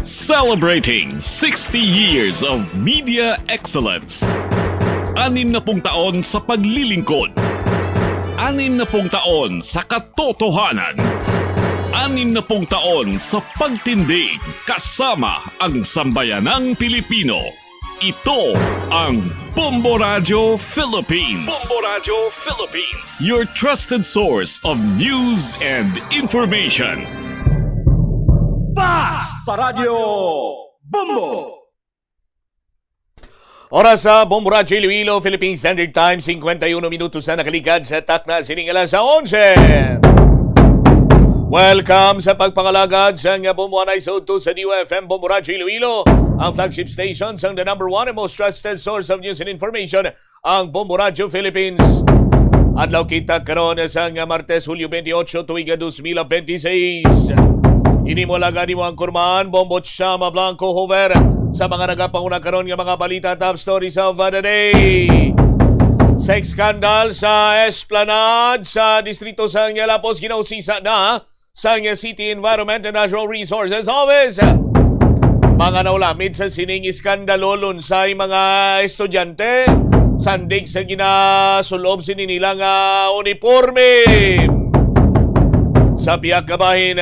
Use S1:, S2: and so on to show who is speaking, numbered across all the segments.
S1: Celebrating 60 years of media excellence. 60 taon sa paglilingkod. 60 taon sa katotohanan. 60 taon sa pagtindig kasama ang sambayanang Pilipino. Ito ang Bombo Radio Philippines. Bombo Radio Philippines. Your trusted source of news and information.
S2: Basta Radio Bombo!
S3: Oras sa Bombo Radio Iloilo, Philippine Standard Time, 51 minutos na nakaligad sa takna siningala sa 11. Welcome sa pagpangalagad sa Bombo Anay sa Uto sa New FM Bombo Radio Iloilo, ang flagship station sa the number one and most trusted source of news and information, ang Bombo Radio Philippines. Adlaw kita karon sa Martes, Hulyo 28, tuiga 2026. Inimulaga ni mo ang kurman, Bombo Chama Blanco Hover sa mga nagapanguna karon nga mga balita, top stories of the day. Sex scandal sa Esplanade sa distrito sa Lapos ginausisa na sa City Environment and Natural Resources Office. Mga naulamid sa sining iskandalo lunsay mga estudyante sandig sa ginasulob sininilang uniforme. Sa Biak Kabahin,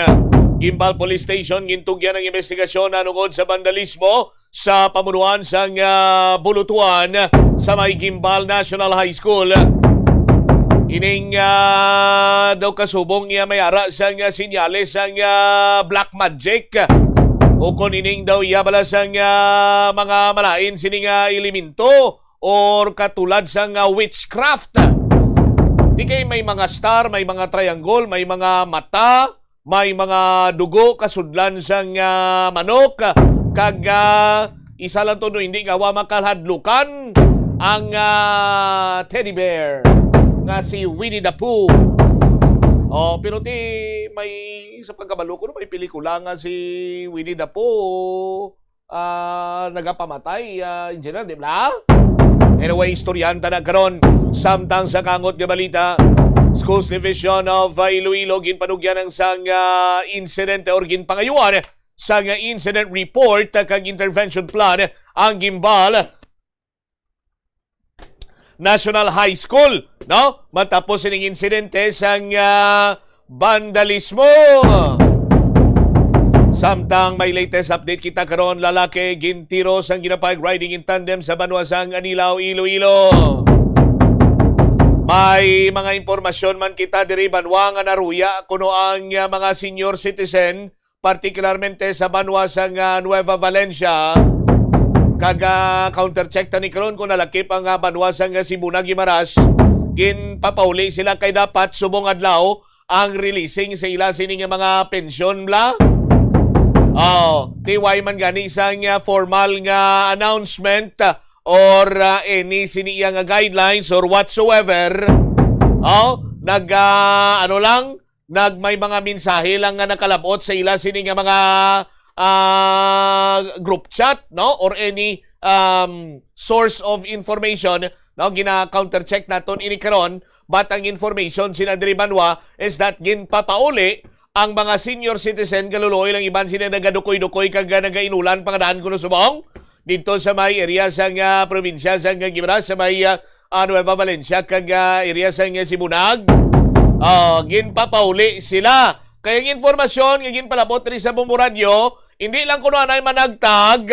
S3: Gimbal Police Station gintugyan ng investigasyon anungod sa vandalismo sa pamunuan sa Bulutuan sa may Gimbal National High School. Ining daw kasubong may ara sa sinyales sa black magic o kung ining daw iyabala sa mga malain sining elemento or katulad sa witchcraft. Di kay may mga star, may mga triangle, may mga mata, may mga dugo kasudlan sang manok kag isa lang to no hindi gawa makalhadlukan ang teddy bear nga si Winnie the Pooh. Oh, pero may sa pagkabalo ko may pelikula nga si Winnie the Pooh nagapamatay engineer, di ba? Anyway, istoryanta na karon samtang sa kangot nga balita. Schools Division of Iloilo ginpanugyan ang sang incident or ginpangayuan sang incident report kag intervention plan ang Gimbal National High School, no? Matapos ining insidente sang vandalismo. Samtang may latest update kita karon, lalaki gintiro sang ginapayag riding in tandem sa Banwasang Anilaw, Iloilo. May mga impormasyon man kita diri Banwa nga naruya kuno ang mga senior citizen, partikularmente sa Banwa sa Nueva Valencia. Kaga countercheck ta ni karon kung nalakip ang Banwa sa Sibuna Guimaras. Ginpapauli sila kay dapat subong adlaw ang releasing sa ila sining mga pensyon bla. Tiway man gani sang formal nga announcement or any siniya nga guidelines or whatsoever. May mga mensahe lang nga nakalabot sa ila sini nga mga group chat, no, or any source of information, no, gina-countercheck naton ini karon, but ang information sina diri Banwa is that ginpapauli ang mga senior citizen kaluloy lang iban sila nagadukoy-dukoy kag nagainulan pangadaan kuno subong dito sa may area sa probinsya sa Gimaras, sa may Nueva Valencia kag area sa Sibunag. Ginpapauli sila. Kaya ang informasyon nga ginpalabot rin sa Bombo Radio, hindi lang kuno anay managtag,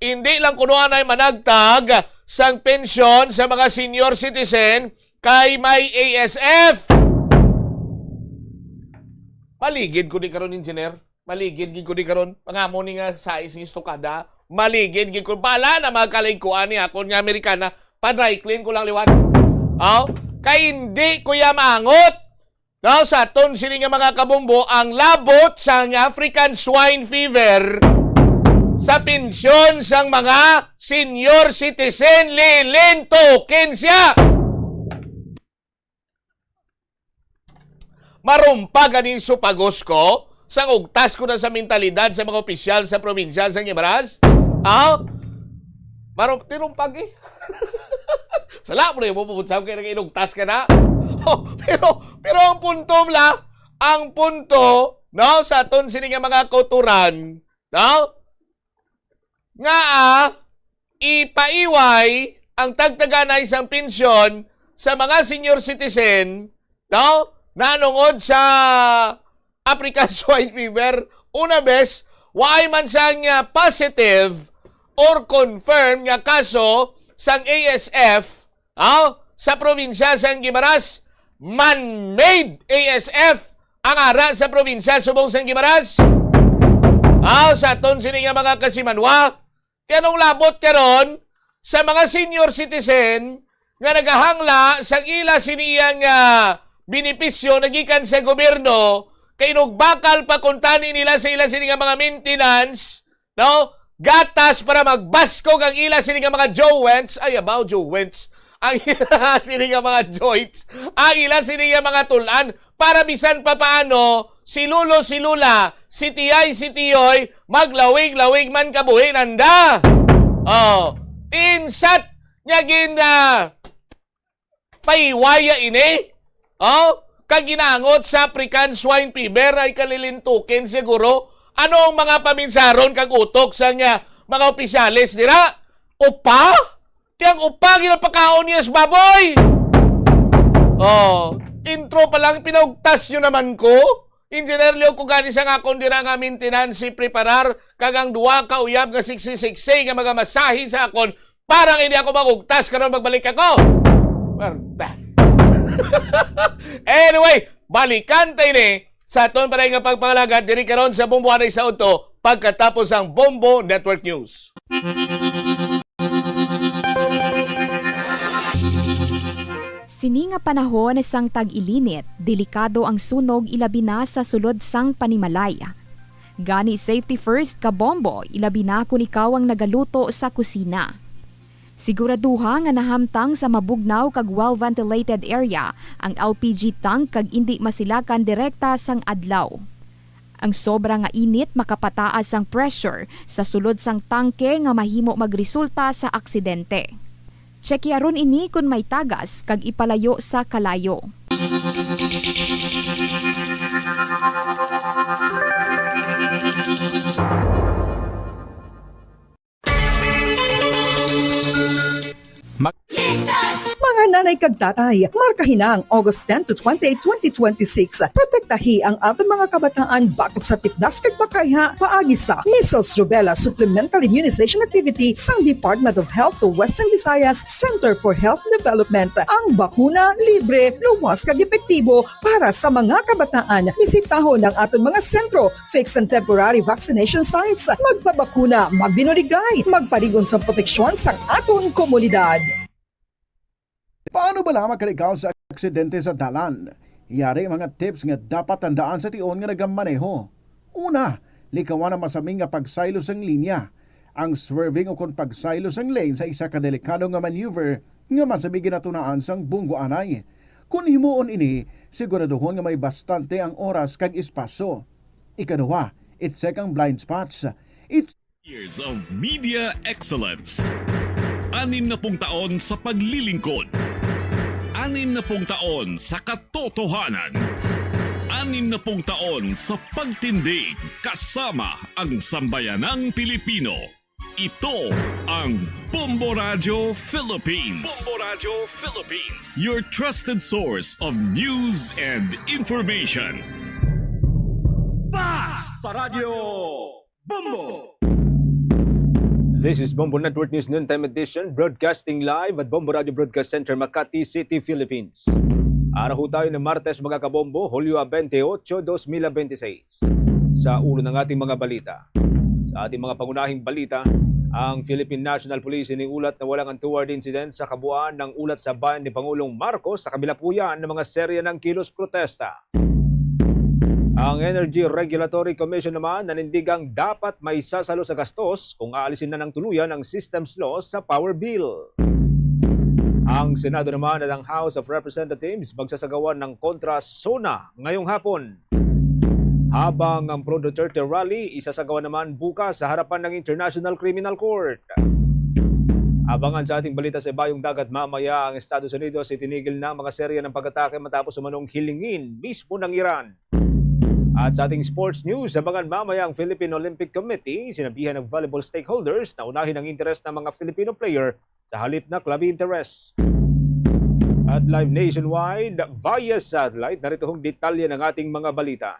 S3: hindi lang kuno anay managtag sang pensyon sa mga senior citizen kay may ASF. Maligid ko di karon, engineer. Maligid gid ko di karon. Pangamo ni nga size ng estokada. Maligid gid ko. Bala na magkalingkuan ni akon nga Amerikana. Pa-dry clean ko lang liwat. Kay hindi ko ya maangot. No, sa aton sini nga mga kabombo ang labot sang African swine fever sa pensyon sang mga senior citizen. Token siya. Marumpa ganing supagos ko sang ugtas ko na sa mentalidad sa mga opisyal sa probinsya sa Gimaras. Tirumpag eh. Sala mo na yung puputsam kayo nang inugtas ka na. Pero ang punto, no, sa aton sini nga mga kauturan, No? Nga ipaiway ang tagtaga na isang pensyon sa mga senior citizen, no? Nanungod sa African swine fever, una bes, waay man sang positive or confirm nga kaso sang ASF sa probinsya sang Guimaras, man-made ASF ang ara sa probinsya subong sang Guimaras. Sa aton sini nga mga kasimanwa, kanong labot karon sa mga senior citizen nga nagahangla sa ila siniyang benepisyo nagikan sa gobyerno kay nugbakal pa kuntani nila sa ila sini nga mga maintenance, no? Gatas para magbaskog ang ila sini nga mga joints, ang ila sini nga mga joints, ang ila sini nga mga tulan para bisan pa paano si Lulo, si Lula, si Tiyay, si Tiyoy maglawig-lawig man kabuhi nanda. Insat nya paiwaya ini. Kag ginangot sa African swine fever ay kalilintukin siguro. Ano ang mga paminsaron kag utok sa mga opisyalis dira? Upa? Tiyang upa ginapakaon niya sa baboy. Intro pa lang pinaugtas nyo naman ko. Engineer Leo ko gani sa nga kondira nga maintenance preparar kagang duwa ka uyab nga siksi-siksi nga mga masahi sa akon parang hindi ako magugtas karon magbalik ako. Anyway, balikan tayo ni sa aton para nga pagpangalagat diri karon sa Bombo Anay sa Auto pagkatapos ang Bombo Network News.
S4: Sini nga panahon sang tag-ilinit, delikado ang sunog ilabi na sa sulod sang panimalay. Gani safety first ka Bombo, ilabi na kung ikaw ang nagaluto sa kusina. Siguraduha nga nahamtang sa mabugnaw kag well-ventilated area ang LPG tank kag indi masilakan direkta sang adlaw. Ang sobra nga init makapataas ang pressure sa sulod sang tangke nga mahimo magresulta sa aksidente. Tsekyaron ini kung may tagas kag ipalayo sa kalayo.
S5: Mga nanay kag tatay, markahin ang August 10 to 20, 2026. Protektahi ang aton mga kabataan batok sa tipdas kag makaiha paagi sa Measles Rubella Supplemental Immunization Activity sang Department of Health to Western Visayas Center for Health Development. Ang bakuna libre, luwas kag epektibo para sa mga kabataan. Bisitahon ang aton mga sentro, fixed and temporary vaccination sites. Magpabakuna, magbinurigay, magparigon sa proteksyon sa aton komunidad.
S6: Paano ba lang makalikaw sa aksidente sa dalan? Iyari mga tips nga dapat tandaan sa tion nga nagamaneho. Una, likawan ang masaming nga pagsaylo sang linya. Ang swerving o kung pagsaylo sang lane sa isa ka delikado nga maneuver nga masaming ginatunaan sang Bombo Anay. Kung himuon ini, siguraduhon nga may bastante ang oras kag espasyo. Ikaduha, i-check ang blind spots.
S1: Years of media excellence. 60 taon sa paglilingkod. 60 taon sa katotohanan. 60 taon sa pagtindig kasama ang sambayanang Pilipino. Ito ang Bombo Radio Philippines. Bombo Radio Philippines. Your trusted source of news and information.
S2: Basta Radio Bombo!
S7: This is Bombo Network News Noontime Edition, broadcasting live at Bombo Radio Broadcast Center, Makati City, Philippines. Araw tayo ng Martes, mga kabombo, Hulyo 28, 2026. Sa ulo ng ating mga balita. Sa ating mga pangunahing balita, ang Philippine National Police iniulat na walang untoward incident sa kabuuan ng ulat sa bayan ni Pangulong Marcos sa kabila po yan ng mga serye ng kilos protesta. Ang Energy Regulatory Commission naman nanindigang dapat may sasalo sa gastos kung aalisin na ng tuluyan ang systems laws sa power bill. Ang Senado naman at ang House of Representatives magsasagawan ng kontra SONA ngayong hapon. Habang ang Pro-Duterte rally isasagawa naman bukas sa harapan ng International Criminal Court. Abangan sa ating balita sa Bayong Dagat mamaya, ang Estados Unidos itinigil na mga serye ng pag-atake matapos umanong hilingin mismo ng Iran. At sa ating sports news, abangan mamaya ang Philippine Olympic Committee, sinabihan ng volleyball stakeholders na unahin ang interes ng mga Filipino player sa halip na club interest. At live nationwide via satellite, narito hong detalye ng ating mga balita.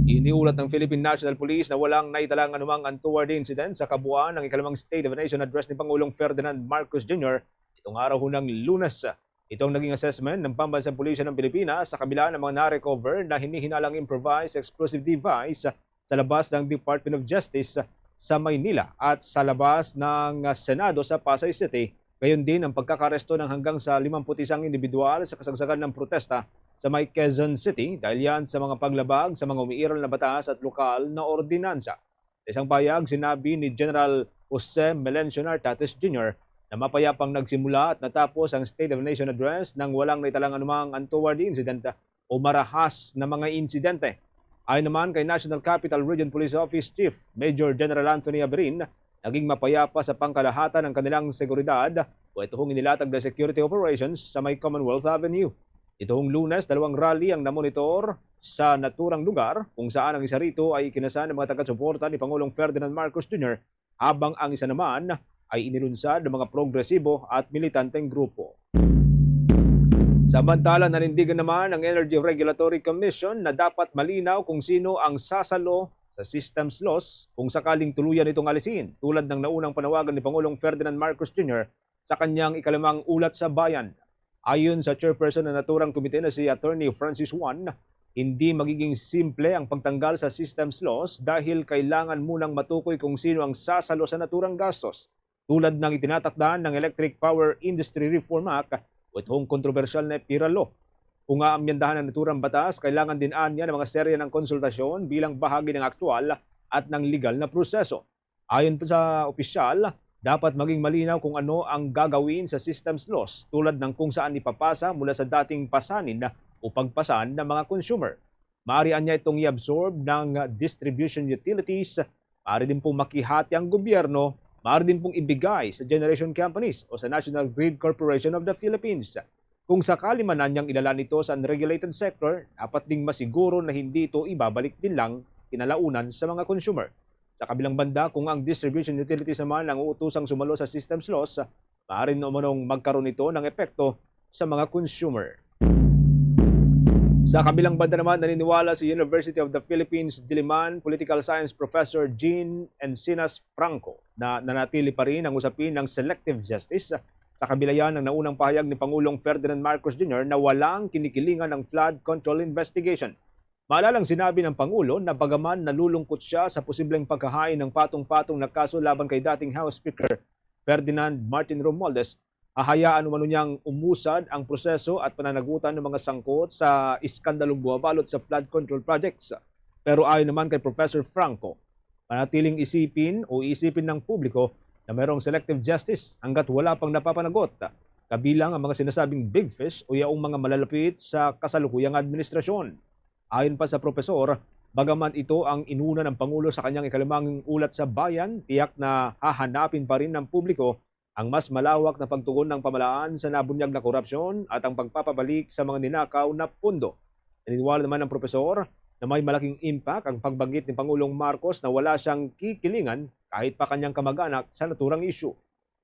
S7: Iniulat ng Philippine National Police na walang naitalang anumang untoward incident sa kabuuan ng ikalimang State of the Nation address ni Pangulong Ferdinand Marcos Jr. itong araw ng Lunes. Itong naging assessment ng Pambansang Pulisya ng Pilipinas sa kabila ng mga na-recover na hinihinalang improvised explosive device sa labas ng Department of Justice sa Maynila at sa labas ng Senado sa Pasay City. Gayon din ang pagkakaresto ng hanggang sa 51 individual sa kasagsagan ng protesta sa may Quezon City dahil yan sa mga paglabag sa mga umiiral na batas at lokal na ordinansa. Sa isang payag, sinabi ni General Jose Melencio Nartates Jr. na mapayapang nagsimula at natapos ang State of the Nation Address nang walang naitalang anumang untoward incident o marahas na mga insidente. Ayon naman kay National Capital Region Police Office Chief Major General Anthony Aberin, naging mapayapa sa pangkalahatan ng kanilang seguridad o ito hong inilatag na security operations sa may Commonwealth Avenue. Ito hong Lunes, 2 rally ang namonitor sa naturang lugar kung saan ang isa rito ay ikinasan ng mga taga-suporta ni Pangulong Ferdinand Marcos Jr. habang ang isa naman ay inilunsad ng mga progresibo at militanteng grupo. Samantala, nanindigan naman ang Energy Regulatory Commission na dapat malinaw kung sino ang sasalo sa systems loss kung sakaling tuluyan itong alisin tulad ng naunang panawagan ni Pangulong Ferdinand Marcos Jr. sa kanyang ikalimang ulat sa bayan. Ayon sa chairperson ng naturang komite na si Attorney Francis Juan, hindi magiging simple ang pagtanggal sa systems loss dahil kailangan munang matukoy kung sino ang sasalo sa naturang gastos tulad ng itinatakdaan ng Electric Power Industry Reform Act o itong kontrobersyal na PIRA Law. Kung aamyandahan ang naturang batas, kailangan din anya ng mga serye ng konsultasyon bilang bahagi ng aktual at ng legal na proseso. Ayon sa opisyal, dapat maging malinaw kung ano ang gagawin sa systems loss tulad ng kung saan ipapasa mula sa dating pasanin o pagpasan ng mga consumer. Maaari niya itong i-absorb ng distribution utilities, maaari din pong makihati ang gobyerno, maaari din pong ibigay sa generation companies o sa National Grid Corporation of the Philippines. Kung sakali man niyang ilalan ito sa unregulated sector, dapat ding masiguro na hindi ito ibabalik din lang kinalaunan sa mga consumer. Sa kabilang banda, kung ang distribution utilities naman ang uutosang sumalo sa systems loss, maaari namanong magkaroon ito ng epekto sa mga consumer. Sa kabilang banda naman, naniniwala si University of the Philippines Diliman Political Science Professor Jean Encinas Franco na nanatili pa rin ang usapin ng selective justice sa kabila yan ng naunang pahayag ni Pangulong Ferdinand Marcos Jr. na walang kinikilingan ng flood control investigation. Maalalang sinabi ng Pangulo na bagaman nalulungkot siya sa posibleng pagkahain ng patong-patong na kaso laban kay dating House Speaker Ferdinand Martin Romualdez, hahayaan umano niyang umusad ang proseso at pananagutan ng mga sangkot sa iskandalong bumabalot sa flood control projects. Pero ayon naman kay Professor Franco, manatiling isipin ng publiko na mayroong selective justice hanggat wala pang napapanagot, kabilang ang mga sinasabing big fish o yaong mga malalapit sa kasalukuyang administrasyon. Ayon pa sa profesor, bagaman ito ang inuna ng Pangulo sa kanyang ikalimang ulat sa bayan, tiyak na hahanapin pa rin ng publiko ang mas malawak na pagtugon ng pamahalaan sa nabunyag na korupsyon at ang pagpapabalik sa mga ninakaw na pundo. Naniniwala naman ng profesor na may malaking impact ang pagbanggit ni Pangulong Marcos na wala siyang kikilingan kahit pa kanyang kamag-anak sa naturang issue.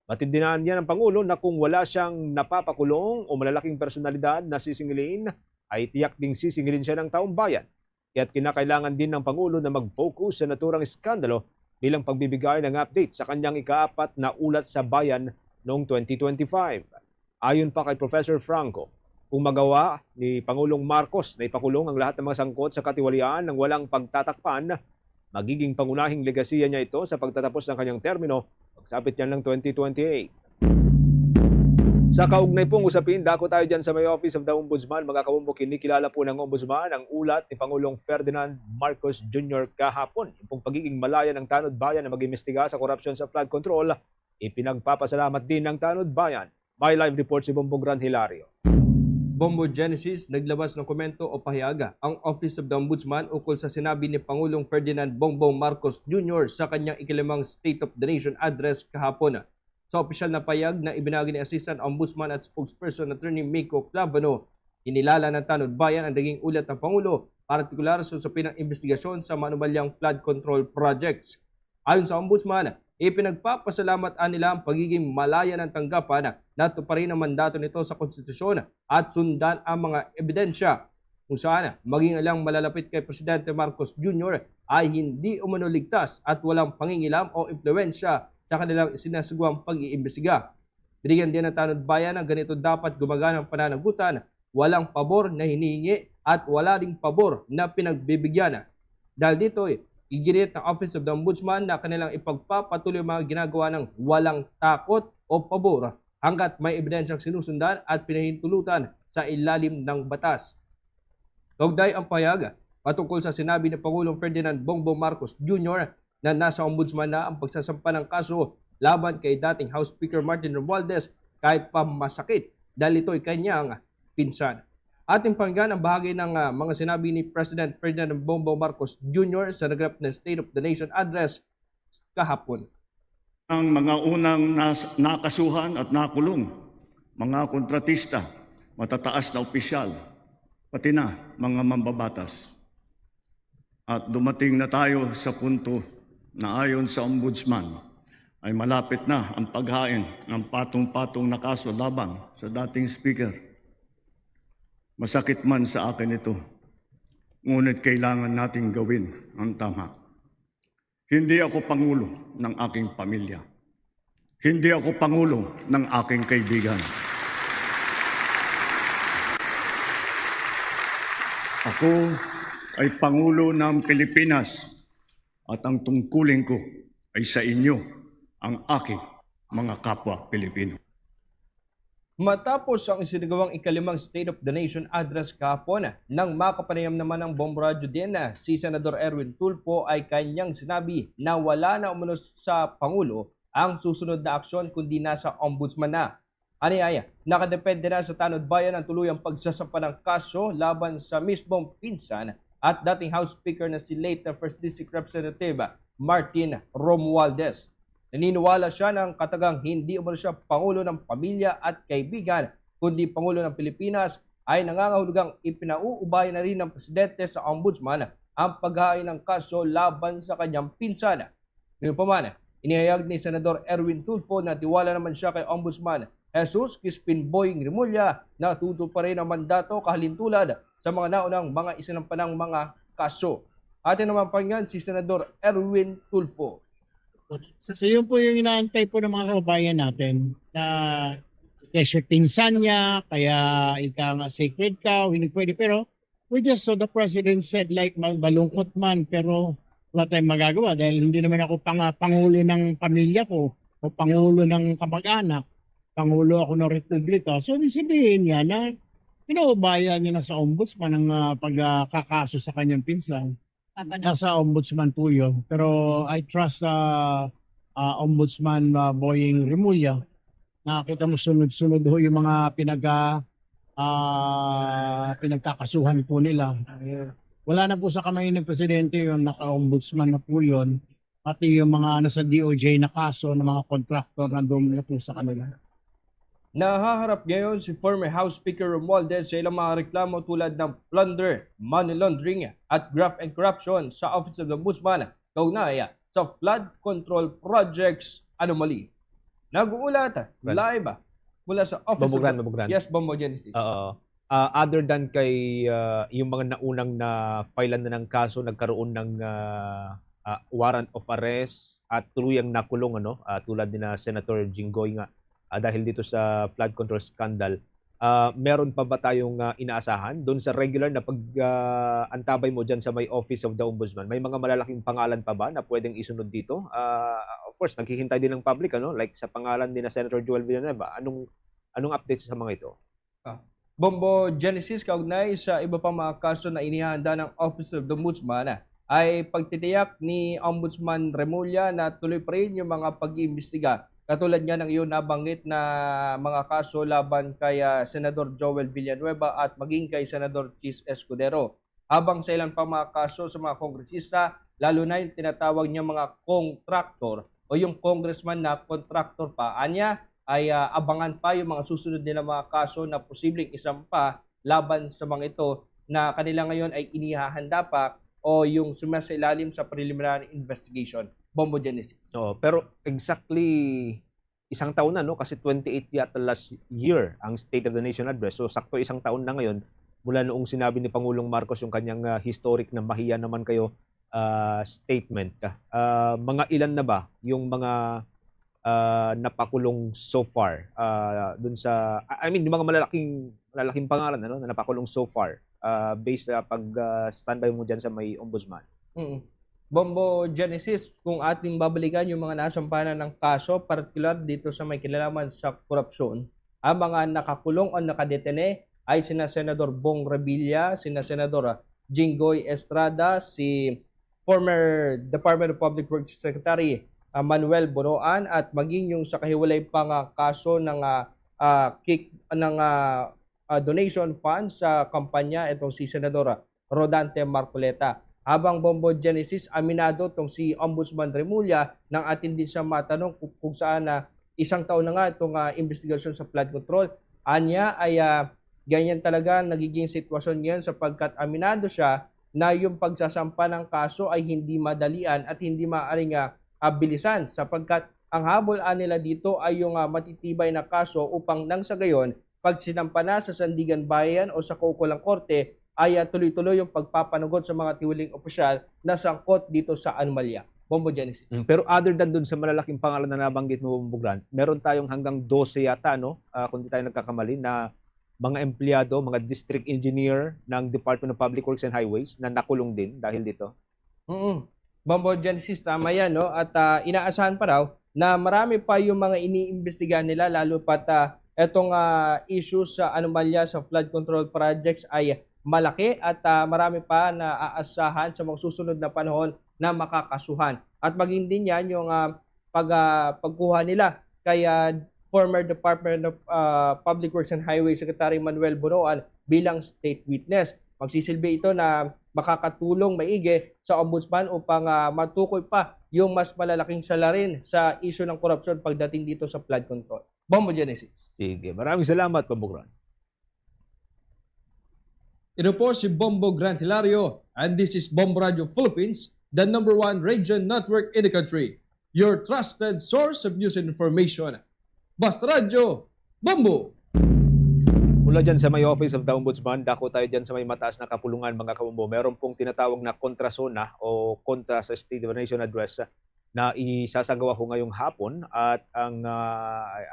S7: Matindihan niya ng Pangulo na kung wala siyang napapakulong o malalaking personalidad na sisingilin, ay tiyak ding sisingilin siya ng taong bayan. Kaya't kinakailangan din ng Pangulo na mag-focus sa naturang iskandalo bilang pagbibigay ng update sa kanyang ika-4 na ulat sa bayan noong 2025. Ayon pa kay Professor Franco, kung magawa ni Pangulong Marcos na ipakulong ang lahat ng mga sangkot sa katiwalian ng walang pagtatakpan, magiging pangunahing legasiya niya ito sa pagtatapos ng kanyang termino, pagsapit niya ng 2028. Sa kaugnay pong usapin, dako tayo dyan sa may Office of the Ombudsman. Mga kabombo, kinikilala po ng Ombudsman ang ulat ni Pangulong Ferdinand Marcos Jr. kahapon. Yung pong pagiging malaya ng Tanod Bayan na mag-imbestiga sa korupsyon sa flood control, ipinagpapasalamat din ng Tanod Bayan. May live report si Bombong Gran Hilario.
S8: Bombo Genesis, naglabas ng komento o pahiyaga ang Office of the Ombudsman ukol sa sinabi ni Pangulong Ferdinand Bongbong Marcos Jr. sa kanyang ikalimang State of the Nation address kahapon. Sa opisyal na payag na ibinagi ni Assistant Ombudsman at Spokesperson Attorney Miko Clavano, inilala ng Tanod Bayan ang naging ulat ng Pangulo partikular sa usapin ng investigasyon sa manubalyang flood control projects. Ayon sa Ombudsman, ipinagpapasalamat nila ang pagiging malaya ng tanggapan na tuparin ang mandato nito sa konstitusyon at sundan ang mga ebidensya kung saan maging ilang malalapit kay Presidente Marcos Jr. ay hindi umunoligtas at walang pangingilam o impluensya sa kanilang sinasagawang pag-iimbestiga. Binigyan din ng tanod bayan na ganito dapat gumaganang pananagutan, walang pabor na hinihingi at wala ding pabor na pinagbibigyan. Dahil dito iginit ng Office of the Ombudsman na kanilang ipagpapatuloy mga ginagawa ng walang takot o pabor hanggat may ebidensyang sinusundan at pinahintulutan sa ilalim ng batas. Kaugnay ang pahayag patungkol sa sinabi ni Pangulong Ferdinand Bongbong Marcos Jr. na nasa Ombudsman na ang pagsasampa ng kaso laban kay dating House Speaker Martin Romualdez kahit pa masakit dahil ito'y kanyang pinsan. Ating pakinggan ang bahagi ng mga sinabi ni President Ferdinand Bongbong Marcos Jr. sa naganap na State of the Nation address kahapon.
S9: Ang mga unang nakasuhan at nakulong, mga kontratista, matataas na opisyal, pati na mga mambabatas. At dumating na tayo sa punto na ayon sa Ombudsman ay malapit na ang paghain ng patong-patong na kaso laban sa dating Speaker. Masakit man sa akin ito, ngunit kailangan nating gawin ang tama. Hindi ako pangulo ng aking pamilya. Hindi ako pangulo ng aking kaibigan. Ako ay pangulo ng Pilipinas at ang tungkulin ko ay sa inyo, ang aking mga kapwa Pilipino.
S8: Matapos ang isinagawang ikalimang State of the Nation address kahapon, nang makapanayam naman ng Bombo Radio din si Senador Erwin Tulfo ay kanyang sinabi na wala na umano sa Pangulo ang susunod na aksyon kundi nasa Ombudsman na. Aniyaya, nakadepende na sa tanod bayan ang tuluyang pagsasampa ng kaso laban sa mismong pinsan at dating House Speaker na si late First District Representative Martin Romualdez. Naniniwala siya ng katagang hindi umano siya Pangulo ng pamilya at kaibigan, kundi Pangulo ng Pilipinas ay nangangahulugang ipinauubaya na rin ng Presidente sa Ombudsman ang paghain ng kaso laban sa kanyang pinsan. Ngayon pa man, inihayag ni Senador Erwin Tulfo na tiwala naman siya kay Ombudsman Jesus Crispin Boying Remulla na tutuparin ang mandato kahalintulad sa mga naunang mga isinampanang mga kaso. Atin naman pakinggan si Senador Erwin Tulfo.
S10: So yun po yung inaantay po ng mga kababayan natin na kasi pinsan niya, kaya ika nga sacred cow, hindi pwede. Pero we just saw the president said like malungkot man pero wala tayong magagawa dahil hindi naman ako pangulo ng pamilya ko o pangulo ng kamag-anak, pangulo ako ng republika. So ibig sabihin niya na pinaubaya niya na sa ombudsman ang pagkakaso sa kanyang pinsan. Nasa ombudsman po yun. Pero I trust Ombudsman Boying Remulla. Nakakita mo sunod-sunod ho yung mga pinagkakasuhan po nila. Wala na po sa kamay ng presidente yun, naka-ombudsman na po yun. Pati yung mga nasa DOJ na kaso ng mga contractor na doon na po sa kanila.
S8: Nahaharap ngayon si former House Speaker Romualdez sa ilang mga reklamo tulad ng plunder, money laundering at graft and corruption sa Office of the Ombudsman kaugnay sa flood control projects anomaly. Nag-uulat live mula sa Office of the... Yes, Bombo Genesis.
S7: Other than kay yung mga naunang na filean na ng kaso, nagkaroon ng warrant of arrest at tuluyang nakulong tulad ni na Senator Jinggoy nga dahil dito sa flood control scandal. Meron pa ba tayong inaasahan doon sa regular na pag-antabay mo dyan sa may Office of the Ombudsman? May mga malalaking pangalan pa ba na pwedeng isunod dito? Of course, naghihintay din ng public, like sa pangalan ni na Senator Joel Villanueva. Anong updates sa mga ito?
S8: Bombo Genesis, kaugnay sa iba pang mga kaso na inihanda ng Office of the Ombudsman ay pagtitiyak ni Ombudsman Remulla na tuloy pa rin yung mga pag-iimbestiga. Katulad nga ng iyon nabanggit na mga kaso laban kay Senador Joel Villanueva at maging kay Senador Chis Escudero. Habang sa ilan pa mga kaso sa mga kongresista, lalo na yung tinatawag niya mga contractor o yung congressman na contractor pa, anya ay abangan pa yung mga susunod nila mga kaso na posibleng isampa laban sa mga ito na kanila ngayon ay inihahanda pa o yung sumasailalim sa preliminary investigation? Bombo Genesis.
S7: Oo, pero exactly isang taon na, no? Kasi 28 yata last year ang State of the Nation Address. So sakto isang taon na ngayon mula noong sinabi ni Pangulong Marcos yung kanyang historic na mahiya naman kayo statement. Mga ilan na ba yung mga napakulong so far dun sa yung mga malalaking pangalan na napakulong so far based sa pag-standby mo dyan sa may ombudsman?
S8: Bombo Genesis, kung ating babalikan yung mga nasampanan ng kaso, particular dito sa may kinalaman sa korupsyon, ang mga nakakulong o nakadetene ay sina Senador Bong Revilla, sina Senador Jinggoy Estrada, si former Department of Public Works Secretary Manuel Bonoan, at maging yung sa kahiwalay pang kaso ng donation funds sa kampanya itong si Senador Rodante Marcoleta. Habang Bombo Genesis, aminado itong si Ombudsman Remulla nang atin din siya matanong kung saan isang taon na nga itong investigasyon sa flood control. Anya ay ganyan talaga nagiging sitwasyon ngayon sapagkat aminado siya na yung pagsasampa ng kaso ay hindi madalian at hindi maaaring bilisan sapagkat ang habol nila dito ay yung matitibay na kaso upang nang sa gayon, pag sinampa na sa Sandigan Bayan o sa kaukulang korte, ay tuloy-tuloy yung pagpapanugot sa mga tiwiling opisyal na sangkot dito sa anomalya. Bombo Genesis.
S7: Pero other than dun sa malalaking pangalan na nabanggit mo, Bombo Grant, meron tayong hanggang 12 yata, no? Kung di tayo nagkakamali, na mga empleyado, mga district engineer ng Department of Public Works and Highways na nakulong din dahil dito.
S8: Bombo Genesis, tama yan, no? At inaasahan pa raw na marami pa yung mga iniimbestigahan nila, lalo pat etong issue sa anomalya sa flood control projects ay malaki at marami pa na aasahan sa mga susunod na panahon na makakasuhan. At maging din yan yung pagkuha nila kay former Department of Public Works and Highways Secretary Manuel Bonoan bilang state witness. Magsisilbi ito na makakatulong maigi sa ombudsman upang matukoy pa yung mas malalaking salarin sa issue ng korupsyon pagdating dito sa flood control. Bombo Genesis.
S7: Sige, maraming salamat, Bombo Grant.
S8: Ito po si Bombo Grant Hilario and this is Bombo Radio Philippines, the #1 radio network in the country. Your trusted source of news and information. Basta Radio, Bombo!
S7: Mula dyan sa may Office of the Ombudsman, dako tayo dyan sa may mataas na kapulungan, mga kabombo. Meron pong tinatawag na kontrasona o kontra sa State of the Nation Address na isasagawa ko ngayong hapon at ang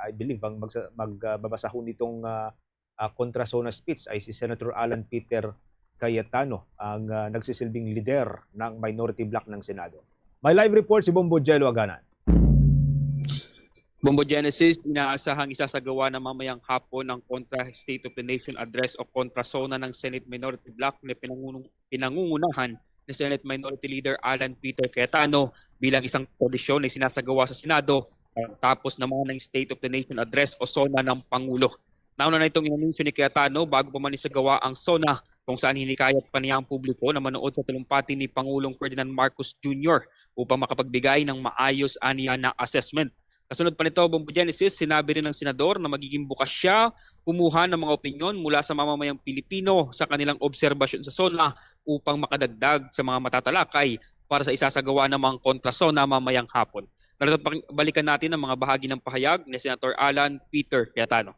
S7: I believe ang magbabasa ho nitong kontrasona speech ay si Senator Alan Peter Cayetano, ang nagsisilbing leader ng minority bloc ng Senado. May live report si Bombo Jello Aganan.
S11: Bombo Genesis, inaasahang isasagawa na mamayang hapon ang kontra State of the Nation Address o kontrasona ng Senate Minority Bloc na pinangungunahan ni Senate Minority Leader Alan Peter Cayetano bilang isang tradisyon na sinasagawa sa Senado tapos naman ng State of the Nation Address o SONA ng Pangulo. Nauna na itong inanunsyo ni Cayetano bago pa man isagawa ang SONA kung saan hinikayat pa niya ang publiko na manood sa talumpati ni Pangulong Ferdinand Marcos Jr. upang makapagbigay ng maayos aniya na assessment. Kasunod pa nito, Bombo Genesis, sinabi rin ng senador na magiging bukas siya kumuha ng mga opinyon mula sa mamamayang Pilipino sa kanilang obserbasyon sa SONA upang makadagdag sa mga matatalakay para sa isasagawa namang kontrasona mamayang hapon. Narito balikan natin ang mga bahagi ng pahayag ni Senator Alan Peter Cayetano.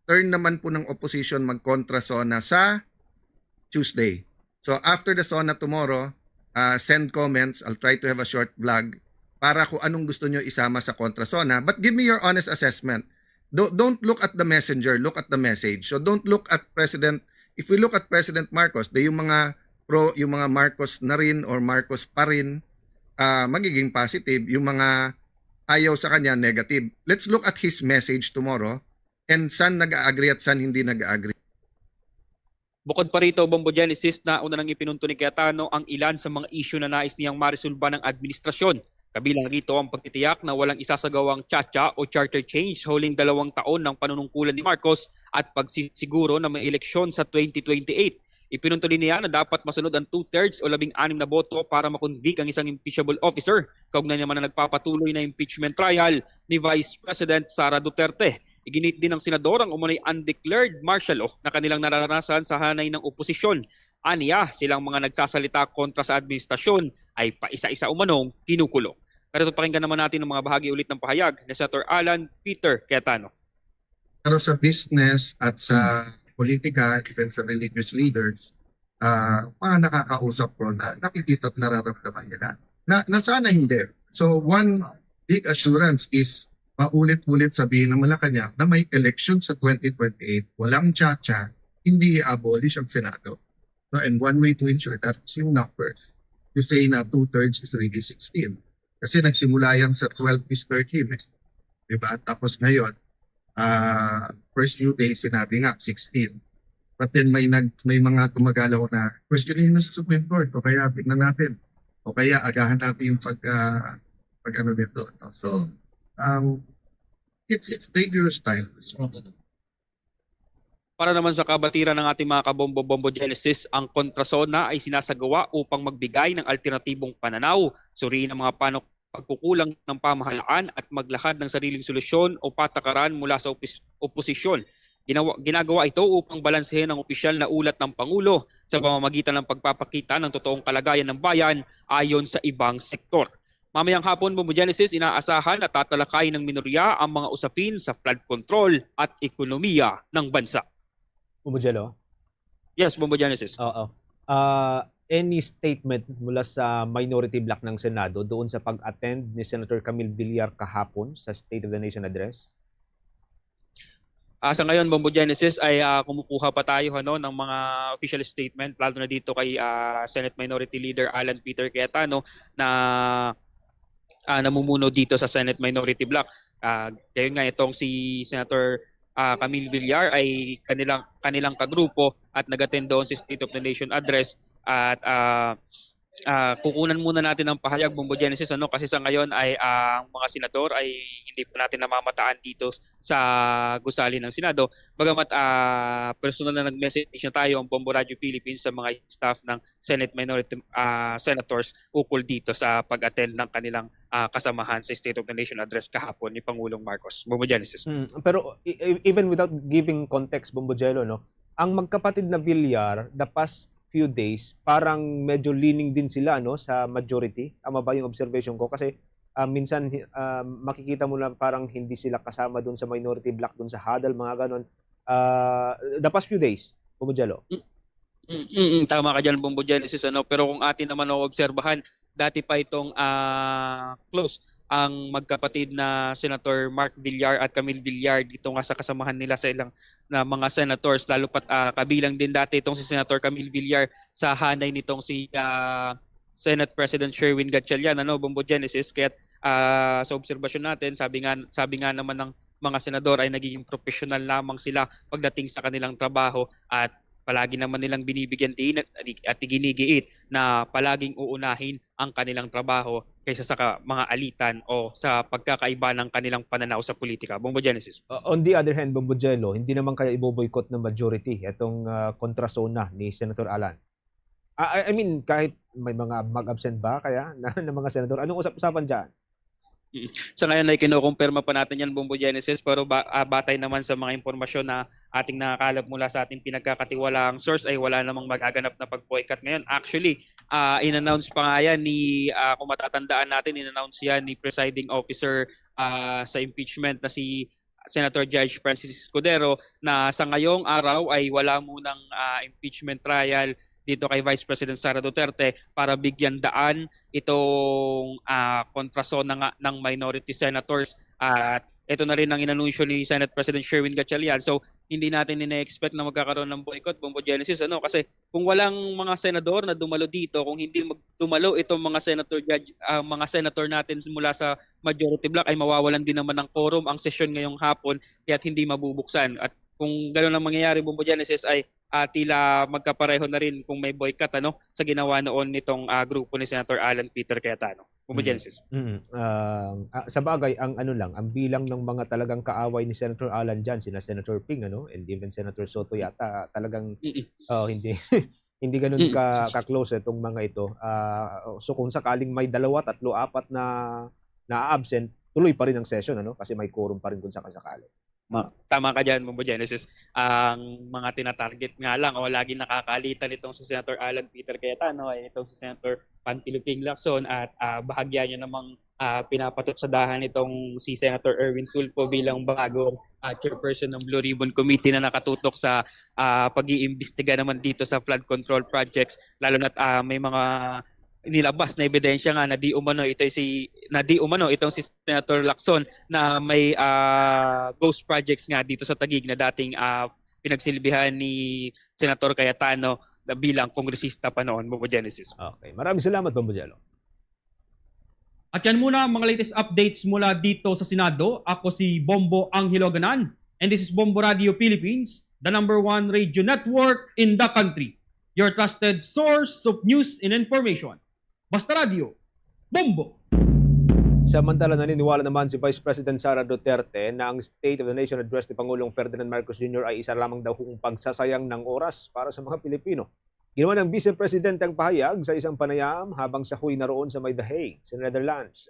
S12: Turn naman po ng opposition mag-kontrasona sa Tuesday. So after the SONA tomorrow, send comments. I'll try to have a short vlog para kung anong gusto nyo isama sa kontrasona. But give me your honest assessment. Don't look at the messenger, look at the message. So don't look at President. If we look at President Marcos, yung mga pro, yung mga Marcos na rin or Marcos pa rin, magiging positive. Yung mga ayaw sa kanya, negative. Let's look at his message tomorrow and saan nag-agree at saan hindi nag-agree.
S11: Bukod pa rito, Bombo Genesis, na una nang ipinunto ni Cayetano ang ilan sa mga issue na nais niyang marisolba ng administrasyon. Kabilang rito ang pagtitiyak na walang isasagawang chacha o charter change huling 2 taon ng panunungkulan ni Marcos at pagsisiguro na may eleksyon sa 2028. Ipinuntuloy niya na dapat masunod ang 2/3 o 16 na boto para makonvict ang isang impeachable officer. Kaugnay naman na nagpapatuloy na impeachment trial ni Vice President Sara Duterte. Iginit din ng senador ang umunay undeclared martial law na kanilang nararanasan sa hanay ng oposisyon. Aniya, silang mga nagsasalita kontra sa administrasyon ay paisa-isa umanong kinukulong. Pero ito pakinggan naman natin ang mga bahagi ulit ng pahayag ni Senator Alan Peter Cayetano.
S12: Pero sa business at sa politika, even sa religious leaders, mga nakakausap ko na nakikita at nararamdaman nila. Na sana hindi. So one big assurance is paulit-ulit sabihin ng Malacanang na may election sa 2028, walang tsa-tsa, hindi i-abolish ang Senado. No, and one way to ensure that is yung numbers. You say na 2/3 is really 16. Kasi nagsimula yan sa 12 is 13. Diba? Tapos ngayon, first few days sinabi nga 16. But then may mga gumagalaw na questionin na sa Supreme Court o kaya tignan natin o kaya agahan natin yung pag ano nito. So it's dangerous times.
S11: Para naman sa kabatiran ng ating mga kabombo-bombo Genesis, ang kontrasona ay sinasagawa upang magbigay ng alternatibong pananaw, suriin ang mga pagkukulang ng pamahalaan at maglakad ng sariling solusyon o patakaran mula sa oposisyon. Ginagawa ito upang balansehin ang opisyal na ulat ng Pangulo sa pamamagitan ng pagpapakita ng totoong kalagayan ng bayan ayon sa ibang sektor. Mamayang hapon, Bombo Genesis, inaasahan na tatalakay ng minorya ang mga usapin sa flood control at ekonomiya ng bansa.
S7: Bombo Jello?
S11: Yes, Bombo Genesis.
S7: Oo. Any statement mula sa minority bloc ng Senado doon sa pag-attend ni Senator Camille Villar kahapon sa State of the Nation Address?
S11: Sa ngayon, Bombo Genesis, ay kumukuha pa tayo ng mga official statement, lalo na dito kay Senate Minority Leader Alan Peter Cayetano na namumuno dito sa Senate Minority Bloc. Gayon nga itong si Senator Camille Villar ay kanilang kagrupo at nag-attend doon sa State of the Nation Address at kukunan muna natin ng pahayag, Bombo Genesis, kasi sa ngayon ay ang mga senador ay hindi pa natin namamataan dito sa gusali ng Senado. Bagamat personal na nag-message na tayo ang Bombo Radio Philippines sa mga staff ng Senate Minority Senators ukol dito sa pag-attend ng kanilang kasamahan sa State of the Nation Address kahapon ni Pangulong Marcos. Bombo Genesis.
S7: Pero even without giving context, Bombo Jello, ang magkapatid na Villar, the past few days, parang medyo leaning din sila sa majority. Tama ba yung observation ko? Kasi minsan makikita mo na parang hindi sila kasama doon sa minority bloc, doon sa huddle, mga ganon. The past few days, Bombo Jello.
S11: Tama ka dyan, Bombo Genesis. Pero kung atin naman obserbahan, dati pa itong close ang magkapatid na Senator Mark Villar at Camille Villar dito nga sa kasamahan nila sa ilang na mga senators, lalo pat kabilang din dati itong si Senator Camille Villar sa hanay nitong si Senate President Sherwin Gatchalian, Bombo Genesis. Kaya sa obserbasyon natin, sabi nga naman ng mga senador ay nagiging professional lamang sila pagdating sa kanilang trabaho at palagi naman nilang binibigyan din at ginigiit na palaging uunahin ang kanilang trabaho kaysa sa mga alitan o sa pagkakaiba ng kanilang pananaw sa politika. Bombo Genesis.
S7: On the other hand, Bombo Jello, hindi naman kaya iboboykot ng majority itong kontrasona ni Senator Alan. I mean, kahit may mga mag-absent ba kaya ng mga senador, anong usap-usapan dyan?
S11: Sa ngayon ay kinukumpirma pa natin yan, Bombo Genesis, pero batay naman sa mga impormasyon na ating nakakalap mula sa ating pinagkakatiwalaang source ay wala namang magaganap na pag-boycott ngayon. Actually, in-announce pa nga yan kung matatandaan natin, in-announce yan ni Presiding Officer sa impeachment na si Senator Judge Francis Escudero na sa ngayong araw ay wala munang impeachment trial dito kay Vice President Sara Duterte para bigyan daan itong kontrasona ng minority senators. At ito na rin ang inanunsyo ni Senate President Sherwin Gatchalian. So hindi natin ina-expect na magkakaroon ng boycott, Bombo Genesis, kasi kung walang mga senador na dumalo dito, kung hindi dumalo itong mga senator natin mula sa majority bloc ay mawawalan din naman ng quorum ang sesyon ngayong hapon kaya't hindi mabubuksan. At kung gano'n ang mangyayari, Bombo Genesis, ay tila magkapareho na rin kung may boycott sa ginawa noon nitong grupo ni Senator Alan Peter Cayetano. Genesis.
S7: Sa bagay, ang bilang ng mga talagang kaaway ni Senator Alan dyan, sina Senator Ping, and even Senator Soto yata, talagang hindi hindi ganun ka-close itong mga ito. So kung sakaling may 2, 3, 4 na absent, tuloy pa rin ang session kasi may quorum pa rin kung sakasakali.
S11: Tama ka dyan, Mumbo Genesis. Ang mga tinatarget nga lang o lagi nakakalitan itong si Senator Alan Peter Cayetano ay itong si Senator Panfiliping Lacson at bahagya niya namang pinapatutsadahan itong si Senator Erwin Tulfo bilang bagong chairperson ng Blue Ribbon Committee na nakatutok sa pag-iimbestiga naman dito sa flood control projects, lalo na't may mga nilabas na ebidensya nga na di umano itong si Senator Lacson na may ghost projects nga dito sa Taguig na dating pinagsilbihan ni Senator Cayetano bilang kongresista pa noon, Bobo Genesis.
S7: Okay, maraming salamat, Bombo Jello.
S2: At yan muna ang mga latest updates mula dito sa Senado. Ako si Bombo Anghiloganan and this is Bombo Radio Philippines, the #1 radio network in the country. Your trusted source of news and information. Basta Radio, Bombo!
S7: Samantala, naniniwala naman si Vice President Sara Duterte na ang State of the Nation Address ni Pangulong Ferdinand Marcos Jr. ay isa lamang daw kung pagsasayang ng oras para sa mga Pilipino. Ginawa ng Vice Presidente ang pahayag sa isang panayam habang sahuy na roon sa May The Hague, sa Netherlands.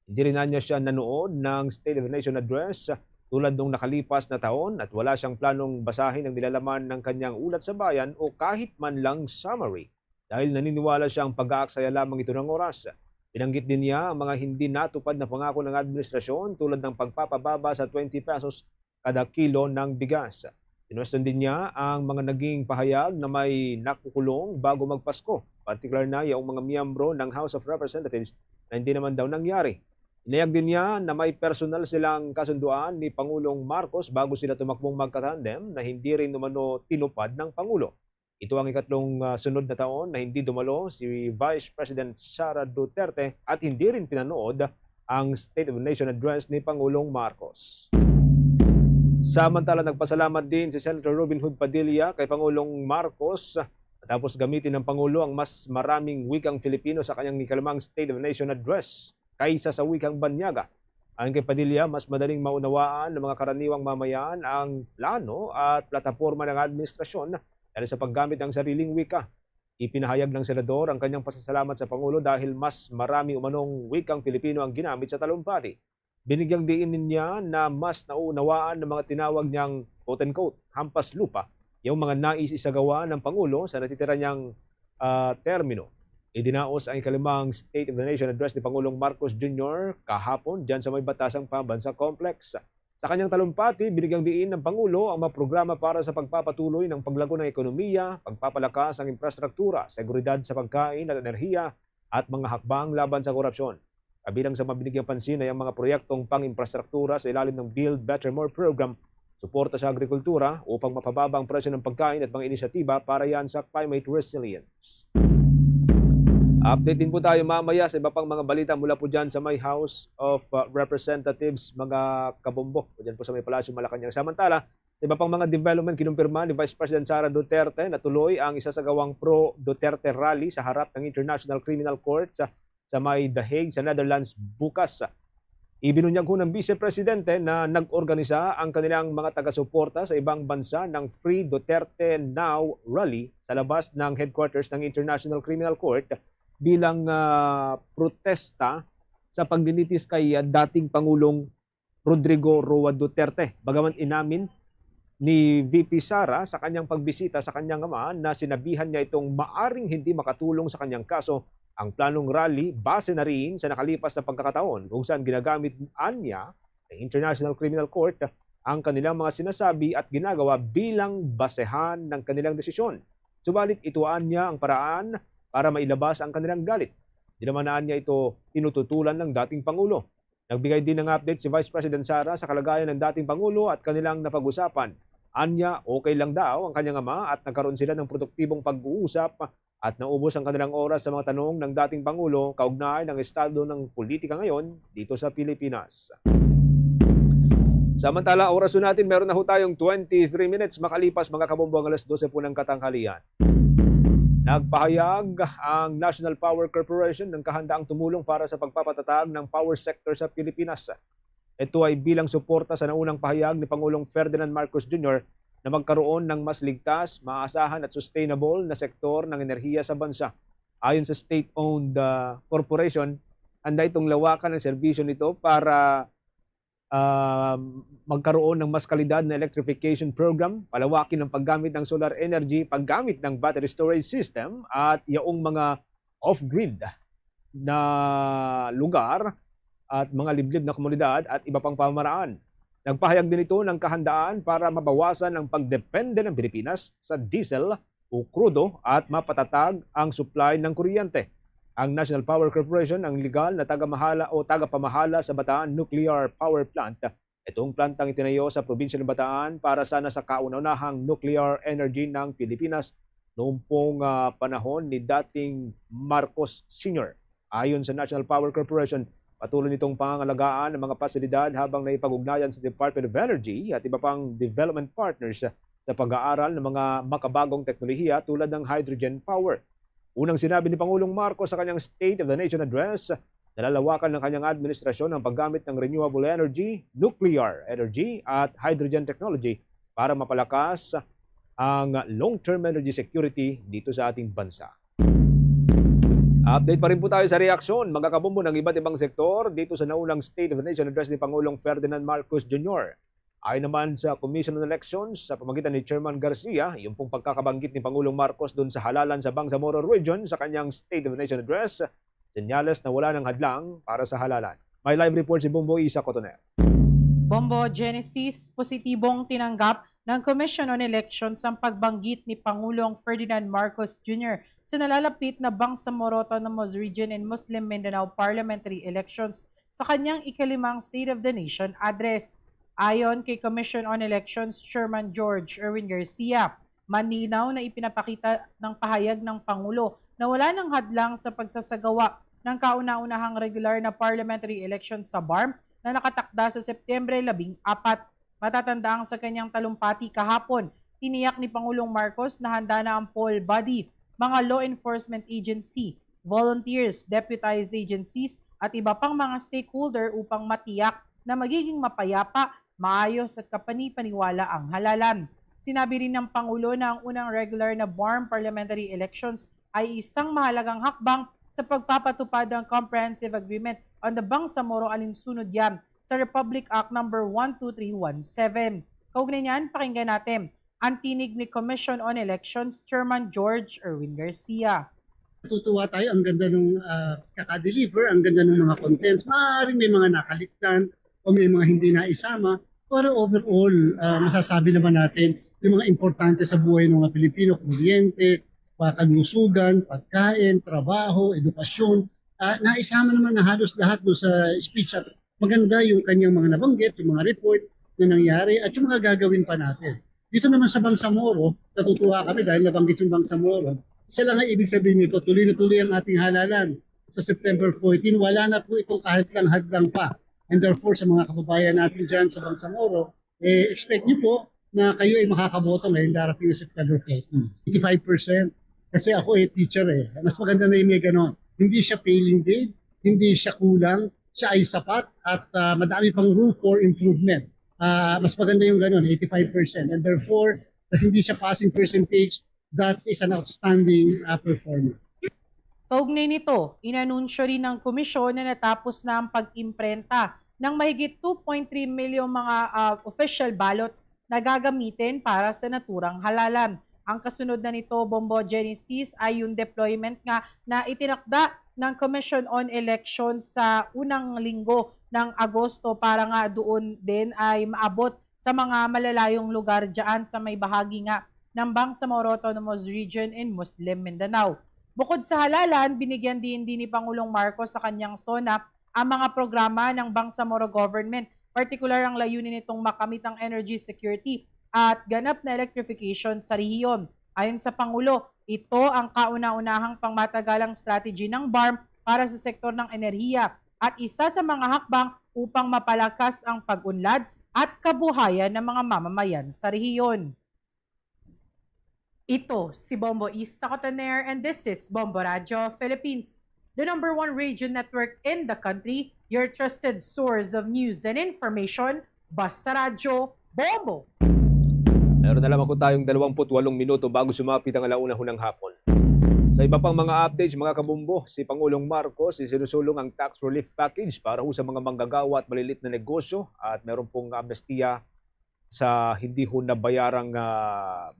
S7: Hindi rin niya siya nanood ng State of the Nation Address tulad nung nakalipas na taon at wala siyang planong basahin ang nilalaman ng kanyang ulat sa bayan o kahit man lang summary dahil naniniwala siyang pag-aaksaya lamang ito ng oras. Binanggit din niya ang mga hindi natupad na pangako ng administrasyon tulad ng pagpapababa sa 20 pesos kada kilo ng bigas. Pinwestiyon din niya ang mga naging pahayag na may nakukulong bago magpasko, partikular na yung mga miyembro ng House of Representatives na hindi naman daw nangyari. Inayag din niya na may personal silang kasunduan ni Pangulong Marcos bago sila tumakbong magkatandem na hindi rin umano tinupad ng Pangulo. Ito ang ikatlong sunod na taon na hindi dumalo si Vice President Sara Duterte at hindi rin pinanood ang State of the Nation Address ni Pangulong Marcos. Samantala, nagpasalamat din si Senator Robin Hood Padilla kay Pangulong Marcos matapos gamitin ng Pangulo ang mas maraming wikang Filipino sa kanyang ikalimang State of the Nation Address kaysa sa wikang Banyaga. Ayon kay Padilla, mas madaling maunawaan ng mga karaniwang mamayan ang plano at plataporma ng administrasyon dahil sa paggamit ng sariling wika. Ipinahayag ng senador ang kanyang pasasalamat sa Pangulo dahil mas marami umanong wikang Pilipino ang ginamit sa talumpati. Binigyang diin niya na mas nauunawaan ng mga tinawag niyang quote-unquote hampas lupa yung mga nais isagawa ng Pangulo sa natitira niyang termino. Idinaos ang ikalimang State of the Nation Address ni Pangulong Marcos Jr. kahapon dyan sa may Batasang Pambansa Complex. Sa kanyang talumpati, binigyang diin ng Pangulo ang mga programa para sa pagpapatuloy ng paglago ng ekonomiya, pagpapalakas ng infrastruktura, seguridad sa pagkain at enerhiya at mga hakbang laban sa korupsyon. Kabilang sa mabinigyang pansin ay ang mga proyektong pang-infrastruktura sa ilalim ng Build Better More program, suporta sa agrikultura upang mapababa ang presyo ng pagkain at mga inisyatiba para yan sa climate resilience. Update din po tayo mamaya sa iba pang mga balita mula po dyan sa may House of Representatives, mga kabombo, dyan po sa may Palasyo Malacanang. Samantala, sa iba pang mga development, kinumpirma ni Vice President Sara Duterte na tuloy ang isasagawang pro-Duterte rally sa harap ng International Criminal Court sa may The Hague sa Netherlands bukas. Ibinunyag ho ng Vice Presidente na nag-organisa ang kanilang mga taga-suporta sa ibang bansa ng Free Duterte Now rally sa labas ng headquarters ng International Criminal Court bilang protesta sa paglilitis kay dating Pangulong Rodrigo Roa Duterte. Bagaman inamin ni VP Sara sa kanyang pagbisita sa kanyang ama na sinabihan niya itong maaring hindi makatulong sa kanyang kaso, ang planong rally base na rin sa nakalipas na pagkakataon kung saan ginagamit niya ng International Criminal Court ang kanilang mga sinasabi at ginagawa bilang basehan ng kanilang desisyon. Subalit ituan niya ang paraan para mailabas ang kanilang galit. Dinamanaan niya ito tinututulan ng dating Pangulo. Nagbigay din ng update si Vice President Sara sa kalagayan ng dating Pangulo at kanilang napag-usapan. Anya, okay lang daw ang kanyang ama at nagkaroon sila ng produktibong pag-uusap at naubos ang kanilang oras sa mga tanong ng dating Pangulo kaugnay ng estado ng politika ngayon dito sa Pilipinas. Samantala, oras natin, meron na ho tayong 23 minutes makalipas mga kabombo ang alas 12 po ng katanghalian. Nagpahayag ang National Power Corporation ng kahandaang tumulong para sa pagpapatatag ng power sector sa Pilipinas. Ito ay bilang suporta sa naunang pahayag ni Pangulong Ferdinand Marcos Jr. na magkaroon ng mas ligtas, maasahan at sustainable na sektor ng enerhiya sa bansa. Ayon sa state-owned corporation, handa itong lawakan ng serbisyo nito para magkaroon ng mas kalidad na electrification program, palawakin ng paggamit ng solar energy, paggamit ng battery storage system at yaong mga off-grid na lugar at mga liblib na komunidad at iba pang pamaraan. Nagpahayag din ito ng kahandaan para mabawasan ang pagdepende ng Pilipinas sa diesel o krudo at mapatatag ang supply ng kuryente. Ang National Power Corporation ang legal na tagamahala o tagapamahala sa Bataan Nuclear Power Plant. Itong plantang itinayo sa probinsya ng Bataan para sana sa kauna-unahang nuclear energy ng Pilipinas noong pong panahon ni dating Marcos Sr. Ayon sa National Power Corporation, patuloy nitong pangangalagaan ng mga pasilidad habang naipag-ugnayan sa Department of Energy at iba pang development partners sa pag-aaral ng mga makabagong teknolohiya tulad ng hydrogen power. Unang sinabi ni Pangulong Marcos sa kanyang State of the Nation Address, nalalawakan ng kanyang administrasyon ang paggamit ng renewable energy, nuclear energy at hydrogen technology para mapalakas ang long-term energy security dito sa ating bansa. Update pa rin po tayo sa reaksyon, mga kabombo ng iba't ibang sektor dito sa naunang State of the Nation Address ni Pangulong Ferdinand Marcos Jr. Ayon naman sa Commission on Elections sa pamagitan ni Chairman Garcia, yung pong pagkakabanggit ni Pangulong Marcos doon sa halalan sa Bangsamoro Region sa kanyang State of the Nation Address, senyales na wala ng hadlang para sa halalan. May live report si Bombo Isa Cotoner.
S13: Bombo Genesis, positibong tinanggap ng Commission on Elections ang pagbanggit ni Pangulong Ferdinand Marcos Jr. sa nalalapit na Bangsamoro Autonomous Region and Muslim Mindanao Parliamentary Elections sa kanyang ikalimang State of the Nation Address. Ayon kay Commission on Elections Chairman George Erwin Garcia, malinaw na ipinapakita ng pahayag ng Pangulo na wala ng hadlang sa pagsasagawa ng kauna-unahang regular na parliamentary election sa BARM na nakatakda sa Setyembre 14. Matatandaang sa kanyang talumpati kahapon, tiniyak ni Pangulong Marcos na handa na ang poll body, mga law enforcement agency, volunteers, deputized agencies at iba pang mga stakeholder upang matiyak na magiging mapayapa, maayos at kapani-paniwala ang halalan. Sinabi rin ng Pangulo na ang unang regular na BARM parliamentary elections ay isang mahalagang hakbang sa pagpapatupad ng Comprehensive Agreement on the Bangsamoro Alinsunod Yan sa Republic Act No. 12317. Kaugnay niyan, pakinggan natin ang tinig ni Commission on Elections Chairman George Erwin Garcia.
S10: Natutuwa tayo, ang ganda ng kakadeliver, ang ganda ng mga contents. Maaaring may mga nakaligtan o may mga hindi naisama. Pero overall, masasabi naman natin yung mga importante sa buhay ng mga Pilipino, kuryente, kalusugan, pagkain, trabaho, edukasyon. Naisama naman na halos lahat doon sa speech at maganda yung kanyang mga nabanggit, yung mga report na nangyari at yung mga gagawin pa natin. Dito naman sa Bangsamoro, natutuwa kami dahil nabanggit yung Bangsamoro. Isa lang ang ibig sabihin nito, tuloy na tuloy ang ating halalan. Sa September 14, wala na po itong kahit lang hadlang pa. And therefore, sa mga kababayan natin dyan sa Bangsamoro, expect nyo po na kayo ay makakaboto ngayong darating na September 14. 85%. Kasi ako teacher Mas maganda na yung may ganon. Hindi siya failing grade, hindi siya kulang, siya ay sapat at madami pang room for improvement. Mas maganda yung ganon, 85%. And therefore, hindi siya passing percentage, that is an outstanding performance.
S13: Kaugnay nito, inanunsyo rin ng komisyon na natapos na ang pag-imprenta ng mahigit 2.3 milyong mga official ballots na gagamitin para sa naturang halalan. Ang kasunod na nito, Bombo Genesis, ay yung deployment nga na itinakda ng Commission on Elections sa unang linggo ng Agosto para nga doon din ay maabot sa mga malalayong lugar dyan sa may bahagi nga ng Bangsamoro Autonomous Region in Muslim Mindanao. Bukod sa halalan, binigyan din ni Pangulong Marcos sa kanyang SONA ang mga programa ng Bangsamoro government, particular ang layunin nitong makamit ang energy security at ganap na electrification sa rehiyon. Ayon sa Pangulo, ito ang kauna-unahang pangmatagalang strategy ng BARM para sa sektor ng enerhiya at isa sa mga hakbang upang mapalakas ang pag-unlad at kabuhayan ng mga mamamayan sa rehiyon. Ito si Bombo East Sacotaner and this is Bombo Radio Philippines, the #1 radio network in the country, your trusted source of news and information. Basta Radyo, Bombo!
S7: Meron na lamang ko tayong 28 minuto bago sumapit ang alauna ng hapon. Sa iba pang mga updates, mga kabombo, si Pangulong Marcos isinusulong ang tax relief package para sa mga manggagawa at malilit na negosyo at meron pong amnestiya sa hindi ho nabayarang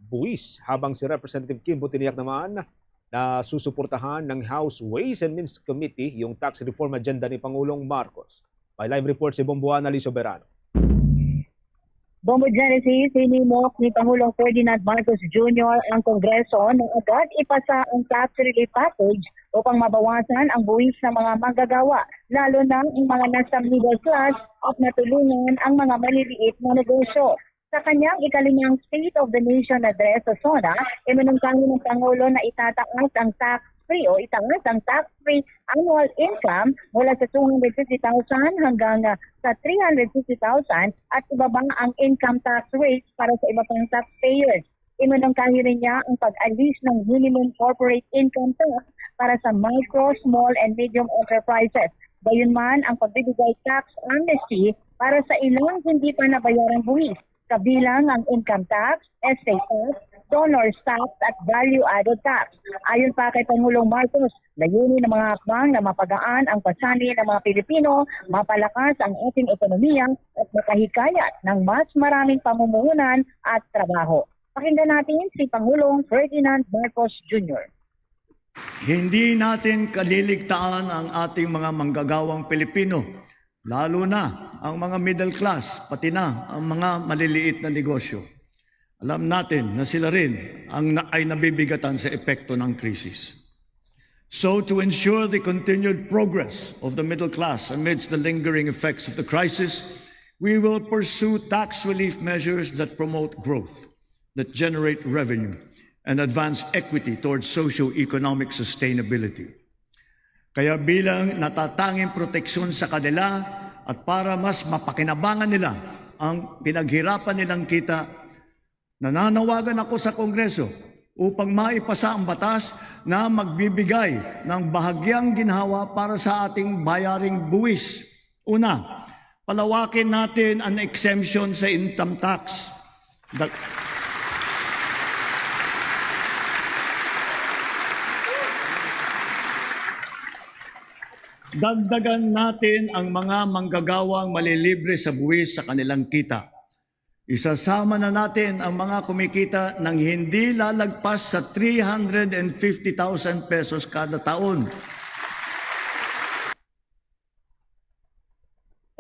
S7: buwis. Habang si Representative Kimbo tiniyak naman na susuportahan ng House Ways and Means Committee yung tax reform agenda ni Pangulong Marcos. May live report si Bomboana Lisoberano.
S14: Bombo Genesis, hinimok ni Pangulong Ferdinand Marcos Jr. ang Kongreso na agad ipasa ang tax relief package upang mabawasan ang buwis ng mga manggagawa, lalo na ang mga nasa middle class at matulungan ang mga maliliit na negosyo. Sa kanyang ikalimang State of the Nation address sa SONA, iminungkahi ng Pangulo na itataas ang tax-free o itaas ang tax-free annual income mula sa 250,000 hanggang sa 350,000 at ibaba ang income tax rates para sa iba pang taxpayers. Iminungkahi rin niya ang pag-alis ng minimum corporate income tax para sa micro, small, and medium enterprises. Gayunman ang pagbibigay tax amnesty para sa ilang hindi pa nabayarang buwis, kabilang ang income tax, estate tax, donors tax at value-added tax. Ayon pa kay Pangulong Marcos, layunin ng mga hakbang na mapagaan ang pasani ng mga Pilipino, mapalakas ang ating ekonomiya at makahikayat ng mas maraming pamumuhunan at trabaho. Pakinggan natin si Pangulong Ferdinand Marcos Jr.
S9: Hindi natin kaliligtaan ang ating mga manggagawang Pilipino, lalo na ang mga middle class, pati na ang mga maliliit na negosyo. Alam natin na sila rin ay nabibigatan sa epekto ng krisis. So to ensure the continued progress of the middle class amidst the lingering effects of the crisis, we will pursue tax relief measures that promote growth, that generate revenue, and advance equity towards socio-economic sustainability. Kaya bilang natatanging proteksyon sa kanila at para mas mapakinabangan nila ang pinaghirapan nilang kita, nananawagan ako sa Kongreso upang maipasa ang batas na magbibigay ng bahagyang ginhawa para sa ating bayaring buwis. Una, palawakin natin ang exemption sa income tax. Dagdagan natin ang mga manggagawang malilibre sa buwis sa kanilang kita. Isasama na natin ang mga kumikita ng hindi lalagpas sa 350,000 pesos kada taon.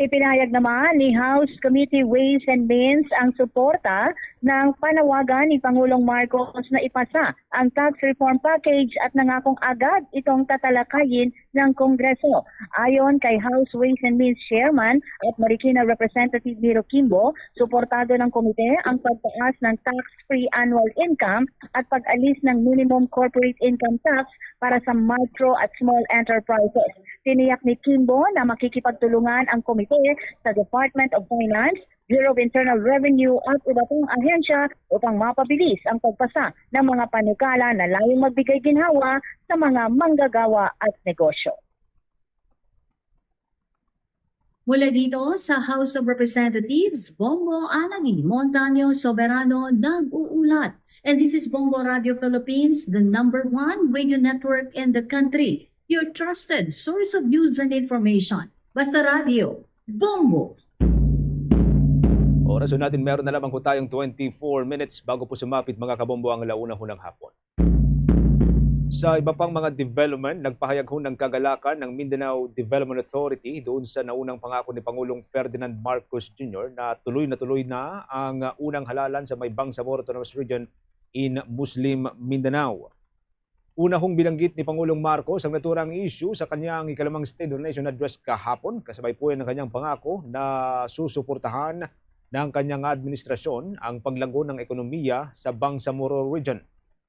S14: Ipinahayag naman ni House Committee Ways and Means ang suporta ng panawagan ni Pangulong Marcos na ipasa ang tax reform package at nangakong agad itong tatalakayin ng Kongreso. Ayon kay House Ways and Means Chairman at Marikina Representative Miro Kimbo, suportado ng komite ang pagtaas ng tax-free annual income at pag-alis ng minimum corporate income tax para sa micro at small enterprises. Tiniyak ni Kimbo na makikipagtulungan ang komite sa Department of Finance, Bureau of Internal Revenue at iba pang ahensya upang mapabilis ang pagpasa ng mga panukala na layong magbigay ginhawa sa mga manggagawa at negosyo.
S15: Mula dito sa House of Representatives, Bombo Alangin Montaño Soberano nag-uulat. And this is Bombo Radio Philippines, the #1 radio network in the country. Your trusted source of news and information. Basta Radio, Bombo!
S7: Oras natin, meron na lamang ko tayong 24 minutes bago po sumapit mga kabombo ang alauna ho ng hapon. Sa iba pang mga development, nagpahayag ho ng kagalakan ng Mindanao Development Authority doon sa naunang pangako ni Pangulong Ferdinand Marcos Jr. na tuloy na ang unang halalan sa may Bangsamoro Autonomous Region in Muslim Mindanao. Una hong binanggit ni Pangulong Marcos ang naturang issue sa kanyang ikalimang State of the Nation address kahapon, kasabay po yan ng kanyang pangako na susuportahan ng kanyang administrasyon ang paglago ng ekonomiya sa Bangsamoro Region.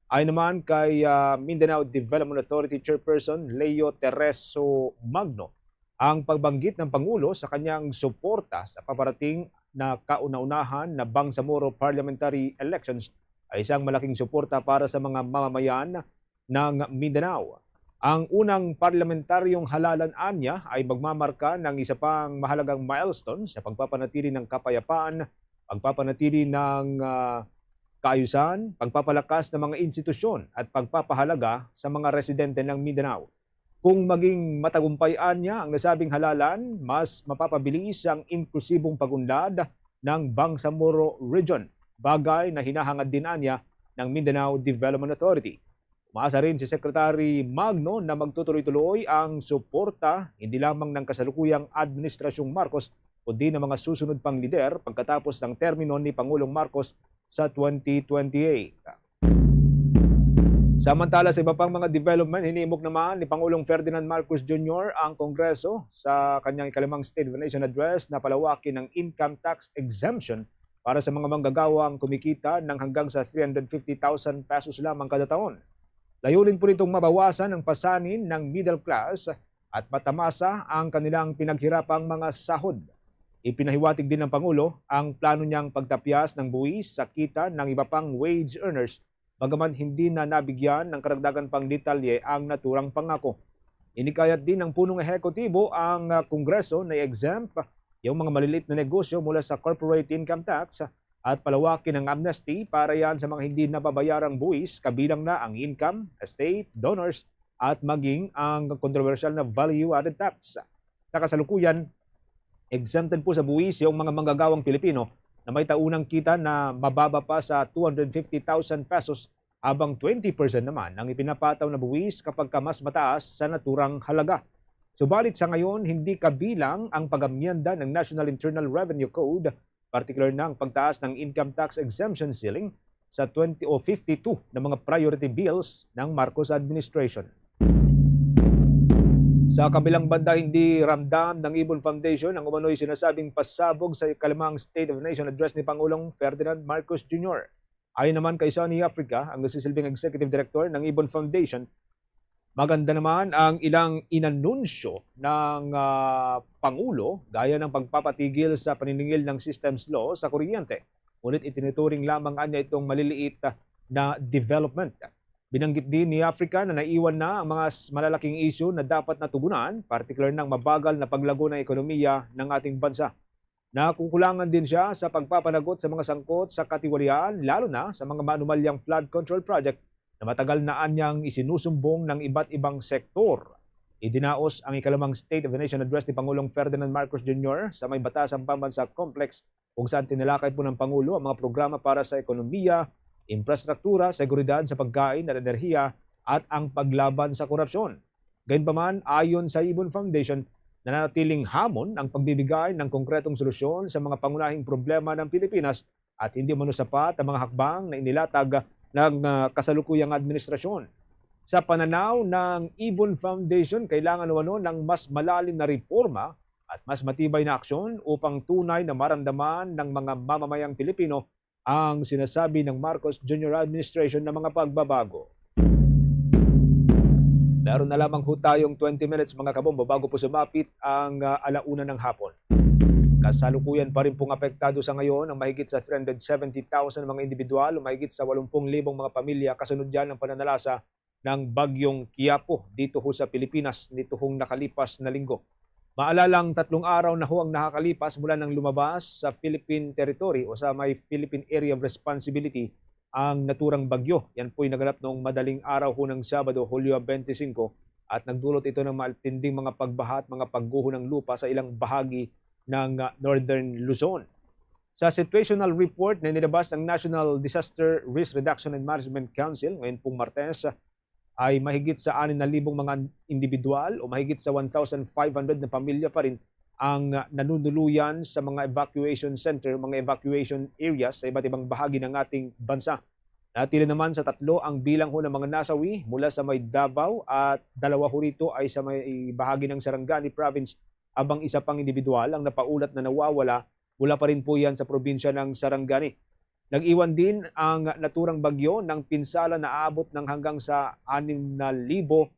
S7: Ayon naman kay Mindanao Development Authority Chairperson Leo Tereso Magno, ang pagbanggit ng Pangulo sa kanyang suporta sa paparating na kauna-unahan na Bangsamoro parliamentary elections ay isang malaking suporta para sa mga mamamayan ng Mindanao. Ang unang parlamentaryong halalan anya ay magmamarka ng isa pang mahalagang milestone sa pagpapanatili ng kapayapaan, pagpapanatili ng kaayusan, pagpapalakas ng mga institusyon at pagpapahalaga sa mga residente ng Mindanao. Kung maging matagumpayan niya ang nasabing halalan, mas mapapabilis ang inklusibong pagunlad ng Bangsamoro Region, bagay na hinahangad din niya ng Mindanao Development Authority. Umaasa rin si Secretary Magno na magtutuloy-tuloy ang suporta hindi lamang ng kasalukuyang Administrasyong Marcos kundi ng mga susunod pang lider pagkatapos ng termino ni Pangulong Marcos sa 2028. Samantala sa iba pang mga development, hinimok naman ni Pangulong Ferdinand Marcos Jr. ang Kongreso sa kanyang ikalimang State of the Nation Address na palawakin ng income tax exemption para sa mga manggagawang kumikita ng hanggang sa 350,000 pesos lamang kada taon. Layunin po nitong mabawasan ang pasanin ng middle class at matamasa ang kanilang pinaghirapang mga sahod. Ipinahiwatig din ng Pangulo ang plano niyang pagtapyas ng buwis sa kita ng iba pang wage earners bagaman hindi na nabigyan ng karagdagan pang detalye ang naturang pangako. Inikayat din ng punong ehekutibo ang Kongreso na exempt yung mga maliliit na negosyo mula sa corporate income tax at palawakin ang amnesty para yan sa mga hindi nababayarang buwis kabilang na ang income, estate, donors at maging ang controversial na value-added tax. Sa kasalukuyan, exempted po sa buwis yung mga manggagawang Pilipino na may taunang kita na mababa pa sa 250,000 pesos habang 20% naman ang ipinapataw na buwis kapag mas mataas sa naturang halaga. Subalit sa ngayon, hindi kabilang ang pag-amyenda ng National Internal Revenue Code, particular na ang pagtaas ng income tax exemption ceiling sa 20 o 52 na mga priority bills ng Marcos administration. Sa kabilang banda, hindi ramdam ng Ibon Foundation ang umano'y sinasabing pasabog sa ikalimang State of the Nation Address ni Pangulong Ferdinand Marcos Jr. Ayon naman kay Sonny Africa, ang nagsisilbing Executive Director ng Ibon Foundation, maganda naman ang ilang inanunsyo ng Pangulo gaya ng pagpapatigil sa paniningil ng systems law sa kuryente. Ngunit itinuturing lamang niya itong maliliit na development. Binanggit din ni Africa na naiwan na ang mga malalaking issue na dapat natugunan, particular ng mabagal na paglago ng ekonomiya ng ating bansa. Nakukulangan din siya sa pagpapanagot sa mga sangkot sa katiwalian, lalo na sa mga manumalyang flood control project na matagal na anyang isinusumbong ng iba't ibang sektor. Idinaos ang ikalimang State of the Nation Address ni Pangulong Ferdinand Marcos Jr. sa may Batasang Pambansa Complex kung saan tinalakay po ng Pangulo ang mga programa para sa ekonomiya, infrastruktura, seguridad sa pagkain at enerhiya at ang paglaban sa korupsyon. Gayunpaman, ayon sa Ibon Foundation, nananatiling hamon ang pagbibigay ng konkretong solusyon sa mga pangunahing problema ng Pilipinas at hindi umano sapat ang mga hakbang na inilatag ng kasalukuyang administrasyon. Sa pananaw ng Ibon Foundation, kailangan umano ng mas malalim na reforma at mas matibay na aksyon upang tunay na maramdaman ng mga mamamayang Pilipino ang sinasabi ng Marcos Jr. Administration na mga pagbabago. Meron na lamang ho tayong 20 minutes mga kabombo bago po sumapit ang alauna ng hapon. Kasalukuyan pa rin pong apektado sa ngayon ang mahigit sa 370,000 mga individual o mahigit sa 80,000 mga pamilya kasunod yan ng pananalasa ng bagyong Quiapo dito ho sa Pilipinas nito hong nakalipas na linggo. Maalalang 3 araw na ho ang nakakalipas mula nang lumabas sa Philippine territory o sa may Philippine Area of Responsibility ang naturang bagyo. Yan po'y naganap noong madaling araw ho ng Sabado, Hulyo 25 at nagdulot ito ng matinding mga pagbaha at mga pagguho ng lupa sa ilang bahagi ng Northern Luzon. Sa situational report na nilabas ng National Disaster Risk Reduction and Management Council ngayon pong Martes, ay mahigit sa 6,000 mga individual o mahigit sa 1,500 na pamilya pa rin ang nanunuluyan sa mga evacuation center, mga evacuation areas sa iba't ibang bahagi ng ating bansa. Natili naman sa 3 ang bilang ho ng mga nasawi mula sa may Davao at 2 ho rito ay sa may bahagi ng Sarangani Province abang isa pang individual ang napaulat na nawawala mula pa rin po yan sa probinsya ng Sarangani. Nag-iwan din ang naturang bagyo ng pinsala na aabot ng hanggang sa 6,678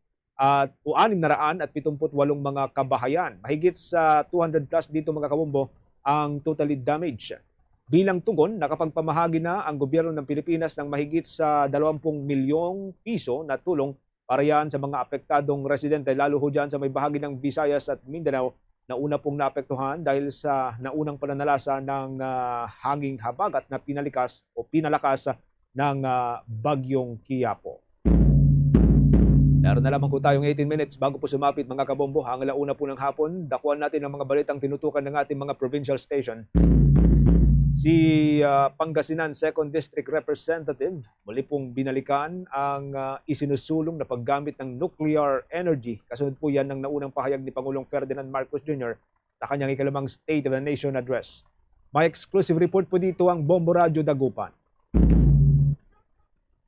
S7: mga kabahayan. Mahigit sa 200 plus dito mga kabombo ang totally damaged. Bilang tugon, nakapagpamahagi na ang gobyerno ng Pilipinas ng mahigit sa 20 milyong piso na tulong para yan sa mga apektadong residente, lalo ho dyan sa may bahagi ng Visayas at Mindanao na una pong naapektuhan dahil sa naunang pananalasa ng hanging habagat na pinalakas ng bagyong Quiapo. Meron na lamang po tayong 18 minutes bago po sumapit mga kabombo ang alauna po ng hapon. Dakuan natin ang mga balitang tinutukan ng ating mga provincial station. Si Pangasinan 2nd District Representative muli pong binalikan ang isinusulong na paggamit ng nuclear energy. Kasunod po yan ng naunang pahayag ni Pangulong Ferdinand Marcos Jr. sa kanyang ikalimang State of the Nation Address. May exclusive report po dito ang Bombo Radio Dagupan.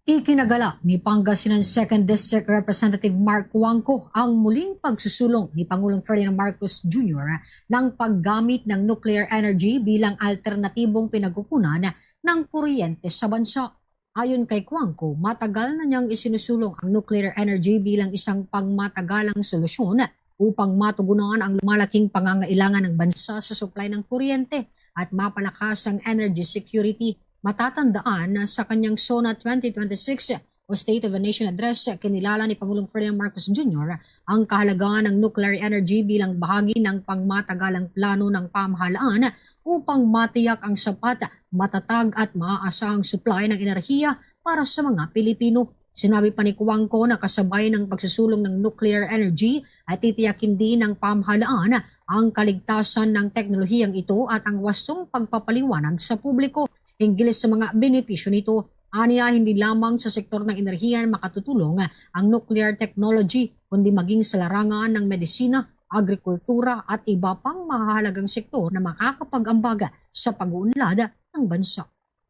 S16: Ikinagala ni Pangasinan 2nd District Representative Mark Wangco ang muling pagsusulong ni Pangulong Ferdinand Marcos Jr. ng paggamit ng nuclear energy bilang alternatibong pinagkukunan ng kuryente sa bansa. Ayon kay Wangco, matagal na niyang isinusulong ang nuclear energy bilang isang pangmatagalang solusyon upang matugunan ang lumalaking pangangailangan ng bansa sa supply ng kuryente at mapalakas ang energy security. Matatandaan na sa kanyang SONA 2026 o State of the Nation Address, kinilala ni Pangulong Ferdinand Marcos Jr. ang kahalagaan ng nuclear energy bilang bahagi ng pangmatagalang plano ng pamahalaan upang matiyak ang sapat, matatag at maaasahang supply ng enerhiya para sa mga Pilipino. Sinabi pa ni Wangco na kasabay ng pagsusulong ng nuclear energy ay titiyakin din ng pamahalaan ang kaligtasan ng teknolohiyang ito at ang wastong pagpapaliwanag sa publiko hinggil sa mga benepisyo nito. Aniya, hindi lamang sa sektor ng enerhiya makatutulong ang nuclear technology, kundi maging sa larangan ng medisina, agrikultura at iba pang mahalagang sektor na makakapag-ambag sa pag-uunlad ng bansa.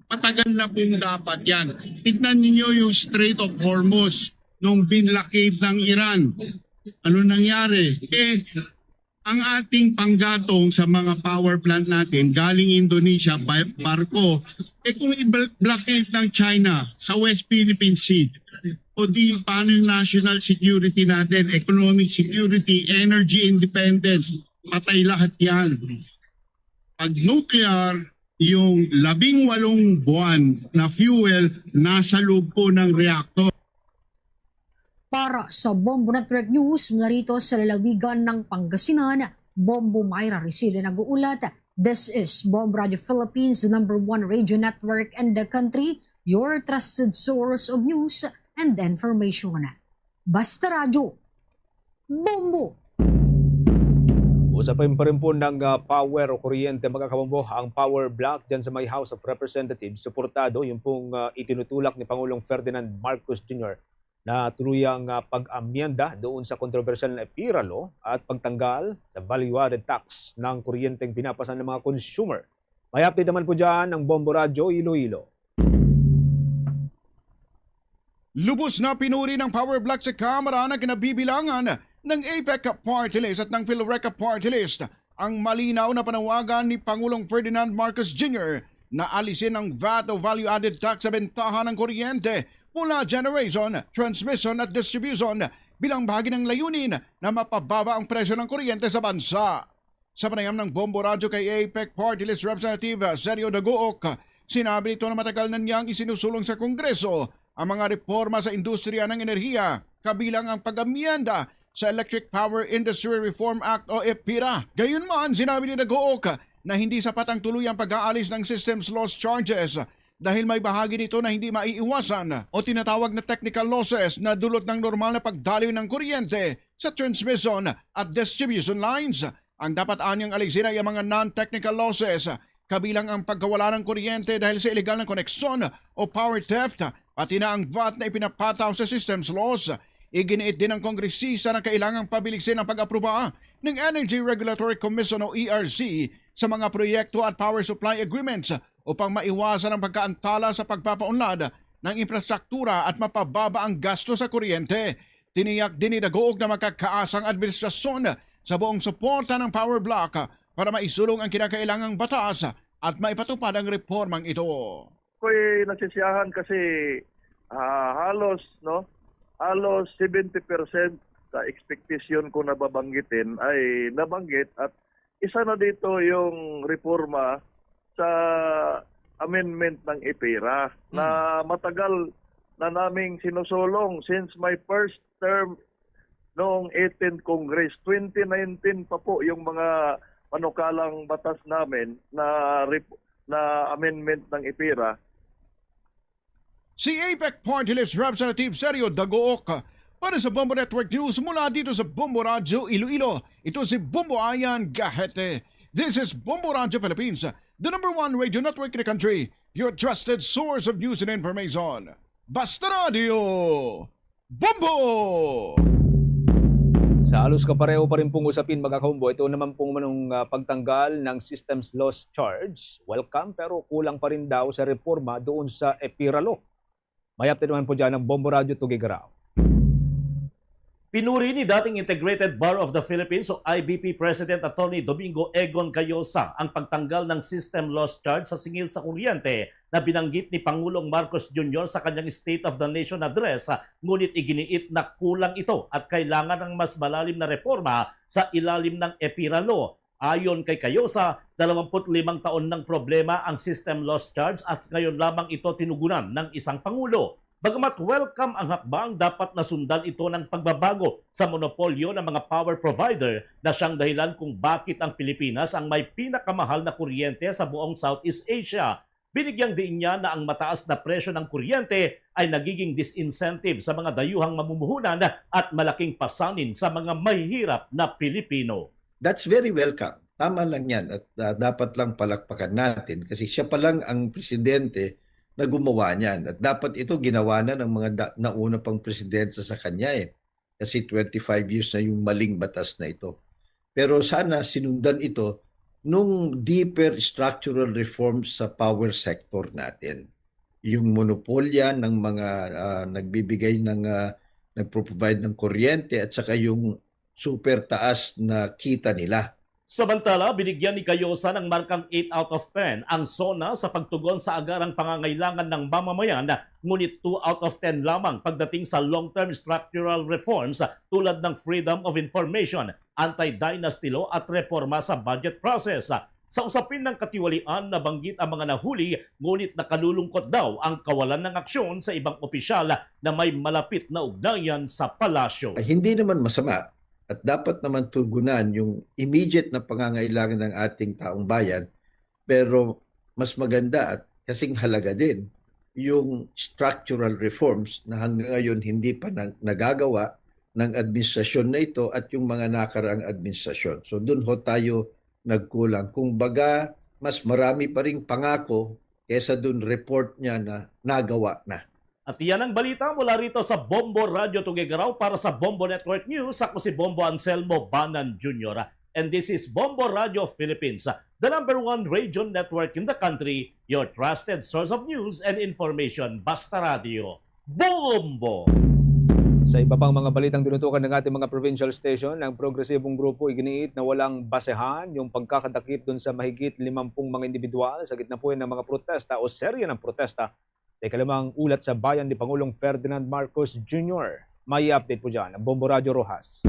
S17: Matagal na pong dapat yan. Tignan niyo yung Strait of Hormuz nung binlakade ng Iran. Ano nangyari? Ang ating panggatong sa mga power plant natin galing Indonesia by barko, kung i-blockade ng China sa West Philippine Sea, o di paano yung national security natin, economic security, energy independence, patay lahat yan. Pag nuclear, yung 18 buwan na fuel nasa loob po ng reactor.
S16: Para sa Bombo Network News, narito sa lalawigan ng Pangasinan, Bombo Mayra Resile nag-uulat. This is Bombo Radio Philippines, the #1 radio network in the country, your trusted source of news and information. Basta Radio, Bombo!
S7: Usapin pa rin po ng power o kuryente mga kabombo, ang power block dyan sa may House of Representatives. Suportado yung pong itinutulak ni Pangulong Ferdinand Marcos Jr. na tuluyang pag-amyenda doon sa kontrobersyal na EPIRA law at pagtanggal sa value-added tax ng kuryenteng pinapasan ng mga consumer. May update naman po dyan ng Bombo Radio Iloilo.
S6: Lubos na pinuri ng power block sa Kamara na kinabibilangan ng APEC Party List at ng PhilReca Party List ang malinaw na panawagan ni Pangulong Ferdinand Marcos Jr. na alisin ang VAT o value-added tax sa bentahan ng kuryente mula generation, transmission at distribution bilang bahagi ng layunin na mapababa ang presyo ng kuryente sa bansa. Sa panayam ng Bombo Radio kay APEC Party List Representative Sergio Dagook, sinabi nito na matagal na niyang isinusulong sa Kongreso ang mga reforma sa industriya ng enerhiya, kabilang ang pag-amyenda sa Electric Power Industry Reform Act o EPIRA. Gayunman, sinabi ni Dagook na hindi sapat ang tuluyang pag-aalis ng systems loss charges dahil may bahagi nito na hindi maiiwasan o tinatawag na technical losses na dulot ng normal na pagdaloy ng kuryente sa transmission at distribution lines. Ang dapat anyang alisin ay ang mga non-technical losses, kabilang ang pagkawala ng kuryente dahil sa illegal na koneksyon o power theft, pati na ang VAT na ipinapataw sa systems loss. Iginiit din ng kongresista na kailangang pabilisin ang pag-aproba ng Energy Regulatory Commission o ERC sa mga proyekto at power supply agreements upang maiwasan ang pagkaantala sa pagpapaunlad ng infrastruktura at mapababa ang gasto sa kuryente. Tiniyak din ni Dagoog na makakaasang administrasyon sa buong suporta ng power block para maisulong ang kinakailangang batas at maipatupad ang reformang ito.
S18: Ako'y nasisiyahan kasi halos 70% sa expectation ko na babanggitin ay nabanggit at isa na dito yung reforma sa amendment ng EPIRA na matagal na naming sinusulong since my first term noong 18th Congress. 2019 pa po yung mga panukalang batas namin na amendment ng EPIRA.
S6: Si APEC Party List Representative Sergio Dagook para sa Bombo Network News mula dito sa Bombo Radio Iloilo. Ito si Bombo Ayan Gahete. This is Bombo Radio Philippines, the #1 radio network in the country, your trusted source of news and information. Basta Radio Bombo!
S7: Sa halos kapareho pa rin pong usapin mga kahumbo, ito naman pong manong pagtanggal ng systems loss charge. Welcome pero kulang pa rin daw sa reforma doon sa EPIRA law. May update naman po dyan ng Bombo Radio Tugigaraw.
S19: Pinuri ni dating Integrated Bar of the Philippines o IBP President Attorney Domingo Egon Cayosa ang pagtanggal ng system loss charge sa singil sa kuryente na binanggit ni Pangulong Marcos Jr. sa kanyang State of the Nation address, ngunit iginiit na kulang ito at kailangan ng mas malalim na reforma sa ilalim ng EPIRA law. Ayon kay Cayosa, 25 taon ng problema ang system loss charge at ngayon lamang ito tinugunan ng isang Pangulo. Bagamat welcome ang hakbang, dapat nasundan ito ng pagbabago sa monopolyo ng mga power provider na siyang dahilan kung bakit ang Pilipinas ang may pinakamahal na kuryente sa buong Southeast Asia. Binigyang diin niya na ang mataas na presyo ng kuryente ay nagiging disincentive sa mga dayuhang mamumuhunan at malaking pasanin sa mga mahihirap na Pilipino.
S20: That's very welcome. Tama lang yan at dapat lang palakpakan natin kasi siya pa lang ang presidente na gumawa niyan. At dapat ito ginawa na ng mga nauna pang presidente sa kanya eh. Kasi 25 years na yung maling batas na ito. Pero sana sinundan ito nung deeper structural reforms sa power sector natin. Yung monopolya ng mga nagbibigay ng nagpo-provide ng kuryente at saka yung super taas na kita nila.
S19: Samantala, binigyan ni Cayosa ng markang 8 out of 10 ang SONA sa pagtugon sa agarang pangangailangan ng mamamayan, ngunit 2 out of 10 lamang pagdating sa long-term structural reforms tulad ng freedom of information, anti-dynasty law at reforma sa budget process. Sa usapin ng katiwalian, nabanggit ang mga nahuli, ngunit nakalulungkot daw ang kawalan ng aksyon sa ibang opisyal na may malapit na ugnayan sa palasyo.
S20: Hindi naman masama. At dapat naman tugunan yung immediate na pangangailangan ng ating taong bayan. Pero mas maganda at kasing halaga din yung structural reforms na hanggang ngayon hindi pa nagagawa ng administrasyon na ito at yung mga nakaraang administrasyon. So doon ho tayo nagkulang. Kung baga, mas marami pa ring pangako kesa doon report niya na nagawa na.
S19: At yan ang balita mula rito sa Bombo Radio Tugigaraw para sa Bombo Network News. Ako si Bombo Anselmo Banan Jr. And this is Bombo Radio Philippines, the #1 radio network in the country, your trusted source of news and information. Basta Radio, Bombo!
S7: Sa iba pang mga balitang tinutukan ng ating mga provincial station, ang progresibong grupo iginiit na walang basehan yung pagkakadakip dun sa mahigit 50 mga individual sa gitna po ng mga protesta o serye ng protesta. Teka lamang ulat sa bayan ni Pangulong Ferdinand Marcos Jr. May update po dyan, Bombo Radio Rojas.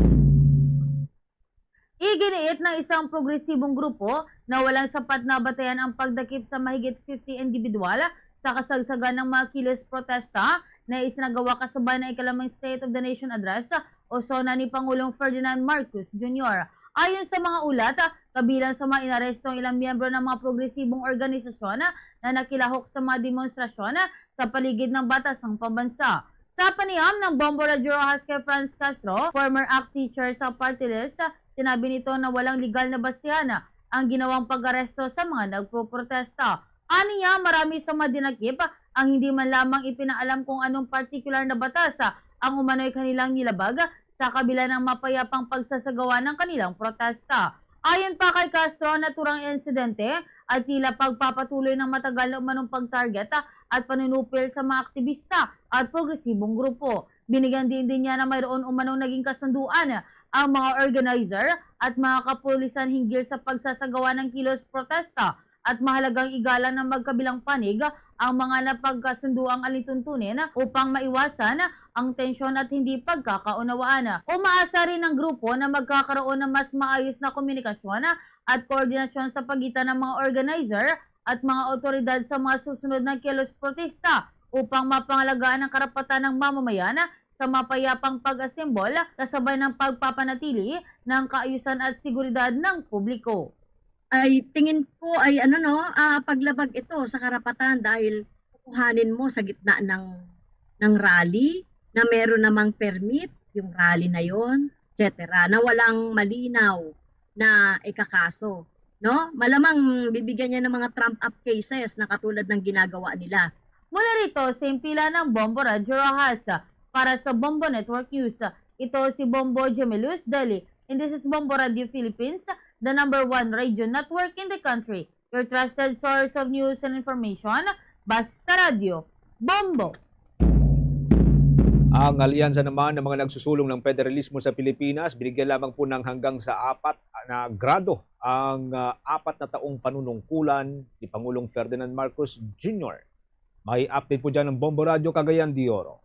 S21: Iginiit ng isang progresibong grupo na walang sapat na batayan ang pagdakip sa mahigit 50 individual sa kasagsagan ng mga kilos protesta na isinagawa kasabay ng ikalimang State of the Nation Address o SONA ni Pangulong Ferdinand Marcos Jr. Ayon sa mga ulat, kabilang sa mga inarestong ilang miyembro ng mga progresibong organisasyon na nakilahok sa mga demonstrasyon sa paligid ng batasang pambansa. Sa panayam ng Bombo Radio Rojas kay Franz Castro, former ACT teacher sa party list, sinabi nito na walang legal na bastihan ang ginawang pag-aresto sa mga nagpo-protesta. Aniya, marami sa mga dinakip ang hindi man lamang ipinaalam kung anong particular na batas ang umano'y kanilang nilabag sa kabila ng mapayapang pagsasagawa ng kanilang protesta. Ayon pa kay Castro, naturang insidente at tila pagpapatuloy ng matagal na umanong pag-target at panunupil sa mga aktivista at progresibong grupo. Binigyan din niya na mayroon umanong naging kasunduan ang mga organizer at mga kapulisan hinggil sa pagsasagawa ng kilos protesta at mahalagang igalang ng magkabilang panig ang mga napagkasunduang alituntunin upang maiwasan ang tensyon at hindi pagkakaunawaan. Umaasa rin ng grupo na magkakaroon ng mas maayos na komunikasyon at koordinasyon sa pagitan ng mga organizer at mga otoridad sa mga susunod na kilos protesta upang mapangalagaan ang karapatan ng mamamayan sa mapayapang pag-asembol kasabay ng pagpapanatili ng kaayusan at seguridad ng publiko.
S3: Ay tingin ko ay paglabag ito sa karapatan dahil kukuhanin mo sa gitna ng rally na meron namang permit yung rally na yon, etc. na walang malinaw na ikakaso, no? Malamang bibigyan niya ng mga trump up cases na katulad ng ginagawa nila.
S21: Mula rito sa impila ng Bombo Radyo Rojas para sa Bombo Network News. Ito si Bombo Gemelius Deli and this is Bombo Radio Philippines, the #1 radio network in the country. Your trusted source of news and information, Basta Radio, Bombo.
S7: Ang alyansa naman ng mga nagsusulong ng federalismo sa Pilipinas, binigyan lamang po ng hanggang sa 4 na grado ang 4 na taong panunungkulan ni Pangulong Ferdinand Marcos Jr. May update po dyan ng Bombo Radio Cagayan de Oro.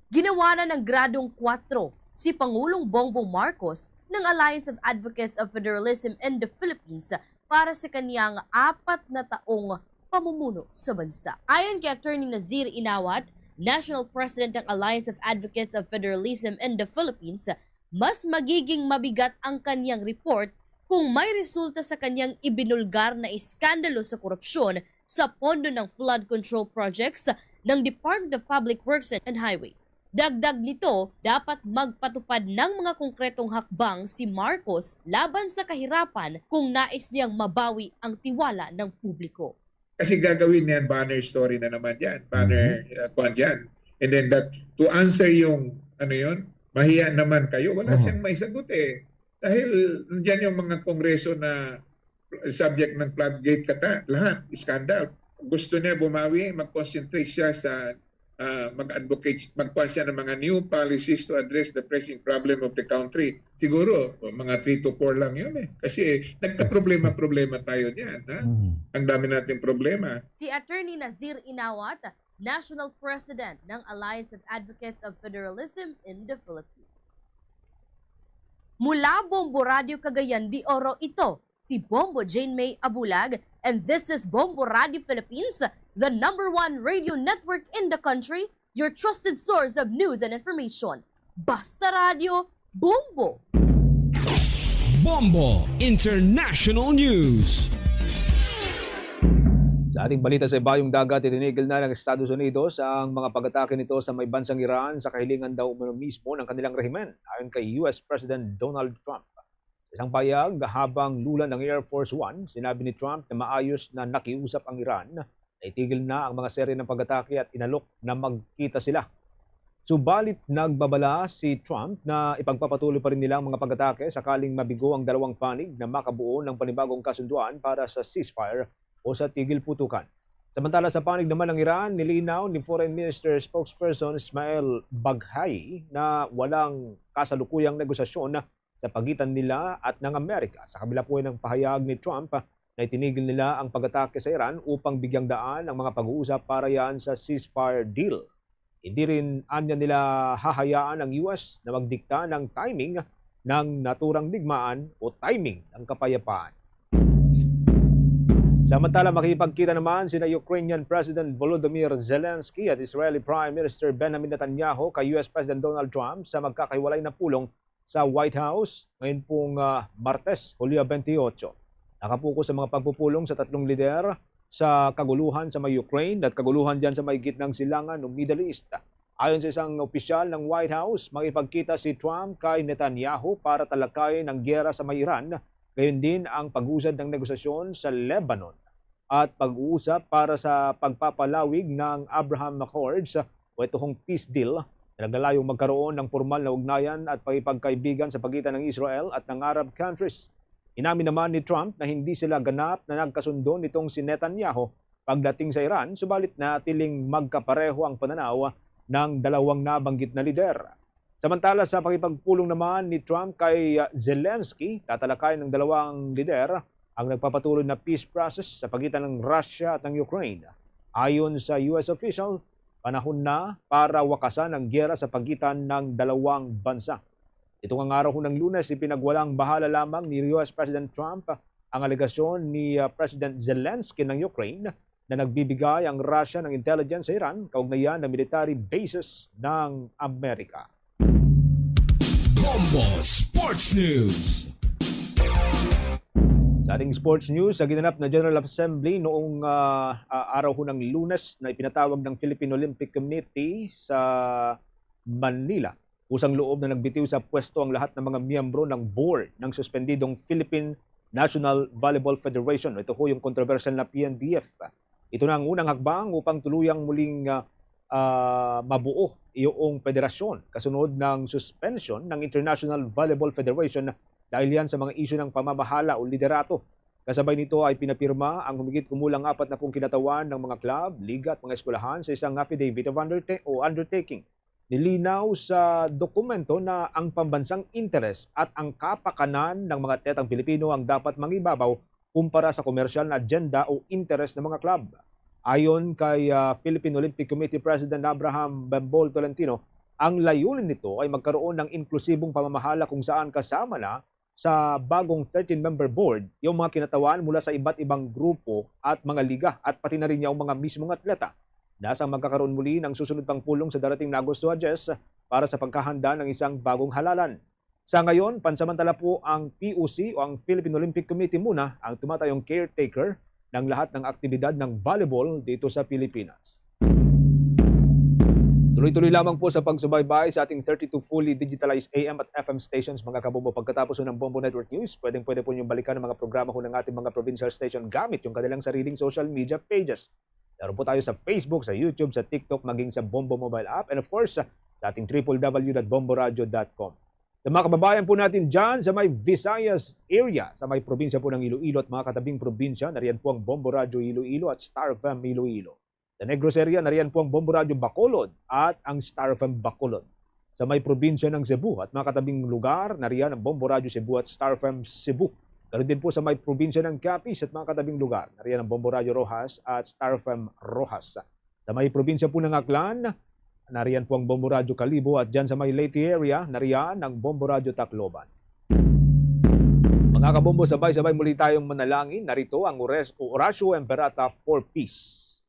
S22: Ginawa na ng gradong 4 si Pangulong Bongbong Marcos ng Alliance of Advocates of Federalism in the Philippines para sa kaniyang 4 na taong pamumuno sa bansa. Ayon kay Attorney Nazir Inawat, National President ng Alliance of Advocates of Federalism in the Philippines, mas magiging mabigat ang kaniyang report kung may resulta sa kaniyang ibinulgar na iskandalo sa korupsyon sa pondo ng flood control projects ng Department of Public Works and Highways. Dagdag nito, dapat magpatupad ng mga konkretong hakbang si Marcos laban sa kahirapan kung nais niyang mabawi ang tiwala ng publiko.
S23: Kasi gagawin niyan, banner story na naman yan. Banner kwan yan. And then to answer yung mahiya naman kayo, wala siyang may sagot eh. Dahil nandiyan yung mga kongreso na subject ng floodgate lahat, scandal. Gusto niya bumawi, mag-concentrate siya sa mag-advocate, magpa siya ng mga new policies to address the pressing problem of the country. Siguro, mga 3 to 4 lang yun eh. Kasi nagka-problema tayo niyan. Ha? Ang dami nating problema.
S22: Si Attorney Nazir Inawat, National President ng Alliance of Advocates of Federalism in the Philippines. Mula Bombo Radio Cagayan de Oro, ito si Bombo Jane May Abulag, and this is Bombo Radio Philippines, the #1 radio network in the country, your trusted source of news and information. Basta Radio, Bombo!
S1: Bombo International News.
S7: Sa ating balita sa ibayong dagat, itinigil na ng Estados Unidos ang mga pag-atake nito sa may bansang Iran sa kahilingan daw mismo ng kanilang rehimen, ayon kay US President Donald Trump. Sa isang payag, habang lula ng Air Force One, sinabi ni Trump na maayos na nakiusap ang Iran na itigil na ang mga serye ng pag-atake at inalok na magkita sila. Subalit nagbabala si Trump na ipagpapatuloy pa rin nila ang mga pag-atake sakaling mabigo ang dalawang panig na makabuo ng panibagong kasunduan para sa ceasefire o sa tigil putukan. Samantala sa panig naman ng Iran, nilinaw ni Foreign Minister spokesperson Ismail Baghai na walang kasalukuyang negosasyon sa pagitan nila at ng Amerika. Sa kabila po ng pahayag ni Trump na itinigil nila ang pag-atake sa Iran upang bigyang daan ang mga pag-uusap para yan sa ceasefire deal. Hindi rin anya nila hahayaan ang US na magdikta ng timing ng naturang digmaan o timing ng kapayapaan. Samantala, makipagkita naman sina Ukrainian President Volodymyr Zelensky at Israeli Prime Minister Benjamin Netanyahu kay US President Donald Trump sa magkakahiwalay na pulong sa White House ngayon pong Martes, Hulyo 28. Nakapokus sa mga pagpupulong sa tatlong lider sa kaguluhan sa may Ukraine at kaguluhan dyan sa may gitnang silangan ng Middle East. Ayon sa isang opisyal ng White House, makipagkita si Trump kay Netanyahu para talakayin ang gyera sa may Iran, gayon din ang pag-usad ng negosasyon sa Lebanon at pag-uusap para sa pagpapalawig ng Abraham Accords o itong peace deal na naglalayong magkaroon ng formal na ugnayan at pagkaibigan sa pagitan ng Israel at ng Arab countries. Inamin naman ni Trump na hindi sila ganap na nagkasundo nitong si Netanyahu pagdating sa Iran, subalit na tiling magkapareho ang pananaw ng dalawang nabanggit na lider. Samantala sa pakipagpulong naman ni Trump kay Zelensky, tatalakayin ng dalawang lider ang nagpapatuloy na peace process sa pagitan ng Russia at ng Ukraine. Ayon sa US official, panahon na para wakasan ang gyera sa pagitan ng dalawang bansa. Ito ang araw ng Lunes, ipinagwalang bahala lamang ni US President Trump ang alegasyon ni President Zelensky ng Ukraine na nagbibigay ang Russia ng intelligence sa Iran kaugnayan ng military bases ng Amerika.
S1: Bombo Sports News.
S7: Sa ating sports news, sa ginanap na General Assembly noong araw ng Lunes na ipinatawag ng Philippine Olympic Committee sa Manila, kusang loob na nagbitiw sa pwesto ang lahat ng mga miyembro ng board ng suspendidong Philippine National Volleyball Federation. Ito ho yung controversial na PNBF. Ito na ang unang hakbang upang tuluyang muling mabuo iyong federasyon kasunod ng suspension ng International Volleyball Federation dahil yan sa mga isyu ng pamamahala o liderato. Kasabay nito ay pinapirma ang humigit kumulang 40 kinatawan ng mga club, liga at mga eskwelahan sa isang affidavit of undertaking. Nilinaw sa dokumento na ang pambansang interes at ang kapakanan ng mga atletang Pilipino ang dapat mangibabaw kumpara sa komersyal na agenda o interes ng mga club. Ayon kay Philippine Olympic Committee President Abraham Bembol Tolentino, ang layunin nito ay magkaroon ng inklusibong pamamahala kung saan kasama na sa bagong 13-member board yung mga kinatawan mula sa iba't ibang grupo at mga liga at pati na rin yung mga mismong atleta. Nasang magkakaroon muli ng susunod pang pulong sa darating na Agosto 10 para sa pagkahanda ng isang bagong halalan. Sa ngayon, pansamantala po ang POC o ang Philippine Olympic Committee muna ang tumatayong caretaker ng lahat ng aktibidad ng volleyball dito sa Pilipinas. Tuloy-tuloy lamang po sa pagsubaybay sa ating 32 fully digitalized AM at FM stations, mga kabombo. Pagkatapos ng Bombo Network News, pwede po niyong balikan ang mga programa ng ating mga provincial station gamit yung kanilang sariling social media pages. Naroon po tayo sa Facebook, sa YouTube, sa TikTok, maging sa Bombo mobile app, and of course, sa ating www.bomboradio.com. Sa mga kababayan po natin dyan sa may Visayas area, sa may probinsya po ng Iloilo at mga katabing probinsya, nariyan po ang Bombo Radio Iloilo at Star FM Iloilo. Sa Negros area, nariyan po ang Bombo Radio Bacolod at ang Star FM Bacolod. Sa may probinsya ng Cebu at mga katabing lugar, nariyan ang Bombo Radio Cebu at Star FM Cebu. Ganoon din po sa may probinsya ng Capiz at mga katabing lugar, nariyan ang Bombo Radio Rojas at Star FM Rojas. Sa may probinsya po ng Aklan, nariyan po ang Bombo Radio Calibo at dyan sa may Leyte area, nariyan ang Bombo Radio Tacloban. Mga kabombo, sabay-sabay muli tayong manalangin. Narito ang Oratio Imperata for Peace.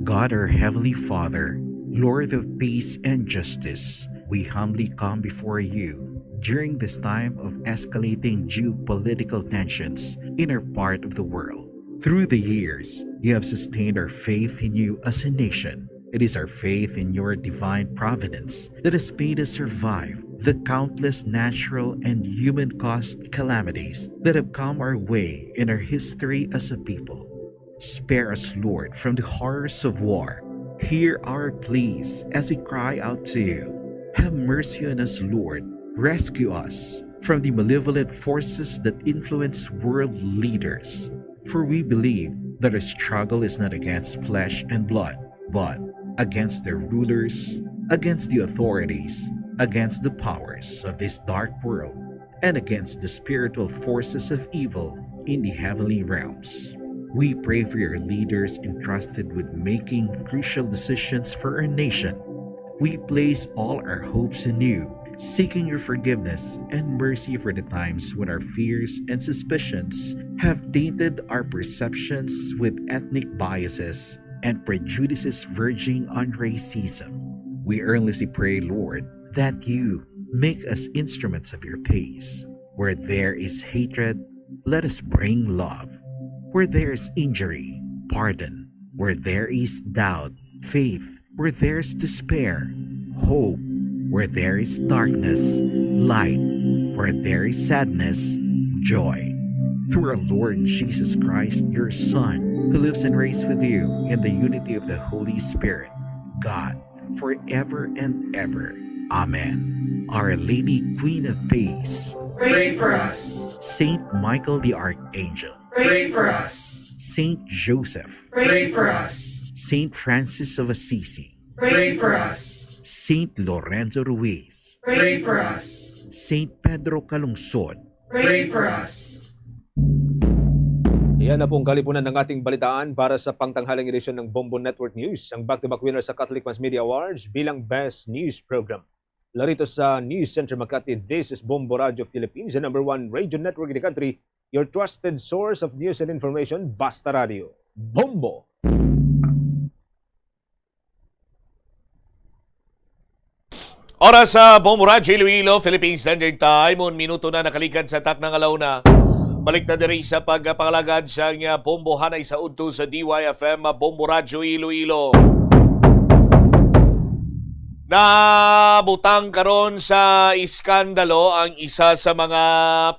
S4: God, our Heavenly Father, Lord of peace and justice, we humbly come before you during this time of escalating geopolitical tensions in our part of the world. Through the years, you have sustained our faith in you as a nation. It is our faith in your divine providence that has made us survive the countless natural and human-caused calamities that have come our way in our history as a people. Spare us, Lord, from the horrors of war. Hear our pleas as we cry out to you. Have mercy on us, Lord. Rescue us from the malevolent forces that influence world leaders. For we believe that our struggle is not against flesh and blood, but against the rulers, against the authorities, against the powers of this dark world, and against the spiritual forces of evil in the heavenly realms. We pray for your leaders entrusted with making crucial decisions for our nation. We place all our hopes in you, seeking your forgiveness and mercy for the times when our fears and suspicions have tainted our perceptions with ethnic biases and prejudices verging on racism. We earnestly pray, Lord, that you make us instruments of your peace. Where there is hatred, let us bring love. Where there is injury, pardon. Where there is doubt, faith. Where there is despair, hope. Where there is darkness, light. Where there is sadness, joy. Through our Lord Jesus Christ, your Son, who lives and reigns with you in the unity of the Holy Spirit, God, forever and ever. Amen. Our Lady, Queen of Peace,
S5: pray for us.
S4: Saint Michael the Archangel,
S5: pray for us.
S4: Saint Joseph,
S5: pray for us.
S4: Saint Francis of Assisi,
S5: pray for us.
S4: Saint Lorenzo Ruiz,
S5: pray for us.
S4: Saint Pedro Calungsod,
S5: pray for us.
S7: Yan na pong kalipunan ng ating balitaan para sa pangtanghalang edisyon ng Bombo Network News, ang back-to-back winner sa Catholic Mass Media Awards bilang Best News Program. Larito sa News Center Makati, this is Bombo Radio Philippines, the #1 radio network in the country, your trusted source of news and information, Basta Radio. Bombo!
S8: Oras sa Bombo Radio Iloilo, Philippine Standard Time. 1 minuto na nakalikan sa tak ng alauna. Balik na diri sa pagpangalagad sa Bombo Hanay sa udto sa DYFM Bombo Radio Iloilo. Nabutang karon sa iskandalo ang isa sa mga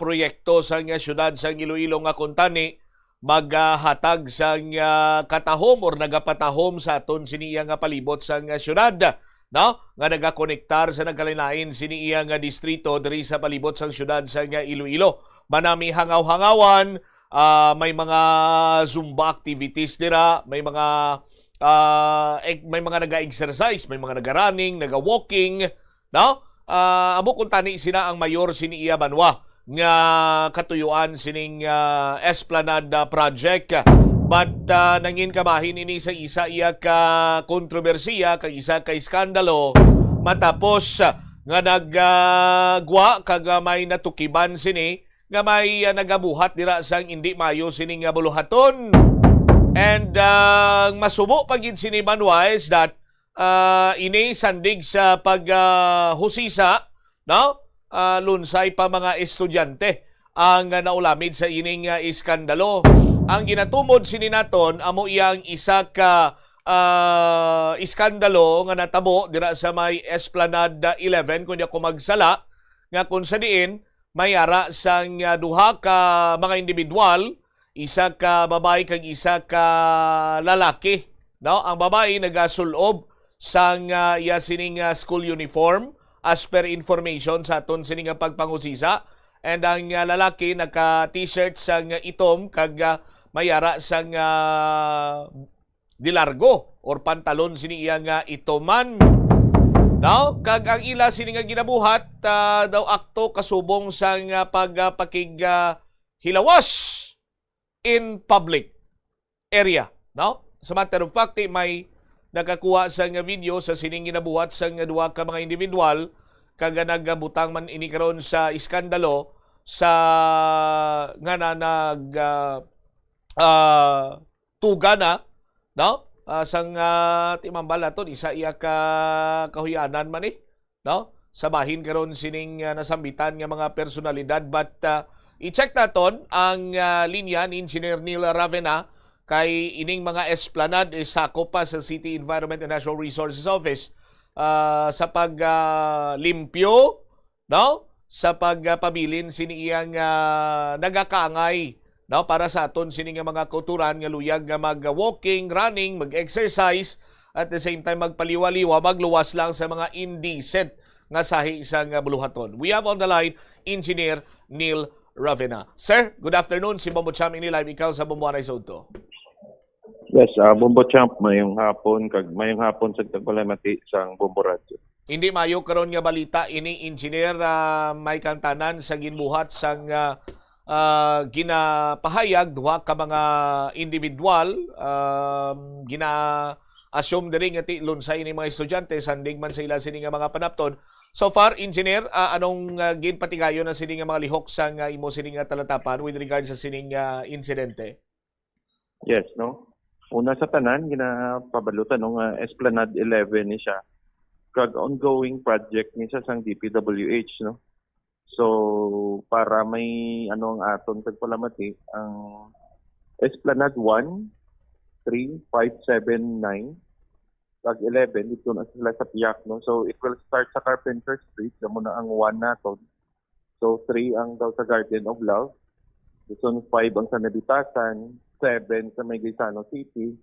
S8: proyekto sa syudad sa Iloilo nga kuntani maghatag sa katahom or nagapatahom sa aton siniya nga palibot sa syudad, no? Nga nagakonektar sa nagkalinain siniya nga distrito diri sa palibot sa syudad sa Iloilo. Manami hangaw-hangawan, may mga Zumba activities dira, may mga naga-exercise, may mga naga-running, naga-walking, no? Amo kung tani sina ang mayor siniya Banwa nga katuyuan sining Esplanade Project. But nangin kabahin ini sa isa iya ka kontrobersiya, kag isa ka iskandalo matapos nga naggwa kag may natukiban sini nga may nagabuhat dira sang indi mayo sining buluhaton. And masubo pagid sini Banwa is that ini sandig sa paghusisa, no? Lunsay pa mga estudyante ang naulamid sa ining iskandalo. Ang ginatumod sini naton amo iyang isa ka iskandalo nga natabo dira sa may Esplanade 11 kunya kumagsala nga kung sa diin mayara sang duha ka mga individual, isa ka babae kag isa ka lalaki, no? Ang babae nagasulob sang iya sining school uniform as per information sa aton sining pagpangusisa, and ang lalaki naka-t-shirt sang itom kag mayara sang dilargo or pantalon sini iya nga itoman, no? Kag ang ila sini nga ginabuhat daw akto kasubong sang pagpakig hilawas in public area, no? Sa matter of fact, may nakakuha sa video sa sining ginabuhat sa duha ka mga individual kag nagbutang man ini karon sa iskandalo sa nga nag tugana, no? Sang timambal naton isa iya ka kahuyanan man no? Sa bahin karon sining nasambitan nga mga personalidad, but i-check naton ang linya ni Engineer Neil Ravena kay ining mga esplanade sakop pa sa City Environment and Natural Resources Office sa paglimpyo, no? Sa pagpabilin sini iyang nagakaangay, no? Para sa aton sini nga mga kulturan nga luyag nga mag-walking, running, mag-exercise, at the same time magpaliwa-liwa, magluwas lang sa mga indecent nga sahi isang buluhaton. We have on the line Engineer Neil Ravena. Sir, good afternoon. Si Bombo Champ ini live ikaw sa Bombo Anay Soto.
S11: Yes, Bombo Champ, mayong hapon sa tagpalamati sa Bombo Radio.
S8: Hindi mayo karon nga balita ini engineer may kantanan sa ginbuhat sang ginapahayag duha ka mga individual gina-assume diri nga ti lunsay ni mga estudyante sandig man sa ila sini nga mga panapton. So far, engineer, anong ginpatigayon na sini nga mga lihok sang imo sini nga talatapan with regard sa sining insidente?
S11: Yes, no. Una sa tanan ginapabalutan ng Esplanade 11 ni siya. Kag ongoing project ni siya sang DPWH, no. So para may ang aton tagpalamati ang Esplanade 1, 3, 5, 7, 9 kag 11 dito na sila sa Piak, no. So it will start sa Carpenter Street, damo na ang 1 naton. So 3 ang daw sa Garden of Love. So 5 ang sa Nabitasan, 7 sa may Gaisano City,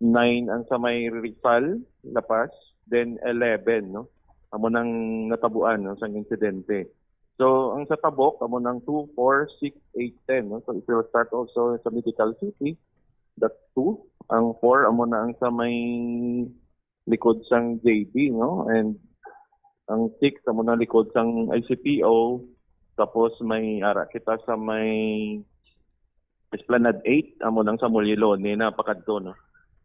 S11: 9 ang sa may Rizal, La Paz, then 11, no? Amo nang natabuan, no, sa insidente. So, ang sa Tabok, amo nang 2, 4, 6, 8, 10, no? So, it will start also sa Medical City, that's 2. Ang 4, amo na ang sa may likod sang JB, no? And ang 6, amo na likod sang ICPO, tapos may ara kita sa may Esplanade 8 amo nang sa Mulilone na pakadto no.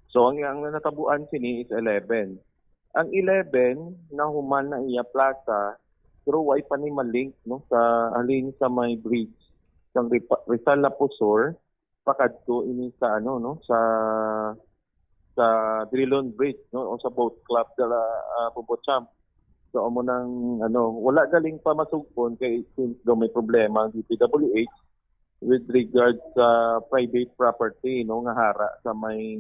S11: So ang natabuan sini is 11. Ang 11 na human na iya plaza pero way pa ni malink no sa alin sa may bridge sang Rizal Lapusor pakadto ini sa ano no sa Drilon Bridge no o sa boat club dala Bubotchamp. So amo nang ano wala galing pa masugpon kay since do may problema ang DPWH with regard sa private property no nga hara sa may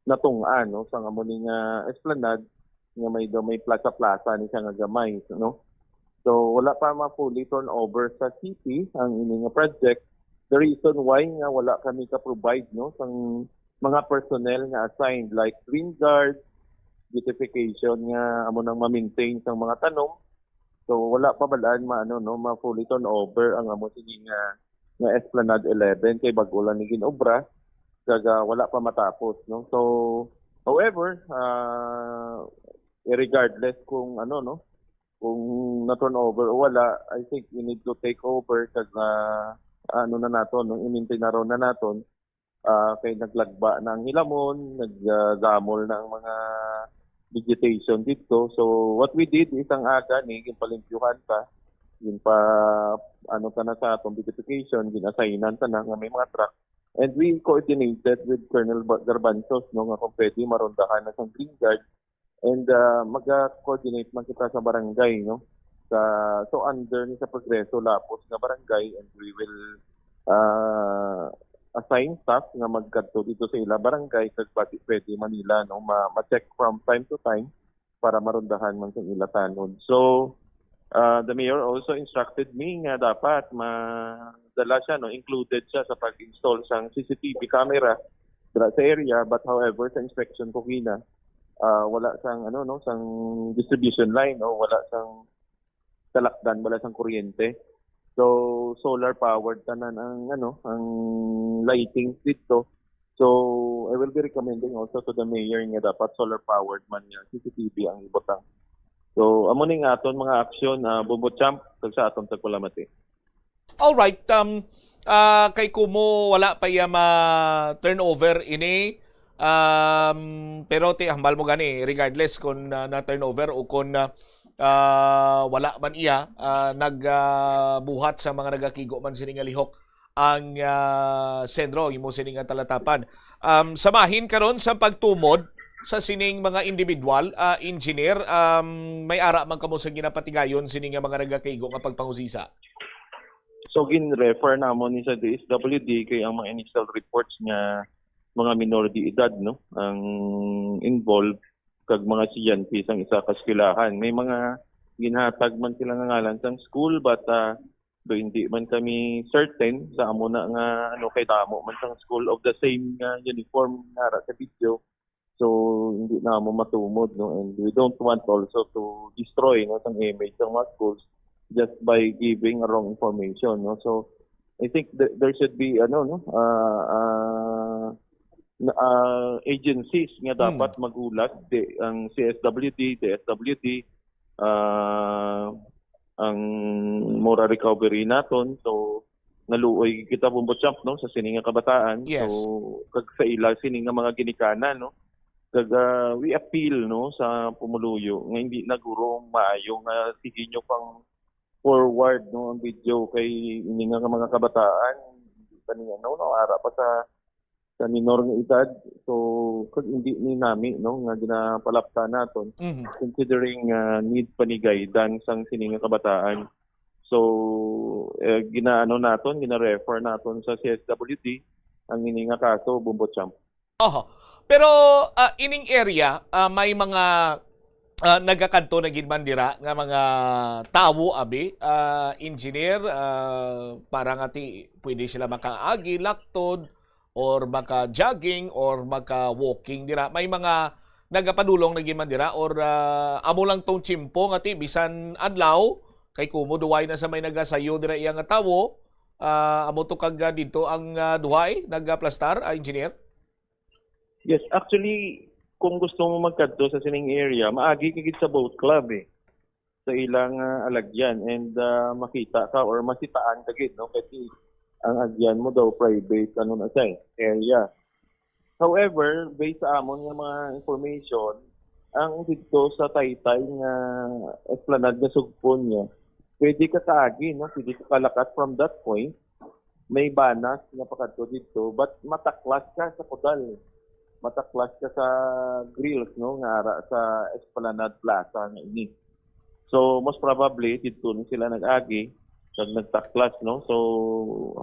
S11: natungan no sa amo ning Esplanade nga may plaza ni siya nga gamay no. So wala pa fully turn over sa city ang ini nga project. The reason why nga wala kami ka-provide no sang mga personnel nga assigned like green guard, beautification nga amo nang ma-maintain sang mga tanom. So wala pa balaan ma fully turn over ang amo sige nga Esplanade 11 kay bago lang ni ginobra kaga wala pa matapos no. So however regardless kung kung na-turn over o wala, I think we need to take over kaga na naton no i-maintain na ron na naton. Kay naglagba ng hilamon, nagdamol ng mga vegetation dito. So what we did is ang aga ni ginpalimpyuhan pa, na sa atong beautification, ginasainan ta na nga may mga truck. And we coordinated with Colonel Garbanzos no nga kung pwede marondahan na sa Green Guard and mag-coordinate man kita sa barangay no. So under ni sa Progreso Lapos nga barangay and we will assign staff nga magkadto dito sa ila barangay kag pwede Manila no ma-check from time to time para marondahan man sa ila tanod. So the mayor also instructed me nga dapat madala siya no included siya sa pag-install sang CCTV camera sa area but however sa inspection ko wala sang sang distribution line no wala sang talakdan wala sang kuryente. So solar powered tanan ang lighting dito. So I will be recommending also to the mayor nga dapat solar powered man niya CCTV ang ibutang. So amo ning aton mga aksyon Bubotchamp kag sa aton Tagkulamati.
S8: All right, kay kumo wala pa ya ma turnover ini pero ti hambal mo gani regardless kung na turnover o kung wala man iya nagbuhat sa mga nagakigo man sining lihok ang sentro imo sining talatapan. Samahin karon sa pagtumod sa sining mga individual engineer may ara man kamo sa ginapatigayon sining mga nagakigo nga pagpangusisa.
S11: So gin-refer namon ni sa DSWD kay ang mga initial reports nga mga minor de edad no ang involved kag mga CNP sang isa ka eskwelahan. May mga ginhatag man sila nga ngalan sang school but do hindi man kami certain sa amo na nga kay damo man sang school of the same uniform nara sa video. So hindi na mo matumod no and we don't want also to destroy no sang image ng mga schools just by giving wrong information no. So I think there should be agencies nga dapat magulat ang CSWD, DSWD, ang Mora Recovery naton. So naluoy kita Bubotchamp no sa sining nga kabataan.
S8: Yes.
S11: So kag sa ila sining nga mga ginikanan no. Kag we appeal no sa pumuluyo nga hindi naguro maayo nga sige nyo pang forward no ang video kay ini nga mga kabataan hindi pa niya ara pa sa minor nga edad. So kag hindi ni nami no nga ginapalapta naton considering need pa ni guidance ang sining nga kabataan. So gina-refer naton sa CSWD ang ini nga kaso Bubotchamp.
S8: Pero ining area may mga nagakanto na ginman dira nga mga tawo abi engineer para nga pwede sila makaagi laktod or maka-jogging or maka-walking dira. May mga nagapadulong na ginman dira or amo lang tong chimpo nga bisan adlaw kay kumo duway na sa may nagasayo dira iya nga tawo amo to kag dito ang duway nagaplastar engineer.
S11: Yes, actually kung gusto mo magkadto sa sining area maagi kagid sa boat club sa ilang alagyan and makita ka or masitaan kagid no kasi ang agyan mo daw private ano na siya area. However, based sa amon nga mga information, ang dito sa Taytay nga esplanade nga sugpon niya, pwede ka kaagi, no? Pwede ka kalakat from that point. May banas nga pakadto dito, but mataklas ka sa Kudal. Mataklas ka sa grills, no? Nga ara sa Esplanade Plaza nga ini. So, most probably, dito ni sila nag-agi, nagtaklas, no? So,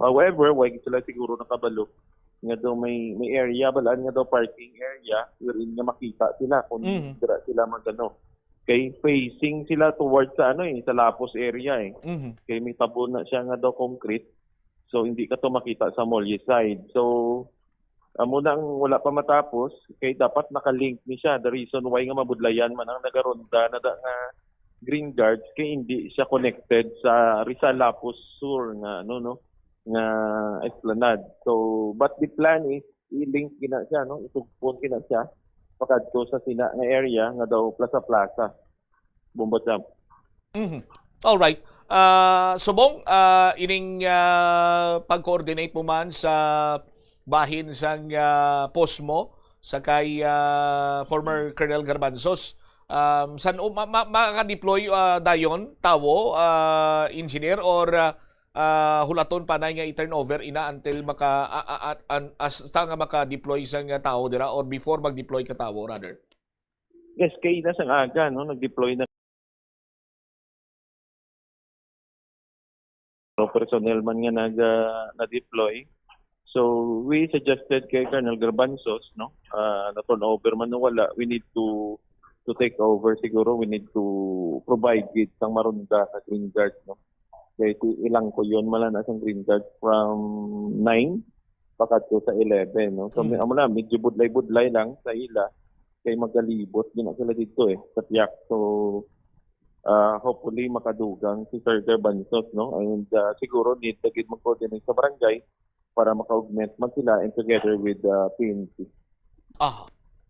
S11: however, wag sila siguro nakabalo nga daw may area, balaan nga daw parking area, wherein nga makita sila kung dira sila magano. Kay facing sila towards sa sa Lapos area Kay may tabo na siya nga daw concrete. So hindi ka to makita sa Molye side. So amo nang wala pa matapos, kay dapat nakalink ni siya. The reason why nga mabudlayan man ang nagaronda na da nga Green Guards kay hindi siya connected sa Rizal Lapos Sur nga nga esplanade. So but the plan is i-link kina siya, no? Isugpon kina siya pakadto sa sina nga area nga daw plaza Bombo Jam.
S8: All right. Subong ining pag-coordinate mo man sa bahin sang post mo sa kay former Colonel Garbanzos. San maka-deploy dayon tawo engineer or hulaton pa na nga i-turnover ina until hasta nga maka-deploy sang tao dira or before mag-deploy ka tao rather?
S11: Yes, kay na sang aga no nag-deploy na personnel man nga na-deploy. So we suggested kay Colonel Garbanzos na turnover man wala, we need to take over siguro, we need to provide gid sang marunda sa Green Guard no. Kaya ilang ko yun mala na sang Green Guard from 9 pakadto sa 11 no. So amo na medyo budlay-budlay lang sa ila kay magalibot din sila dito sa tiyak. So hopefully makadugang si Sir Garbanzos no, and siguro need to gid mag-coordinate sa barangay para maka-augment man sila and together with PNP.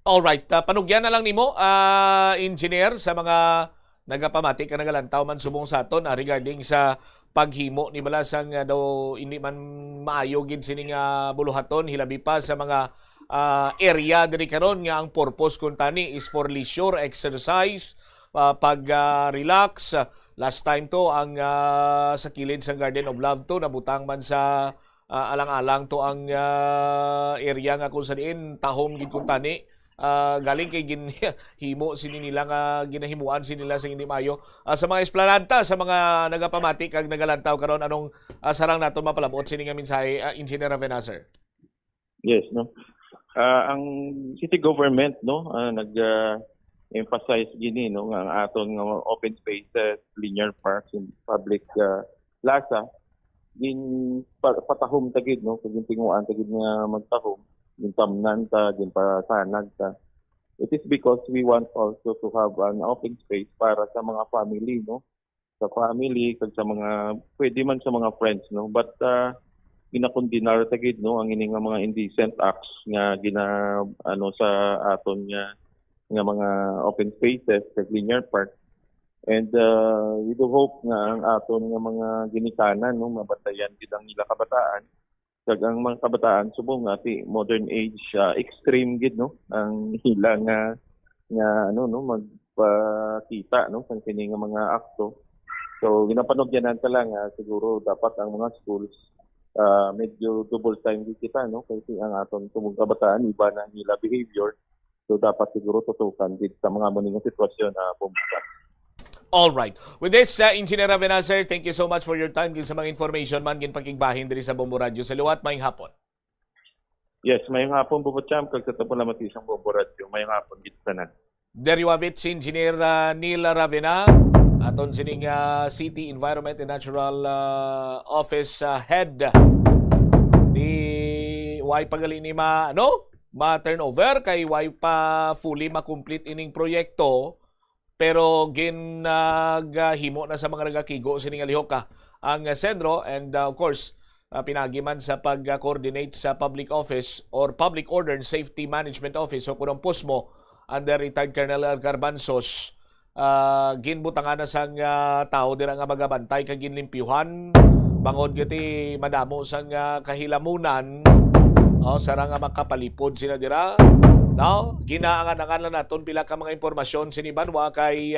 S8: All right, panugyan na lang nimo engineer sa mga nagapamati ka nagalantaw man subong sa aton regarding sa paghimo ni balasang daw hindi man maayo gid sining buluhaton hilabi pa sa mga area diri karon nga ang purpose kun tani is for leisure exercise, pag-relax. Last time to ang sa kilid sa Garden of Love to nabutang man sa alang-alang to ang area nga kung saan tahom gid kun tani. Galing kay ginhimo sini nila nga ginahimuan sinila sa hindi mayo sa mga esplanada sa mga nagapamati kag nagalantaw karon anong sarang nato mapalabot sini nga mensahe Engineer Ravena, sir?
S11: Yes no. Ang city government no nag-emphasize gini no nga ang aton nga open spaces, linear parks and public plaza din patahom tagid no kung tinguan tagid nga magtahom yung tamnan ka, yung pasanag ka. It is because we want also to have an open space para sa mga family, no? Sa family, kag sa mga, pwede man sa mga friends, no? But, ginakondinar tagid, no? Ang ining mga indecent acts nga sa aton nga mga open spaces, sa linear park. And, we do hope nga ang aton nga mga ginikanan, no? Mabatayan gid ang ila kabataan. Kag ang mga kabataan subong ati modern age extreme gid no ang hila nga magpakita no sa kini nga mga akto. So ginapanugyanan ta lang siguro dapat ang mga schools medyo double time gid kita no kasi ang aton subong kabataan iba na nila behavior. So dapat siguro tutukan gid sa mga muning sitwasyon na pumasa.
S8: All right. With this, Engineer Ravena, sir, thank you so much for your time sa mga information man gin pakigbahin diri sa Bombo Radio sa luwat mayong hapon.
S11: Yes, mayong hapon Bombo Cham kag sa tapon lamang isang Bombo Radio. Mayong hapon gid tanan.
S8: There you have it, si Engineer Neil Ravena, aton sining City Environment and Natural Office Head. Di why pagali ni ma-turnover kay why pa fully ma-complete ining proyekto. Pero ginaghimo na sa mga nagakigo sining alihok ang sentro and of course pinagiman sa pag-coordinate sa public office or Public Order and Safety Management Office o kunong POSMO under retired Colonel Garbanzos ginbutangan na sang tao dira nga magabantay kag ginlimpyuhan bangod giti madamo sang kahilamunan, sarang nga makapalipod sila dira. No, ginaangan-angan lang naton pila ka mga impormasyon sini Banwa kay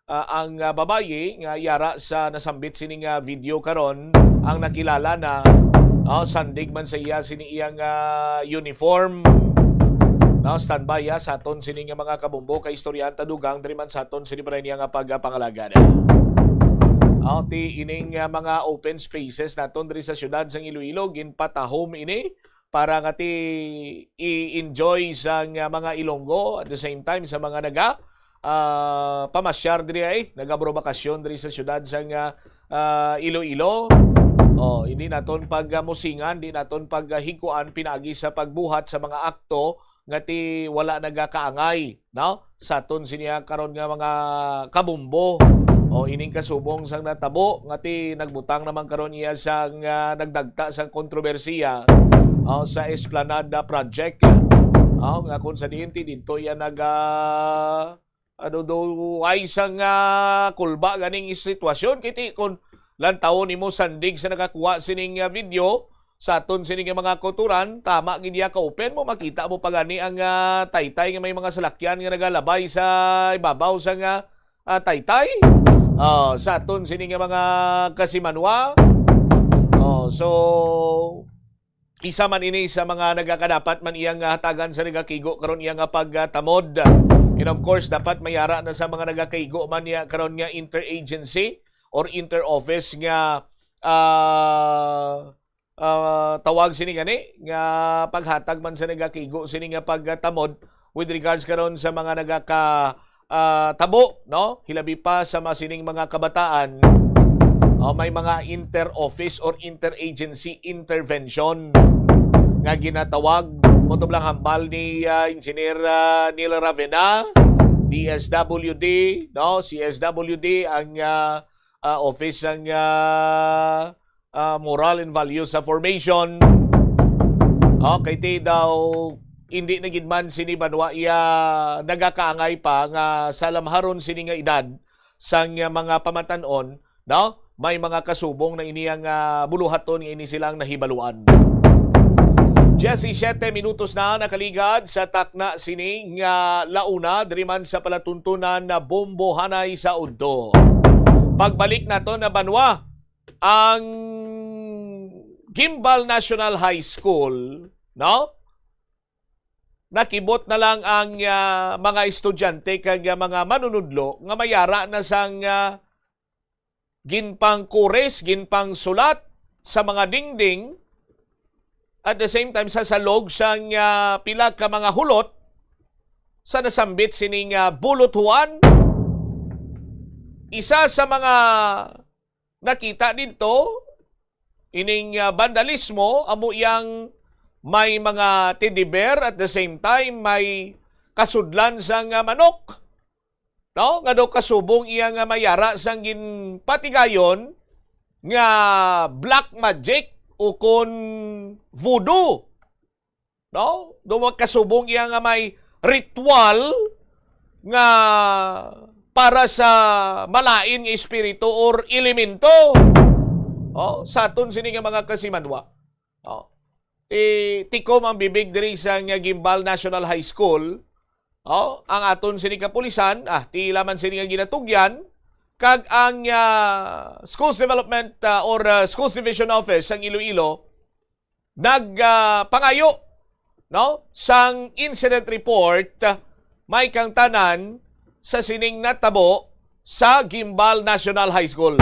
S8: ang babaye nga yara sa nasambit sining video karon ang nakilala na sandig man sa iya sini iyang uniform. No, standby sa aton sini nga mga kabumbo kay istoryanta dugang diri man sa aton sini pa niya nga pagpangalagad. Ti ining mga open spaces naton diri sa syudad sang Iloilo ginpatahom ini para nga ti i-enjoy sa mga Ilonggo at the same time sa mga pamasyar diri ay nagabrobakasyon diri sa syudad sa Iloilo. Hindi naton pagmusingan, di naton paghikuan pinagi sa pagbuhat sa mga akto nga ti wala nagakaangay, no? Sa aton siniya karon nga mga kabumbo. Ining kasubong sang natabo nga ti nagbutang naman karon iya sang nagdagta sang kontrobersiya sa Esplanada Project. Nga kung sa diinti dito yan ay isang kulba ganing sitwasyon. Kiti kung lantaon nimo sandig sa nakakuha sining video sa aton sining mga kulturan, tama gidya ka open mo, makita mo pa gani ang taytay nga may mga salakyan nga nagalabay sa ibabaw sa taytay. Sa aton sining mga kasimanwa. So isa man ini sa mga nagakadapat man iyang hatagan sa nagakigo karon iyang pagtamod. And of course dapat mayara na sa mga nagakaigo man niya karon nga interagency or interoffice nga tawag sini gani nga paghatag man sa nagakigo sini nga pagtamod with regards karon sa mga nagaka tabo, no? Hilabi pa sa masining mga kabataan. May mga inter-office or interagency intervention nga ginatawag. Motob lang hambal ni Engineer Neil Ravena, DSWD, no? CSWD ang office ng moral and values sa formation. Kay ti daw hindi na gidman sini Banwa iya nagakaangay pa nga sa lamharon sini nga edad sang mga pamatanon, no? May mga kasubong na iniyang buluhaton nga ini silang nahibaluan. 17 minutos na nakaligad sa takna sining launa diri man sa palatuntunan na Bombo Hanay sa Udto. Pagbalik nato na Banwa, ang Gimbal National High School, no? Nakibot na lang ang mga estudyante kag mga manunudlo nga mayara na sang ginpang kures, ginpang sulat sa mga dingding at the same time sa salog sang pila ka mga hulot sa nasambit sining bulutuan. Isa sa mga nakita dito ining vandalismo amo iyang may mga teddy bear at the same time may kasudlan sang manok. No, nga daw kasubong iya nga mayara sang ginpatigayon nga black magic o kon voodoo. No, daw kasubong iya nga may ritual nga para sa malain nga espiritu or elemento. Sa aton sini nga mga kasimanwa. Tikom ang bibig diri sa Gimbal National High School. Ang aton sini kapulisan, ti laman sini nga ginatugyan, kag ang Schools Development or Schools Division Office sang Iloilo nagpangayo, no, sang incident report may kang tanan sa sining natabo sa Gimbal National High School.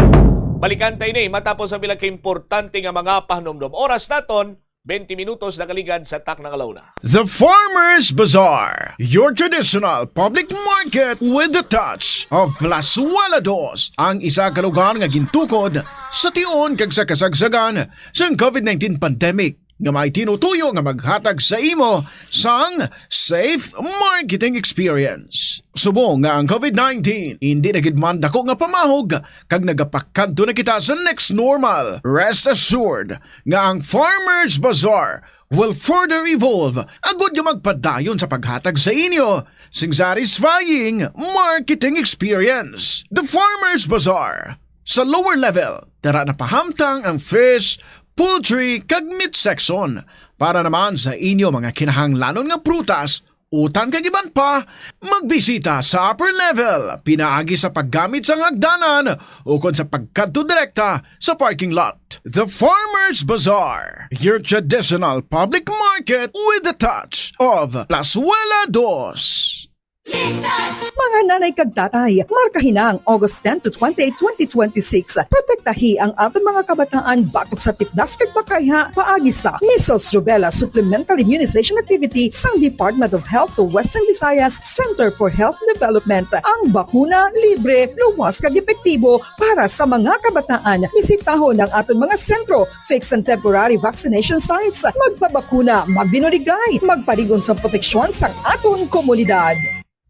S8: Balikan tayo ni matapos ang bilang importante nga mga pahnumdum. Oras naton 20 minutos na kaligad sa Tak ng Alauna.
S6: The Farmer's Bazaar, your traditional public market with the touch of Plazuela Dos, ang isa ka lugar nga gintukod sa tion kag sa kasagsagan sa COVID-19 pandemic nga may tinutuyo nga maghatag sa imo sang safe marketing experience. Subong nga ang COVID-19 hindi na gid man dako nga pamahog kag nagapakadto na kita sa next normal. Rest assured nga ang Farmer's Bazaar will further evolve agud nga magpadayon sa paghatag sa inyo sing satisfying marketing experience. The Farmer's Bazaar, Sa lower level, tara na pahamtang ang fish, poultry, kag meat section. Para naman sa inyo mga kinahanglanon nga prutas, utang kag iban pa, magbisita sa upper level, pinaagi sa paggamit sa hagdanan o kon sa pagkadto direkta sa parking lot. The Farmers Bazaar, your traditional public market with a touch of Plazuela 2.
S2: Mga nanay kag tatay, markahin ang August 10 to 28, 2026. Protektahi ang aton mga kabataan batok sa tipdas kag bakayha paagi sa Measles Rubella Supplemental Immunization Activity sang Department of Health to Western Visayas Center for Health Development. Ang bakuna libre, luwas kag epektibo para sa mga kabataan. Bisitahon ang aton mga sentro, fixed and temporary vaccination sites. Magpabakuna, magbinurigay, magparigon sa proteksyon sang aton komunidad.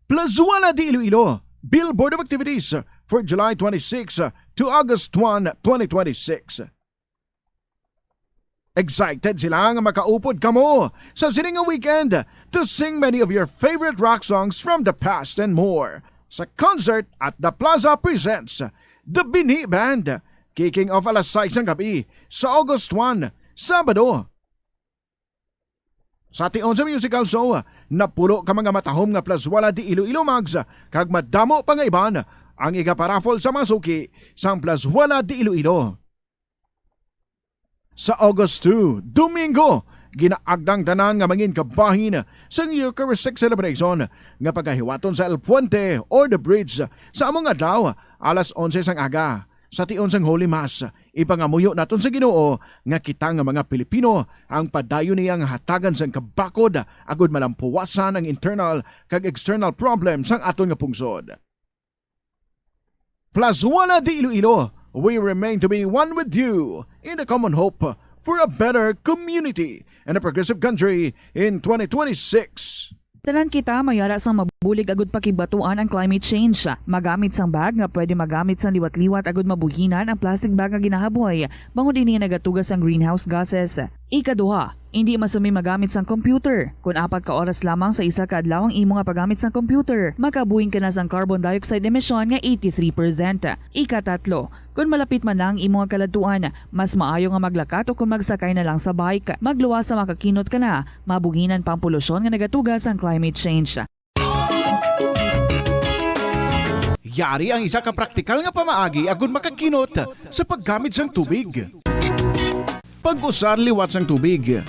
S6: Plazuela de Iloilo, Billboard of Activities for July 26 to August 1, 2026. Excited sila nga makaupod kamo sa sininga weekend to sing many of your favorite rock songs from the past and more. Sa concert at The Plaza presents The Bini Band, kicking off alas 6 ng gabi sa August 1, Sabado. Sa tion sa musical show, napulo ka mga matahom nga Plazuela de Iloilo Mags, kag madamo pa nga iban ang igaparafol sa masuki sang Plazuela de Iloilo. Sa August 2, Domingo, ginaagdang tanan nga mangin kabahin sa Eucharistic celebration nga pagahiwaton sa El Puente or the Bridge sa among adlaw alas 11 sang aga. Sa tion sang Holy Mass, ipangamuyo naton sa Ginoo nga kita nga mga Pilipino ang padayon niyang hatagan sang kabakod agud malampuwasan ang internal kag external problems sang aton nga pungsod. Plazuela de Iloilo, we remain to be one with you in the common hope for a better community and a progressive country in 2026.
S10: Talan kita mayara sang mabulig agud pakibatuan ang climate change. Magamit sang bag nga pwede magamit sang liwat-liwat agud mabuhinan ang plastic bag nga ginahaboy. Bangod ini nagatugas ang greenhouse gases. Ikaduha, hindi masumi magamit sang computer. Kung 4 ka oras lamang sa isa ka adlaw ang imo nga paggamit sang computer, makabuhing ka na sang carbon dioxide emission nga 83%. Ikatatlo, kung malapit man lang imo nga kaladuan, mas maayo nga maglakat o kung magsakay na lang sa bike. Magluwas sa makakinot ka na, mabuhinan pang polusyon nga nagatugas ang climate change.
S6: Yari ang isa ka praktikal nga pamaagi agud makakinot sa paggamit sang tubig. Pag-usar liwat sang tubig.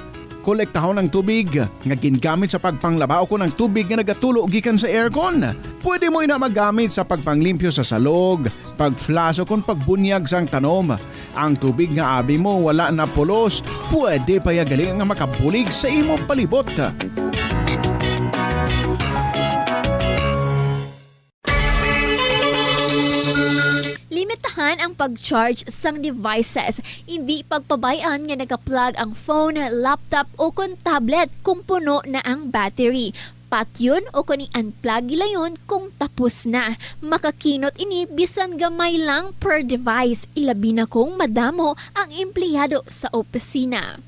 S6: Kolektahon ng tubig nga gingamit sa pagpanglaba o kung ng tubig nga nagatulo gikan sa aircon. Pwede mo ina magamit sa pagpanglimpyo sa salog, pagflash o kung pagbunyag sang tanom. Ang tubig nga abi mo wala na pulos, pwede pa yagali nga makabulig sa imong palibot.
S12: Limitahan ang pag-charge sang devices. Hindi pagpabayaan nga naka-plug ang phone, laptop o kung tablet kung puno na ang battery. Patyon o kung i-unplug gilayon kung tapos na. Makakinot ini bisan gamay lang per device. Ilabi na kung madamo ang empleyado sa opisina.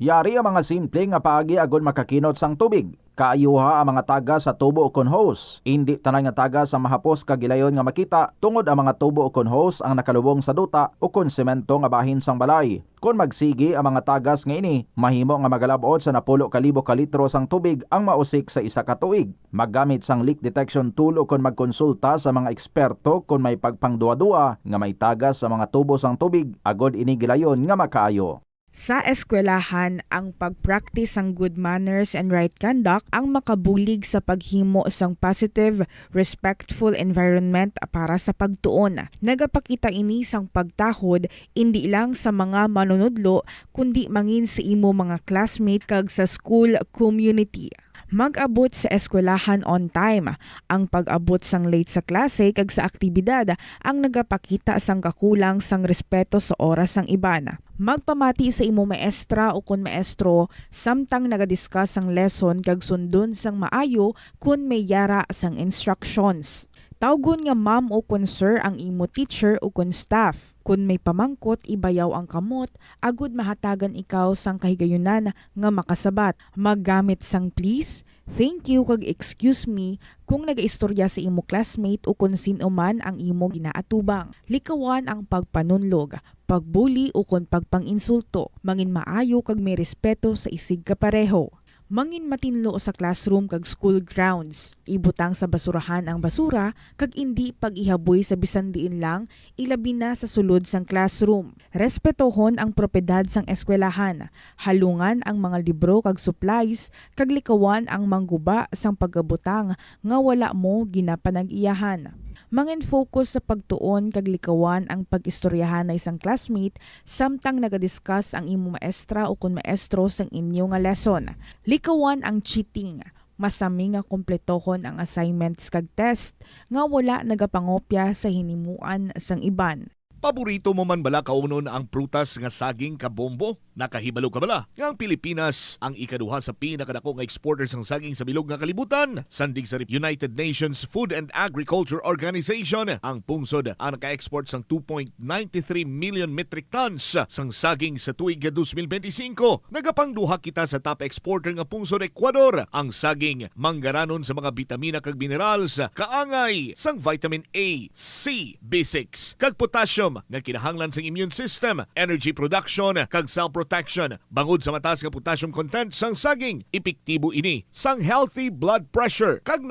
S24: Yari ang mga simple nga paagi agud makakinot sang tubig. Kaayuha ang mga taga sa tubo o kon hose. Hindi tanan nga taga sa mahapos kagilayon nga makita tungod ang mga tubo o kon hose ang nakalubong sa duta o kon semento nga bahin sang balay. Kung magsigi ang mga tagas nga ini, mahimo nga magalabot sa 10,000 ka litro sang tubig ang mausik sa isa ka tuig. Maggamit sang leak detection tool o kon magkonsulta sa mga eksperto kung may pagpangduwa-duwa nga may tagas sa mga tubo sang tubig agod ini gilayon nga makaayo.
S25: Sa eskwelahan, ang pag-practice ang good manners and right conduct ang makabulig sa paghimo sang positive, respectful environment para sa pagtuon. Nagapakita ini sang pagtahod hindi lang sa mga manunudlo kundi mangin sa imo mga classmate kag sa school community. Mag-abot sa eskwelahan on time. Ang pag-abot sang late sa klase kag sa aktibidad ang nagapakita sang kakulang sang respeto sa oras sang iban. Magpamati sa imo maestra o kun maestro samtang nagadiscuss sang lesson kag sundon sang maayo kun may yara sang instructions. Tawgon nga ma'am o kun sir ang imo teacher o kun staff. Kung may pamangkot, ibayaw ang kamot, agud mahatagan ikaw sang kahigayunan nga makasabat. Maggamit sang please, Thank you kag excuse me kung nagaistorya sa imo classmate o kung sino man ang imo ginaatubang. Likawan ang pagpanunlog, pagbuli o kung pagpanginsulto. Mangin maayo kag may respeto sa isig kapareho. Mangin matinlo sa classroom kag school grounds. Ibutang sa basurahan ang basura kag indi pag-ihaboy sa bisan diin lang, ilabi na sa sulod sang classroom. Respetohon ang propiedad sang eskwelahan. Halungan ang mga libro kag supplies kag likawan ang mangguba sang pagabutang nga wala mo ginapanag-iyahan. Mangin focus sa pagtuon kag likawan ang pag-istoryahan na isang classmate samtang nagadiscuss ang imo maestra o kun maestro sang inyo nga lesson. Likawan ang cheating. Masami nga kompletohon ang assignments kag test nga wala nagapangopya sa hinimuan sang iban.
S8: Paborito mo man bala kaunon ang prutas nga saging kabombo? Nakahibalo ka bala? Nga ang Pilipinas ang ikaduha sa pinakadako nga exporter sang saging sa bilog nga kalibutan. Sandig sa United Nations Food and Agriculture Organization, ang pungsod ang naka-export sang 2.93 million metric tons sang saging sa tuig 2025. Nagapangduha kita sa top exporter nga pungsod Ecuador. Ang saging manggaranon sa mga bitamina kag minerals, kaangay sang vitamin A, C, B6 kag potassium nga kinahanglan sa immune system, energy production kag cell protection. Bangod sa mataas nga potassium content sang saging, epektibo ini sang healthy blood pressure kag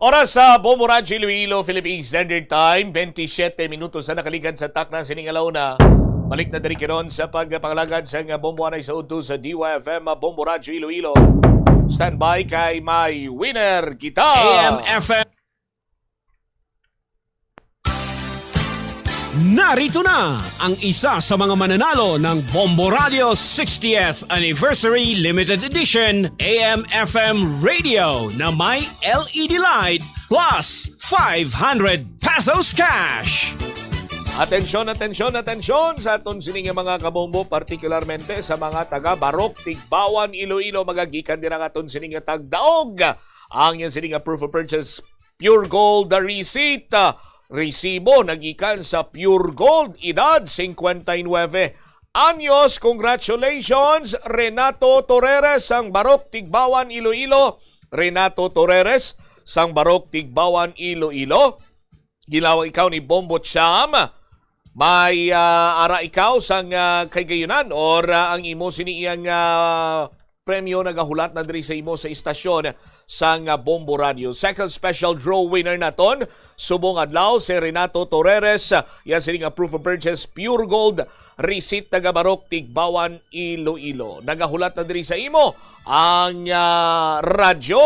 S8: Oras sa Bombo Rancho Iloilo, Philippine Standard Time, 27 minutos na nakaligad sa takna sining alaw na. Balik na diri karon sa pagpangalagad sa Bombo Anay sa udto sa DYFM Bombo Rancho Iloilo. Standby kay may winner kita.
S1: AM/FM. Narito na ang isa sa mga mananalo ng Bombo Radio 60th Anniversary Limited Edition AM/FM Radio na may LED light plus 500 pesos cash.
S8: Atensyon sa aton sining mga kabombo, partikularmente sa mga taga Barok, Tigbawan, Iloilo, magagikan din ang aton sining tagdaog. Ang yan sining proof of purchase Pure Gold receipt. Resibo nagikan sa Pure Gold, edad 59 anyos. Congratulations, Renato Torreres sang Barok, Tigbawan, Iloilo. Renato Torreres sang Barok, Tigbawan, Iloilo. Ginawa ikaw ni Bombo Cham. May ara ikaw sang kaygayunan or ang imo siniyang premyo nagahulat na diri sa imo sa istasyon sang Bombo Radio. Second special draw winner naton subong adlaw si Renato Torreres. Yan sining proof of purchase Pure Gold receipt taga Barok, Tigbawan, Iloilo. Nagahulat na diri sa imo ang radyo,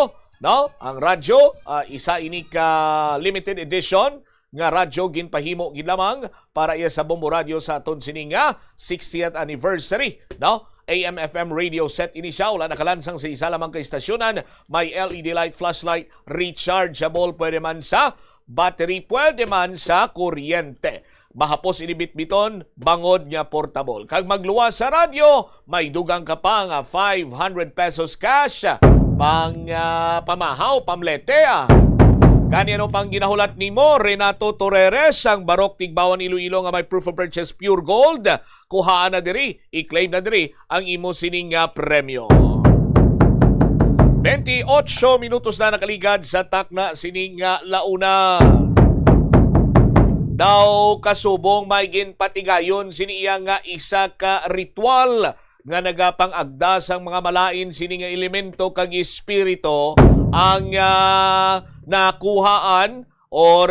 S8: no? Ang radyo isa ini ka limited edition nga radyo ginpahimo ginlamang para iya sa Bombo Radio sa aton sining 60th anniversary, no? AM/FM radio set ini siya. Wala nakalansang sa isa lamang kaistasyonan. May LED light, flashlight, rechargeable, pwede man sa battery, pwede man sa kuryente. Mahapos inibit-biton, bangod niya portable. Kag magluwas sa radyo, may dugang ka pa nga 500 pesos cash pang pamahaw, pamlete. Ganyan pang ginahulat nimo, Renato Torreres, ang Barok, Tigbawan, Iloilo nga may proof of purchase Pure Gold. Kuhaan na diri, i-claim na diri ang imo sining premyo. 28 minutos na nakaligad sa takna sining launa. Daw kasubong may ginpatigayon siniyang isa ka ritual nga nagapang-agda sang mga malain sining elemento kag espiritu ang nakuhaan or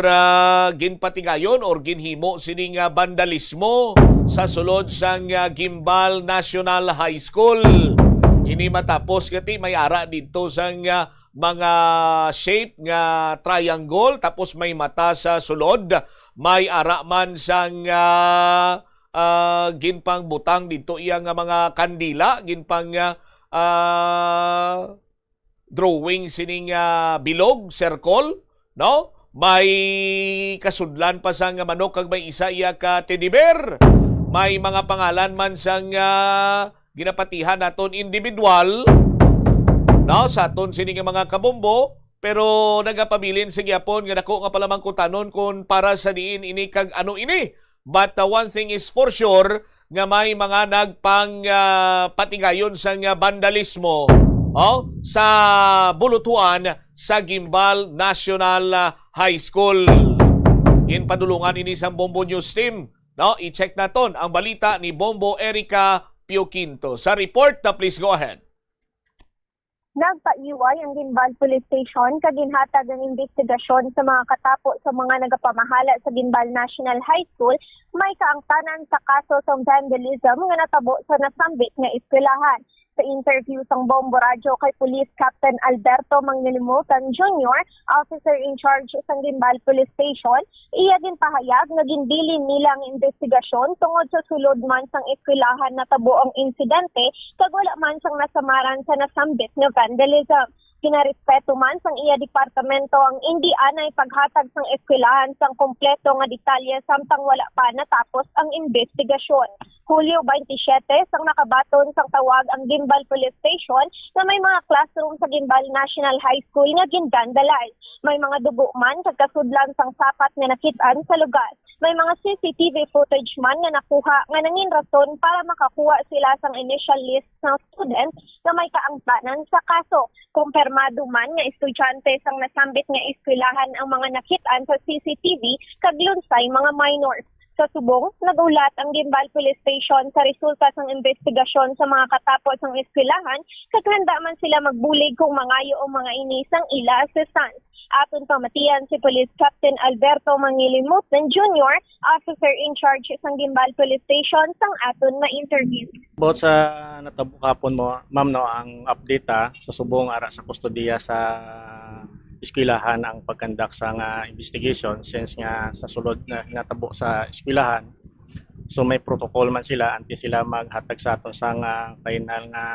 S8: ginpatigayon or ginhimo sining vandalismo sa sulod sang Gimbal National High School. Ini matapos kati may ara dito sang mga shape nga triangle tapos may mata sa sulod. May ara man sang ginpang butang dito iyang mga kandila, ginpang drawing sining bilog, circle, no? May kasudlan pa sang manok kag may isa iya ka teddy bear. May mga pangalan man sang ginapatihan naton individual, no? Sa aton sining mga kabombo, pero nagapabilin sa gyapon nga dako nga palamang kutanon kung para sa diin ini kag ano ini. But one thing is for sure nga may mga nagpang patigayon sa vandalismo sa bulutuan sa Gimbal National High School. In padulungan ini sa Bombo News Team. I-check naton ang balita ni Bombo Erica Pioquinto. Sa report please go ahead.
S9: Nagpaiway ang Gimbal Police Station kaginhatag ng investigasyon sa mga katapo sa mga nagapamahala sa Gimbal National High School may kaangtanan sa kaso sa vandalism nga natabo sa nasambit nga eskwelahan. Sa interview sang Bombo Radyo kay Police Captain Alberto Manglilimutan Jr., officer in charge sa Gimbal Police Station, iya din pahayag na ginbilin nila ang investigasyon tungod sa sulod man sang eskwelahan na tabo ang insidente kag wala man sang nasamaran sa nasambit nga vandalism. Kinarespeto man sang iya departamento ang hindi anay paghatag sang eskwelahan sang kompleto nga detalye samtang wala pa natapos ang investigasyon. Hulyo 27 sang nakabaton sang tawag ang Gimbal Police Station na may mga classroom sa Gimbal National High School nga gindandalize. May mga dugo man kagkasudlan sang sapat nga nakitaan sa lugar. May mga CCTV footage man nga nakuha nga nangin rason para makakuha sila sang initial list ng student na may kaangtanan sa kaso. Kumpirmado man nga estudyante sang nasambit nga eskwelahan ang mga nakitaan sa CCTV kag lunsay mga minors. Sa subong, nagulat ang Gimbal Police Station sa resulta ng investigasyon sa mga katapos ng eskwelahan kag handa man sila magbulig kung mangayo o mga inisang ila assistance. Aton pamatian si Police Captain Alberto Manglilimutan Jr., officer in charge sa Gimbal Police Station sang aton ma-interview.
S13: About sa natabo kapon mo, ma'am, ang update sa subong ara sa kustodiya sa eskwelahan ang pagkandak sa investigation since nga sa sulod na natabo sa eskwelahan. So may protocol man sila anti sila maghatag sa aton sa final nga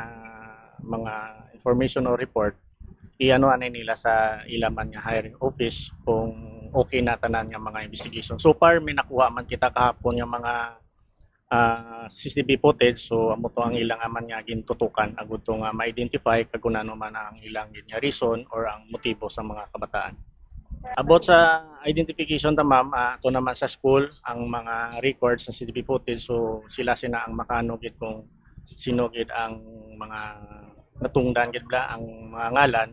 S13: mga information o report. Iano anay nila sa ilaman nga hiring office kung okay na tanan nga mga investigation. So far may nakuha man kita kahapon nga mga CCTV footage, so amo to ang ilang aman nga gintutukan agud to nga ma-identify kag kung ano man ang ilang nga reason or ang motibo sa mga kabataan. About sa identification ta ma'am, to naman sa school ang mga records sa CCTV footage, so sila ang makano gid kung sino gid ang mga natungdan gid bla ang mga ngalan.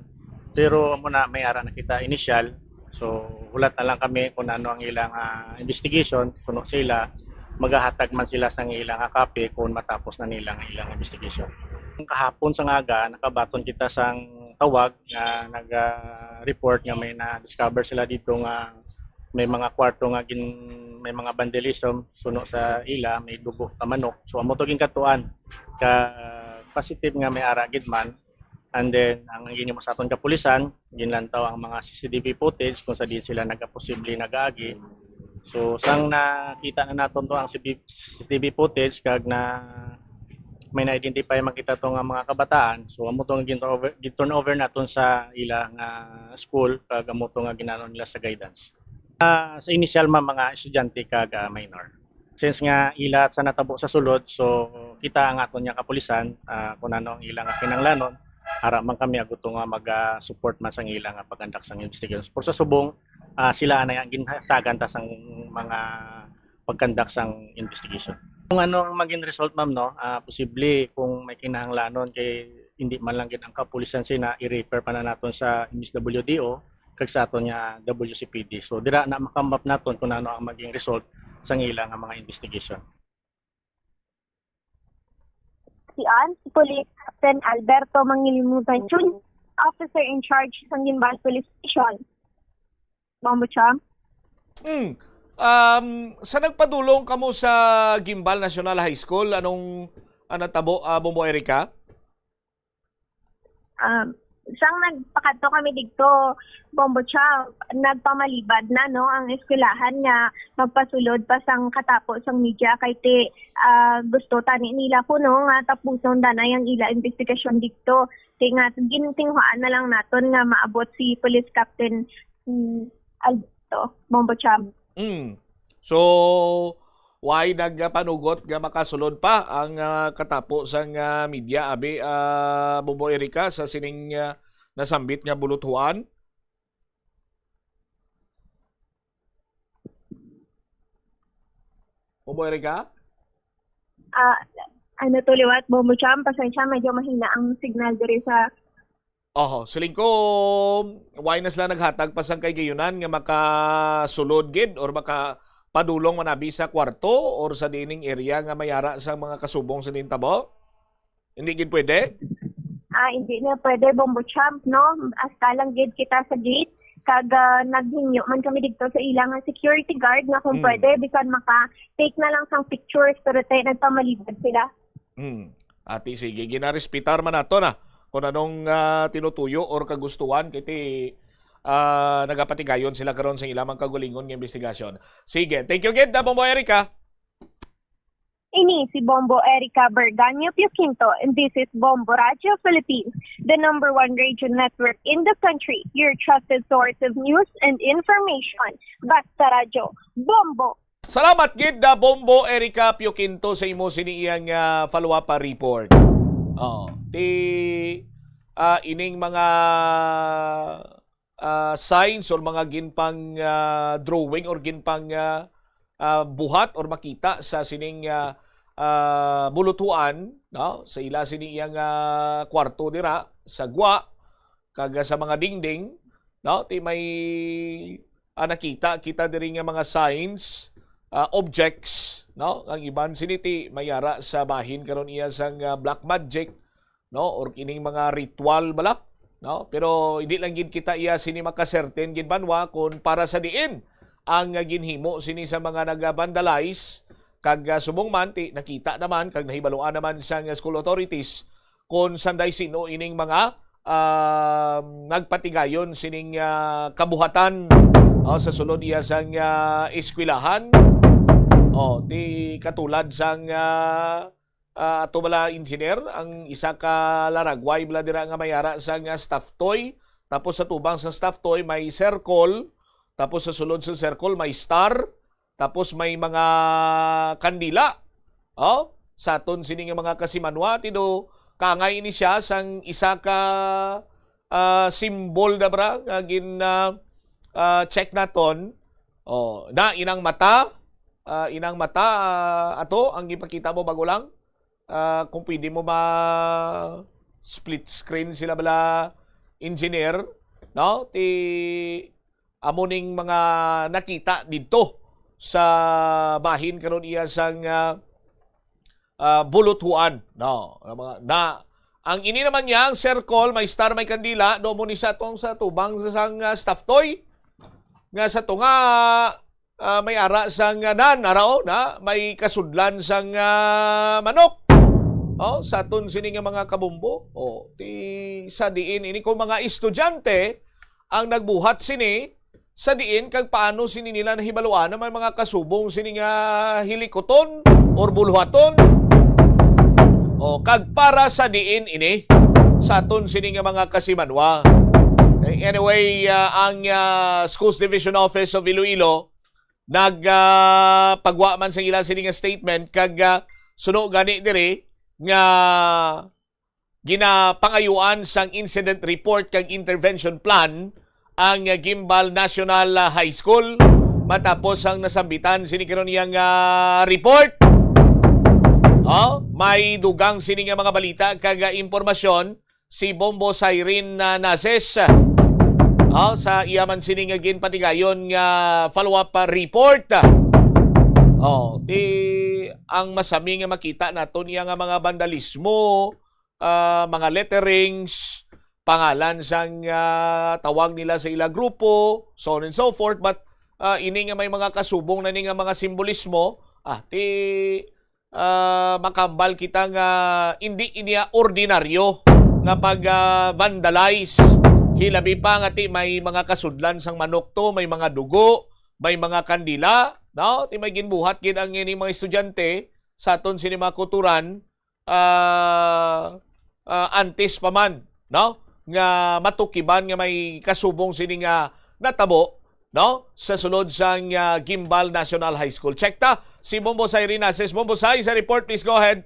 S13: Pero amo na may ara na kita initial, so hulat na lang kami kung ano ang ilang investigation kuno sila magahatag man sila sa ilang copy kung matapos na nilang ilang investigation. Kahapon sa ngaga, nakabaton kita sang tawag nga nag-report nga may na-discover sila dito nga may mga kwarto nga may mga vandalism suno sa ila, may dugo ta manok. So amo to katuan ka positive nga may ara gid man. And then ang ginimo sa aton kapulisan, ginlantaw ang mga CCTV footage kung sa di sila nagaposible nagaagi. So sang nakita na naton to ang CCTV footage kag na may na-identify makita to nga mga kabataan, so amo to gi-turn over naton sa ilang school kag amo to nga ginanon nila sa guidance. Sa initial mga estudyante kag minor. Since nga ila sa natabo sa sulod, so kita ang aton nga kapulisan kung ano ang ilang kinanglanon, ara man kami agud to nga mag-support man sang ilang pagkandak sang investigation. Por sa subong sila na ang ginhatagan ta sang mga pagkandak sang investigation. Kung ano ang maging result ma'am posible kung may kinahanglanon kay hindi man lang gid ang kapulisan sina i-refer pa na naton sa MSWDO kag sa aton nga WCPD. So dira na makamap naton kung ano ang maging result sang ilang mga investigation.
S9: Si Police Captain Alberto Manglilimutan Jr., officer in charge sa Gimbal Police Station. Mambo Cham?
S8: Sa nagpadulong kamo sa Gimbal National High School, anong tabo, Bombo Erica?
S9: Siyang nagpakato kami dito, Bombo Cham, nagpamalibad na ang eskwelahan nga magpasulod pa sang katapo sang media kay te gusto tani nila ko nga tapuson danay ang ila investigasyon dito. Kaya nga gintinghuan na lang naton nga maabot si Police Captain Alberto, Bombo Cham.
S8: So, why nagpanugot nga makasulod pa ang katapo sang media abi Bombo Erica sa sining nasambit nga buluthuan? Bombo Erica?
S9: Tuliwat, Bombo Cham, pasensya medyo mahina ang signal diri sa
S8: Oho, siling ko why na sila naghatag pasang kay gayunan nga makasulod gid or makapadulong manabi sa kwarto or sa dining area nga mayara sa mga kasubong sa nintabo? Hindi gid pwede?
S9: Hindi na pwede, Bombo Champ, no? Hasta lang gid kita sa gate. Kag naghinyo man kami dito sa ilang security guard na kung pwede, bisan maka-take na lang sang pictures pero tayo nagpamalibad sila.
S8: Ati, sige, ginarespitar man nato na kung anong tinutuyo or kagustuhan kiti nagapatigayon sila karon sa ilamang kagulingon ng investigasyon. Sige, thank you again, Bombo Erica.
S9: Ini si Bombo Erica Berganyo Pioquinto, and this is Bombo Radio Philippines, the #1 radio network in the country, your trusted source of news and information. Basta Radio, Bombo!
S8: Salamat gid da Bombo Erica Pioquinto sa imo siniyang follow-up report. Ining mga signs or mga ginpang drawing or ginpang buhat or makita sa sining bulutuan, no? Sa ila siniyang kwarto dira sa gwa kaga sa mga dingding, no? Ti may nakita kita diri nga mga signs, objects, no? Ang iban siniti mayara sa bahin karon iya sang black magic, no? Or kining mga ritual bala, no? Pero hindi lang gid kita iya sini makaserten gid banwa kung para sa diin ang ginhimo sini sa mga nag-vandalize kag subong man nakita naman kag nahibaluan naman sa school authorities kung sanday sino ining mga nagpatigayon sining kabuhatan sa sulod iya sang eskwelahan. Di katulad sang ato bala engineer ang isa ka laragway bala dira nga mayara sang staff toy, tapos sa tubang sa staff toy may circle. Tapos sa sulod sa circle may star, tapos may mga kandila. Sa aton sining mga kasimanwa tido kangay ni siya sang isa ka symbol da bra gin check naton. Na inang mata ato ang ipakita mo bago lang. Kung pwede mo ba split screen sila bala engineer, no? Amuning mga nakita dito sa bahin karon iya sang bulutuan, no? Ang ini naman niya ang circle may star may kandila do mo ni sa tong sa tubang sa sang staff toy nga sa tunga may ara sang nan arao na may kasudlan sang manok. Sa aton sini nga mga kabumbo. Sa diin ini kung mga estudyante ang nagbuhat sini sa diin kag paano sini nila nahibaluan na may mga kasubong sini nga hilikoton or bulhaton. Kag para sa diin ini sa aton sini nga mga kasimanwa. Anyway, ang Schools Division Office of Iloilo nagpagwa man sa ilang sini nga statement kag suno gani diri nga ginapangayuan sang incident report kag intervention plan ang Gimbal National High School matapos ang nasambitan sini karon yang report. May dugang sini nga mga balita kag impormasyon si Bombo Cyrene Nases sa iyaman sini nga ginpatigayon nga follow-up report. Ang masami nga makita naton iya nga mga vandalismo, mga letterings, pangalan sang tawag nila sa ila grupo, so on and so forth. But ini nga may mga kasubong na ni nga mga simbolismo, makambal kita nga hindi iniya ordinaryo nga pag-vandalize. Hilabi pa nga may mga kasudlan sang manok to, may mga dugo, may mga kandila, no? May ginbuhat gid ang ini mga estudyante sa aton sini mga kuturan antes pa man, no? Nga matukiban nga may kasubong sini nga natabo, no? Sa sulod sang Gimbal National High School. Check ta si Bombo Cyrene Nases. Bombo Sai sa report, please go ahead.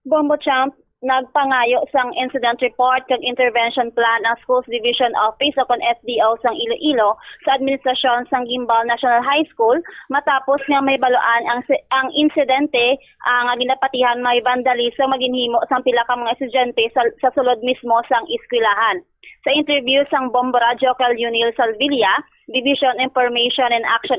S9: Bombo Champ, nagpangayo sang incident report kag intervention plan ang Schools Division Office o kon SDO sang Iloilo sa administrasyon sang Gimbal National High School matapos nga may baluan ang insidente nga ginapatihan may vandalismo maginhimo sang pila ka mga estudyante sa sulod mismo sang eskwelahan. Sa interview sang Bombo Radio kay Junil Salvilla, Division Information and Action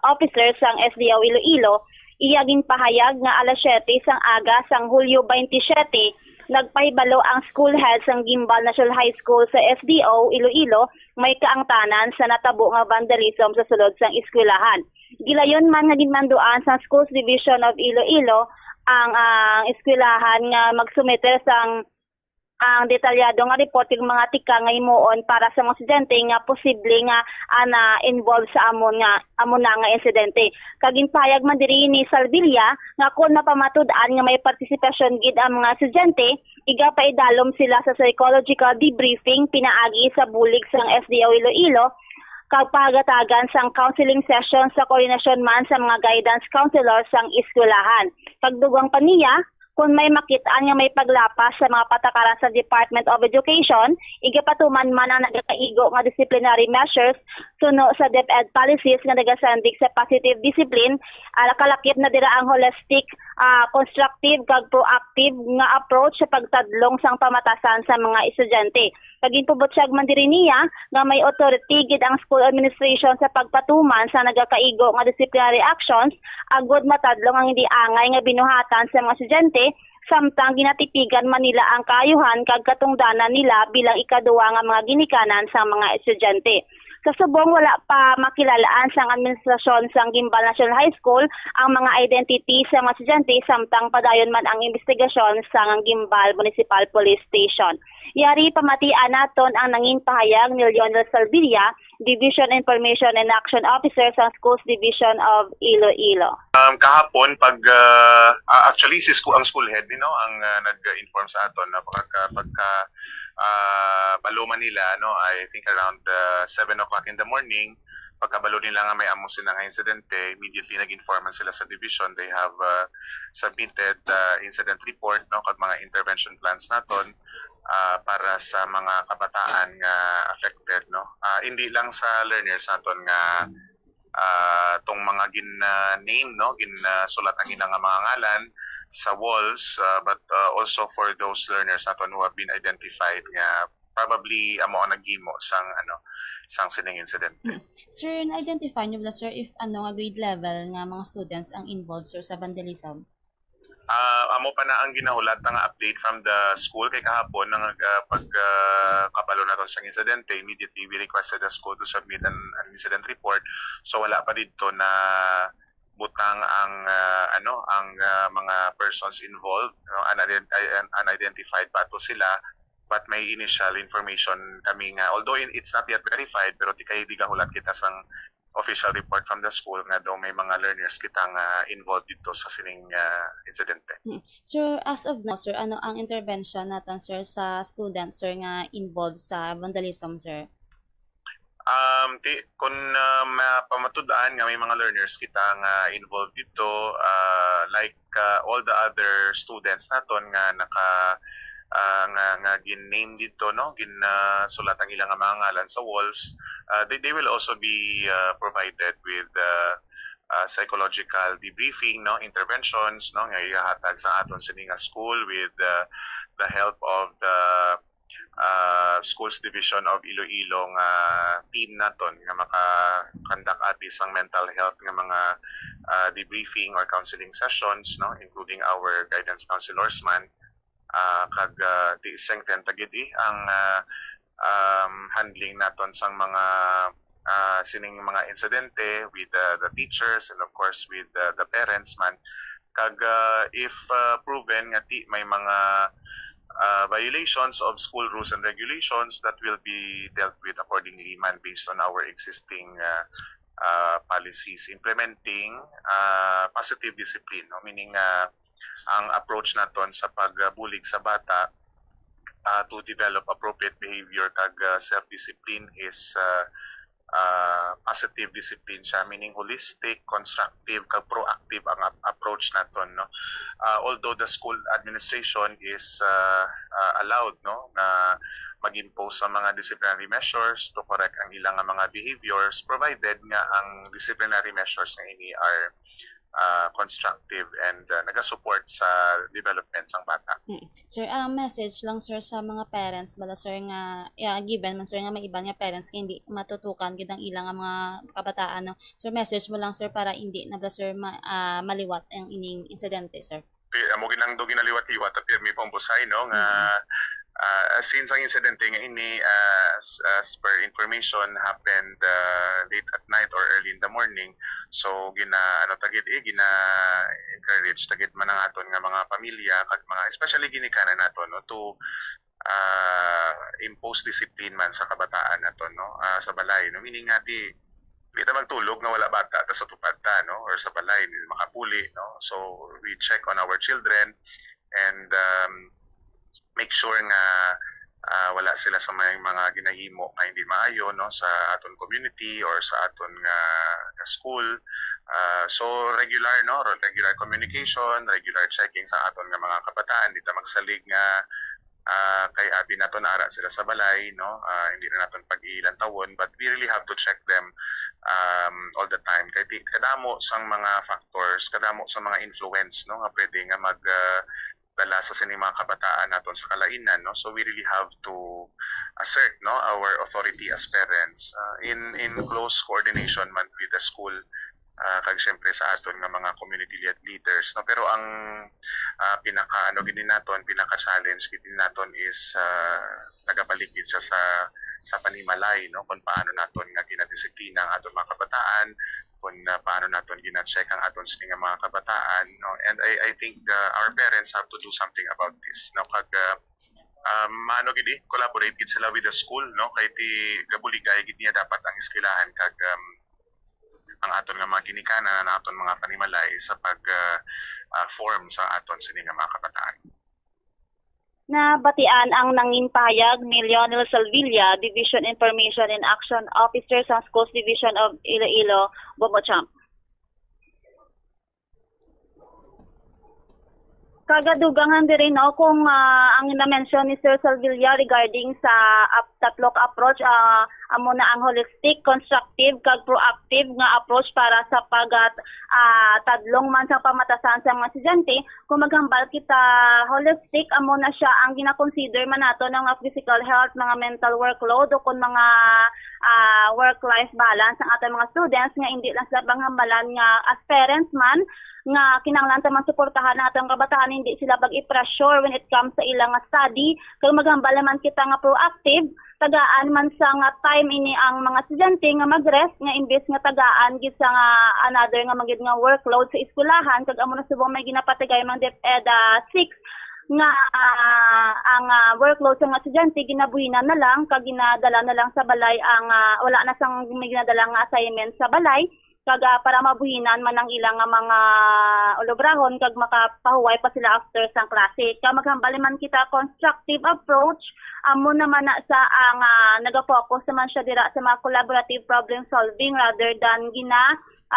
S9: Officer sang SDO Iloilo, iyaging pahayag nga alas 7 sang aga sang Hulyo 27, nagpahibalo ang school head sang Gimbal National High School sa SDO Iloilo may kaangtanan sa natabo nga vandalism sa sulod sang eskwelahan. Gilayon man nga ginmanduan sa Schools Division of Iloilo ang eskwelahan nga magsumite sang ang detalyado nga report ng mga tika nga himuon para sa mga estudyante nga posible nga na involved sa amon nga insidente. Kaging payag man diri ni Salvilla nga kung napamatud-an nga may partisipasyon gid ang mga estudyante, iga pa idalom sila sa psychological debriefing pinaagi sa bulig sang SDO Iloilo kag pagatagan sang counseling session sa koordinasyon man sa mga guidance counselor sang eskwelahan. Pagdugang pa niya, kung may makitaan nga may paglapas sa mga patakaran sa Department of Education, igapatuman man ang nagakaigo nga disciplinary measures suno sa DepEd policies nga nagasandig sa positive discipline, kalakip na dira ang holistic, constructive kag proactive nga approach sa pagtadlong sang pamatasan sa mga estudyante. Kaging pubutyag man diri niya nga may authority gid ang school administration sa pagpatuman sa nagakaigo nga disciplinary actions agud matadlong ang hindi angay nga binuhatan sa mga estudyante samtang ginatipigan man nila ang kaayuhan kag katungdanan nila bilang ikaduwa nga mga ginikanan sa mga estudyante. Sa subong wala pa makilalaan sang administrasyon sang Gimbal National High School ang mga identity sa mga estudyante samtang padayon man ang investigasyon sang Gimbal Municipal Police Station. Yari pamatian naton ang nanging pahayag ni Lionel Salvilla, Division Information and Action Officer sa Schools Division of Iloilo.
S14: Kahapon actually ang school head ang nag-inform sa aton na pagka baluman nila I think around 7 o'clock in the morning, pagkabalo nila nga may amusin nga insidente, immediately nag-informan sila sa division. They have submitted incident report kag mga intervention plans naton para sa mga kabataan nga affected hindi lang sa learners naton nga tong mga gin-name ginsulat ang ilang mga ngalan sa walls, but also for those learners naton who have been identified nga probably amo ang naghimo sang sining incident.
S15: Sir, na-identify niyo ba sir if nga grade level nga mga students ang involved sir sa vandalism?
S14: Amo pa na ang ginahulat nga update from the school kay kahapon nang pagkabalo na ron sa insidente, immediately we requested the school to submit an incident report. So wala pa dito na butang ang mga persons involved, unidentified pa to sila, but may initial information kami nga, although it's not yet verified, pero di gahulat kita sang official report from the school nga daw may mga learners kitang involved dito sa sining insidente.
S15: Sir, as of now sir, ano ang intervention natin sir sa students sir nga involved sa vandalism sir?
S14: Kung pamatud-an nga may mga learners kita nga involved dito, like all the other students naton nga nga gin-name dito ginsulat ang ilang mga ngalan sa walls, they will also be provided with psychological debriefing interventions nga ihatag sa aton sining school with the help of the Schools Division of Iloilo nga team naton nga maka-conduct atis ang mental health nga mga debriefing or counseling sessions including our guidance counselors man kag tiiseng tentagid ang handling naton sang mga sining mga insidente with the teachers and of course with the parents man kag if proven nga may mga violations of school rules and regulations that will be dealt with accordingly man based on our existing policies implementing positive discipline meaning ang approach naton sa pagbulig sa bata to develop appropriate behavior kag self-discipline is positive discipline siya, meaning holistic, constructive, kag proactive ang approach naton, no. Although the school administration is allowed, no, na mag-impose sa mga disciplinary measures to correct ang ilang mga behaviors, provided nga ang disciplinary measures na ini are constructive and nagasupport sa development sang bata.
S15: Sir, message lang sir sa mga parents bala sir nga given man sir nga may iba nga parents nga hindi matutukan gid ang ilang nga mga kabataan, no. Sir, message mo lang sir para hindi na bala sir maliwat ang ining insidente, sir.
S14: Amo ginang do ginaliwat-liwat at may pambusay, no, nga since ang incidente nga ini as per information happened late at night or early in the morning, so gina encourage tagid man ang aton nga mga pamilya kag mga especially ginikanan naton, no, to impose discipline man sa kabataan naton, no, sa balay, no, meaning nga di kita magtulog nga wala bata ta sa tupad ta, no, or sa balay di makapuli, no, so we check on our children and make sure nga wala sila sa mga ginahimo nga hindi maayo, no, sa aton community or sa aton nga school. So regular communication, regular checking sa aton nga mga kabataan, di ta magsalig nga kay abi nato nara sila sa balay, no, hindi na naton pag-iilan tawon, but we really have to check them all the time kay kadamo sang mga factors, kadamo sa mga influence, no, nga pwede nga dala sa mga kabataan naton sa kalainan, no, so we really have to assert, no, our authority as parents in close coordination man with the school kag syempre sa aton nga mga community leaders, no. Pero ang pinaka challenge gid naton is nagabalik gid siya sa panimalay, no, kung paano naton nga ginadisiplina ang aton mga kabataan, kung paano naton gina-check ang aton nga mga kabataan, no. And I think our parents have to do something about this, no, kag collaborate gid sila with the school, no, kay ti gabuligay gid niya dapat ang eskwelahan kag ang aton nga mga ginikanan, ang aton mga panimalay sa pag form sa aton nga mga kabataan.
S9: Nabatian ang nanging pahayag ni Leonel Salvilla, Division Information and Action Officer sa Schools Division of Iloilo, Bomochamp. Kagadugangan din no kung ang na-mention ni Sir Salvilla regarding sa tatlong approach, amo na ang holistic, constructive, kag proactive nga approach para sa tadlong man sa pamatasan sa mga estudyante. Kung maghambal kita holistic, amo na siya ang gina-consider man nato ng physical health, mga mental workload o kung mga work-life balance ng ating mga students nga hindi lang sila panghambalan nga as parents man nga kinahanglan ta man suportahan natin ang kabataan, hindi sila pag-i-pressure when it comes sa ilang study. Kung maghambal man kita nga proactive, tagaan man sa nga time ini ang mga estudyante nga mag-rest nga imbes nga tagaan gid sa nga another nga magid nga workload sa eskwelahan, kag amo na subong may ginapatigay mang DepEd 6 nga ang workload sa mga estudyante ginabuhinan na lang kag ginadala na lang sa balay ang wala na sang may ginadala nga assignment sa balay, kag para mabuhinan man ang ilang mga olobrahon kag makapahuway pa sila after sang klase. Kag maghambal man kita constructive approach, amo naman na sa ang naga-focus naman siya dira sa mga collaborative problem solving rather than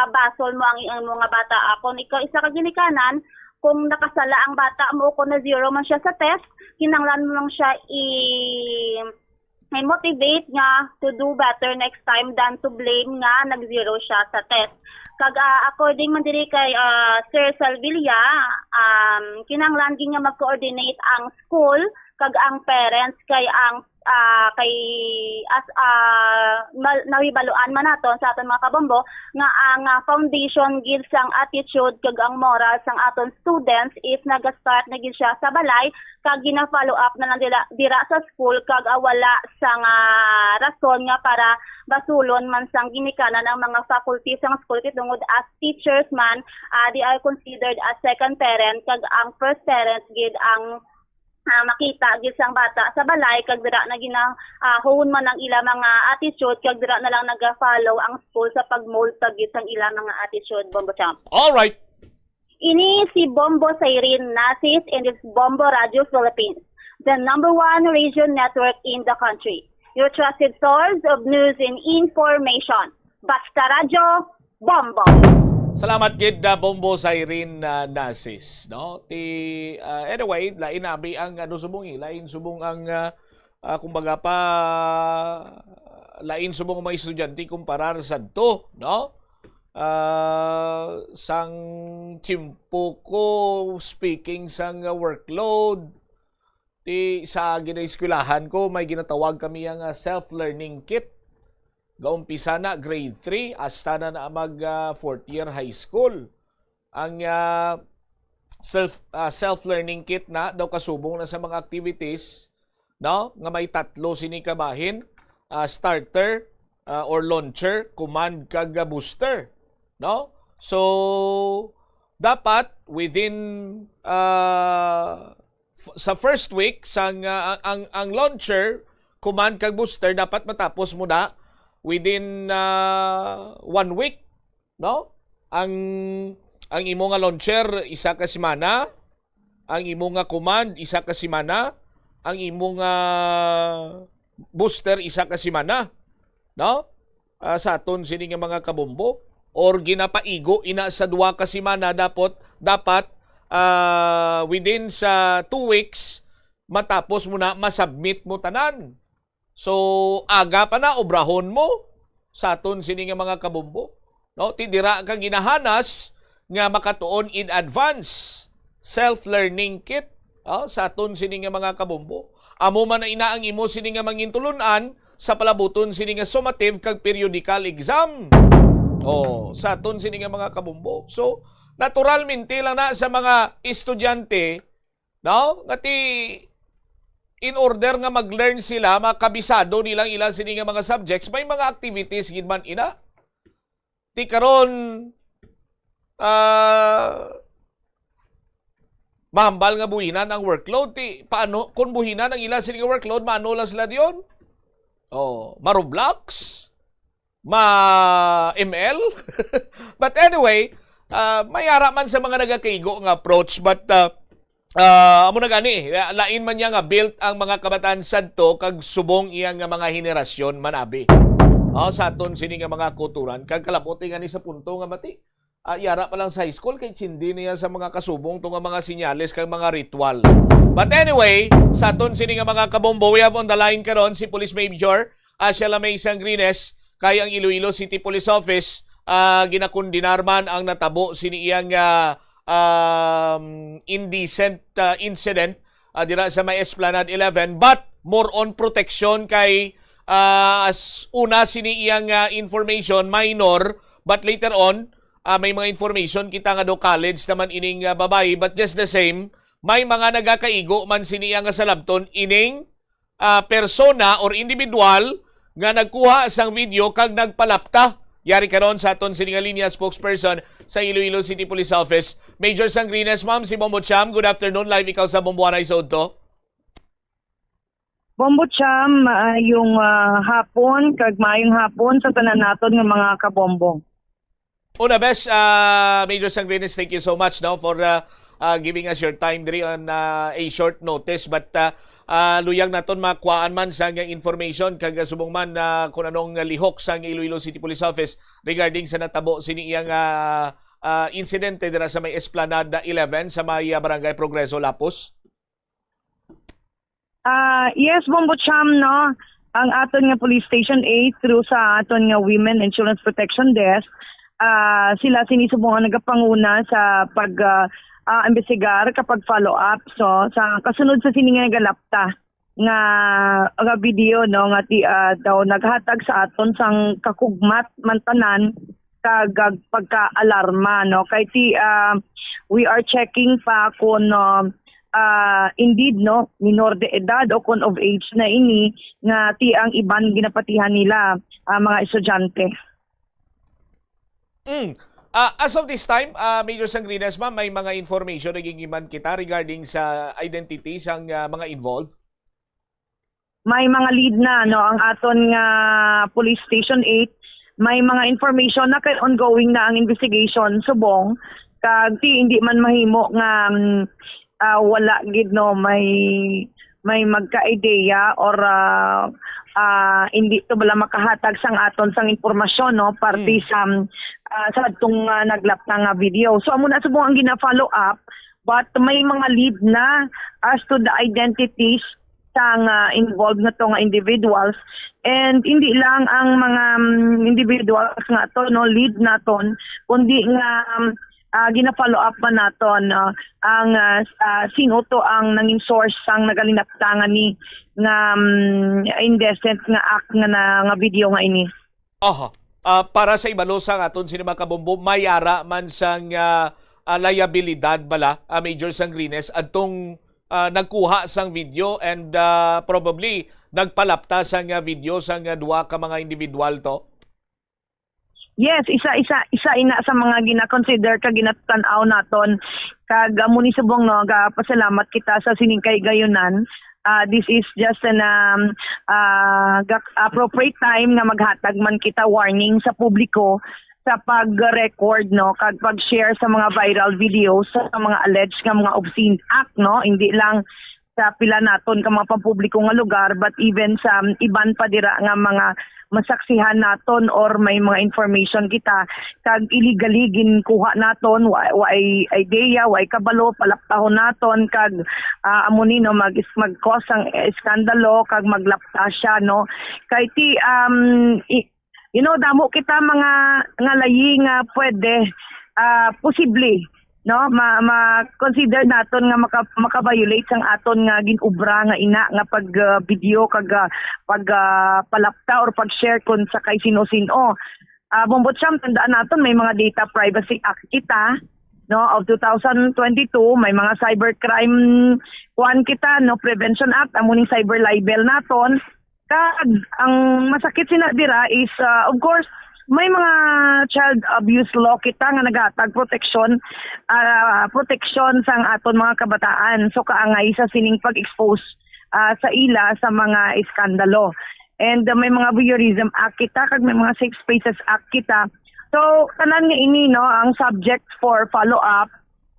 S9: basol mo ang mga bata. Kung ikaw isa ka ginikanan, kung nakasala ang bata mo, kung na zero man siya sa test, kinahanglan mo lang siya may motivate nga to do better next time than to blame nga nag-zero siya sa test. Kag according man diri kay Sir Salvilla, kinahanglan gyud nga mag-coordinate ang school kag ang parents kay ang nahibaluan man naton sa aton mga kabombo nga ang foundation gid sang attitude kag ang moral sang aton students is naga-start na gid siya sa balay, kag gina-follow up na lang dira sa school, kag wala sang rason nga para basulon man sang ginikanan ang mga faculty sang school tungod as teachers man they are considered as second parent, kag ang first parent gid ang makita gid sang bata sa balay, kag dira na ginahon man ang ila mga attitude, kag dira na lang naga-follow ang school sa pagmold gid sang ila mga attitude. Bombo Champ.
S8: All right.
S9: Ini si Bombo Sayrin Nasis and it's Bombo Radio Philippines, the #1 radio network in the country. your trusted source of news and information. Basta Radyo, Bombo!
S8: Salamat gid Bombo sa Irene Nasis, no? Anyway, lain abi ang subong lain subong ang kumbaga pa lain subong ang mga estudyante kumparar sadto, no? Sang timpo ko speaking sang workload sa ginaeskwelahan ko may ginatawag kami ang self-learning kit. Gaumpisa na grade 3 hasta na mag 4th year high school. Ang self-learning kit na daw kasubong na sa mga activities, no? Nga may 3 sini kabahin, starter or launcher, command kag booster, no? So dapat within sa first week sang ang launcher, command kag booster dapat matapos mo na within 1 week, no? Ang imo nga launcher isa ka semana, ang imo nga command isa ka semana, ang imo nga booster isa ka semana, no? Sa aton sini nga mga kabombo or ginapaigo ina sa 2 ka semana dapat within sa 2 weeks matapos mo na masubmit mo tanan. So aga pa na obrahon mo sa aton sini nga mga kabombo, no? Tidira ka ginahanas nga makatuon in advance self-learning kit sa aton sini nga mga kabombo. Amo man na ina ang imo sini nga mangintulunan sa palabuton sini nga summative kag periodical exam. Sa aton sini nga mga kabombo. So naturalmente lang na sa mga estudyante, no? Ngati in order nga mag-learn sila, makabisado nilang ilang sini nga mga subjects, may mga activities gid man ina. Ti karon mahambal nga buhinan ang workload. Paano kung buhinan ang ilang sini nga workload, maano lang sila diyon? Ma-Roblox, ma-ML. But anyway, mayara man sa mga nagakaigo nga approach, but amo na gani, lain man niya nga built ang mga kabataan sadto kag subong iyang nga mga henerasyon manabi. Sa aton sini nga mga kulturan kag kalabuti gani sa punto nga mati. Yara pa lang sa high school kay chindi niya sa mga kasubong to nga mga sinyales kag mga ritual. But anyway, sa aton sini nga mga kabombo, we have on the line karon si Police Major Sheila May Sangrines kay ang Iloilo City Police Office ginakondinar man ang natabo sini iyang indecent incident dira sa may Esplanade 11, but more on protection kay as una sini iyang information minor, but later on may mga information kita nga do college naman ining babae, but just the same may mga nagakaigo man sini iyang salabton ining persona or individual nga nagkuha sang video kag nagpalapta. Yari karon sa aton sini nga linya spokesperson sa Iloilo City Police Office, Major Sangrines. Ma'am, si Bombo Cham, good afternoon. Live ikaw sa Bomboanay sa Udto.
S16: Bombo Cham, yung hapon, kag maayong hapon sa tanan naton nga mga kabombo.
S8: Una best, Major Sangrines, thank you so much now for giving us your time diri on a short notice, but luyag naton makuhaan man sa information kag subong man kung anong lihok sa Iloilo City Police Office regarding sa natabo sini iyang insidente dira sa may Esplanade 11 sa may Barangay Progreso, Lapus.
S16: Yes, Bombo Cham, no? Ang aton nga Police Station 8 through sa aton nga Women and Children's Protection Desk, sila sinisubong ang nagapanguna sa pag imbestigar kapag follow-up. So, sa kasunod sa sini nga nagalapta nga video, no, nga daw naghatag sa aton sang kakugmat mantanan kag pagka-alarma, no. Kay we are checking pa kung indeed, no, minor de edad o kung of age na ini nga ang iban ginapatihan nila mga estudyante.
S8: As of this time, Major Sangrines, ma'am, may mga information nagingiman kita regarding sa identity sang mga involved?
S16: May mga lead na, no, ang aton nga Police Station 8. May mga information na kay ongoing na ang investigation subong kag hindi man mahimo nga wala gid, no, may may magka-ideya or hindi to bala makahatag sang aton sang impormasyon no parte sa atong naglapta nga video. So amo na subong ang gina-follow up but may mga lead na as to the identities sang involved na to nga individuals and hindi lang ang mga individuals nga to no lead naton kundi nga gina-follow up man naton ang sino to ang nanging source sang nagalinaptangan ni nga indecent nga act nga video nga ini.
S8: Para sa ibalo sa aton sinima kabombo mayara man sang liabilidad bala Major Sangrines adtong nagkuha sang video and probably nagpalapta sang video sang duha ka mga individual to?
S16: Yes, isa ina sa mga gina-consider ka ginatan-aw naton kag muni subong no pasalamat kita sa siningkay gayunan. This is just an appropriate time nga maghatag man kita warning sa publiko sa pag-record no kag pag-share sa mga viral videos sa mga alleged nga mga obscene act no hindi lang sa pila naton ka mga pampubliko nga lugar but even sa iban pa dira nga mga masaksihan naton or may mga information kita kag illegally ginkuha naton way idea way kabalo palaptahon naton kag amo ni no mag-cause ang iskandalo kag maglapta siya no kay ti damo kita mga nga layi nga pwede posible no ma-consider naton nga maka-violate sang aton nga ginubra nga ina nga pag video kag pag palapta or pag-share kun sa kay sino-sino. Bombot siyam tandaan naton may mga Data Privacy Act kita no of 2022 may mga cybercrime kita no Prevention Act amo ning cyber libel naton. Kag ang masakit sinadira is of course may mga child abuse law kita nga naghatag protection sang aton mga kabataan so kaangay sa sining pag-expose sa ila sa mga iskandalo and may mga voyeurism act kita kag may mga safe spaces act kita so tanan nga ini no ang subject for follow up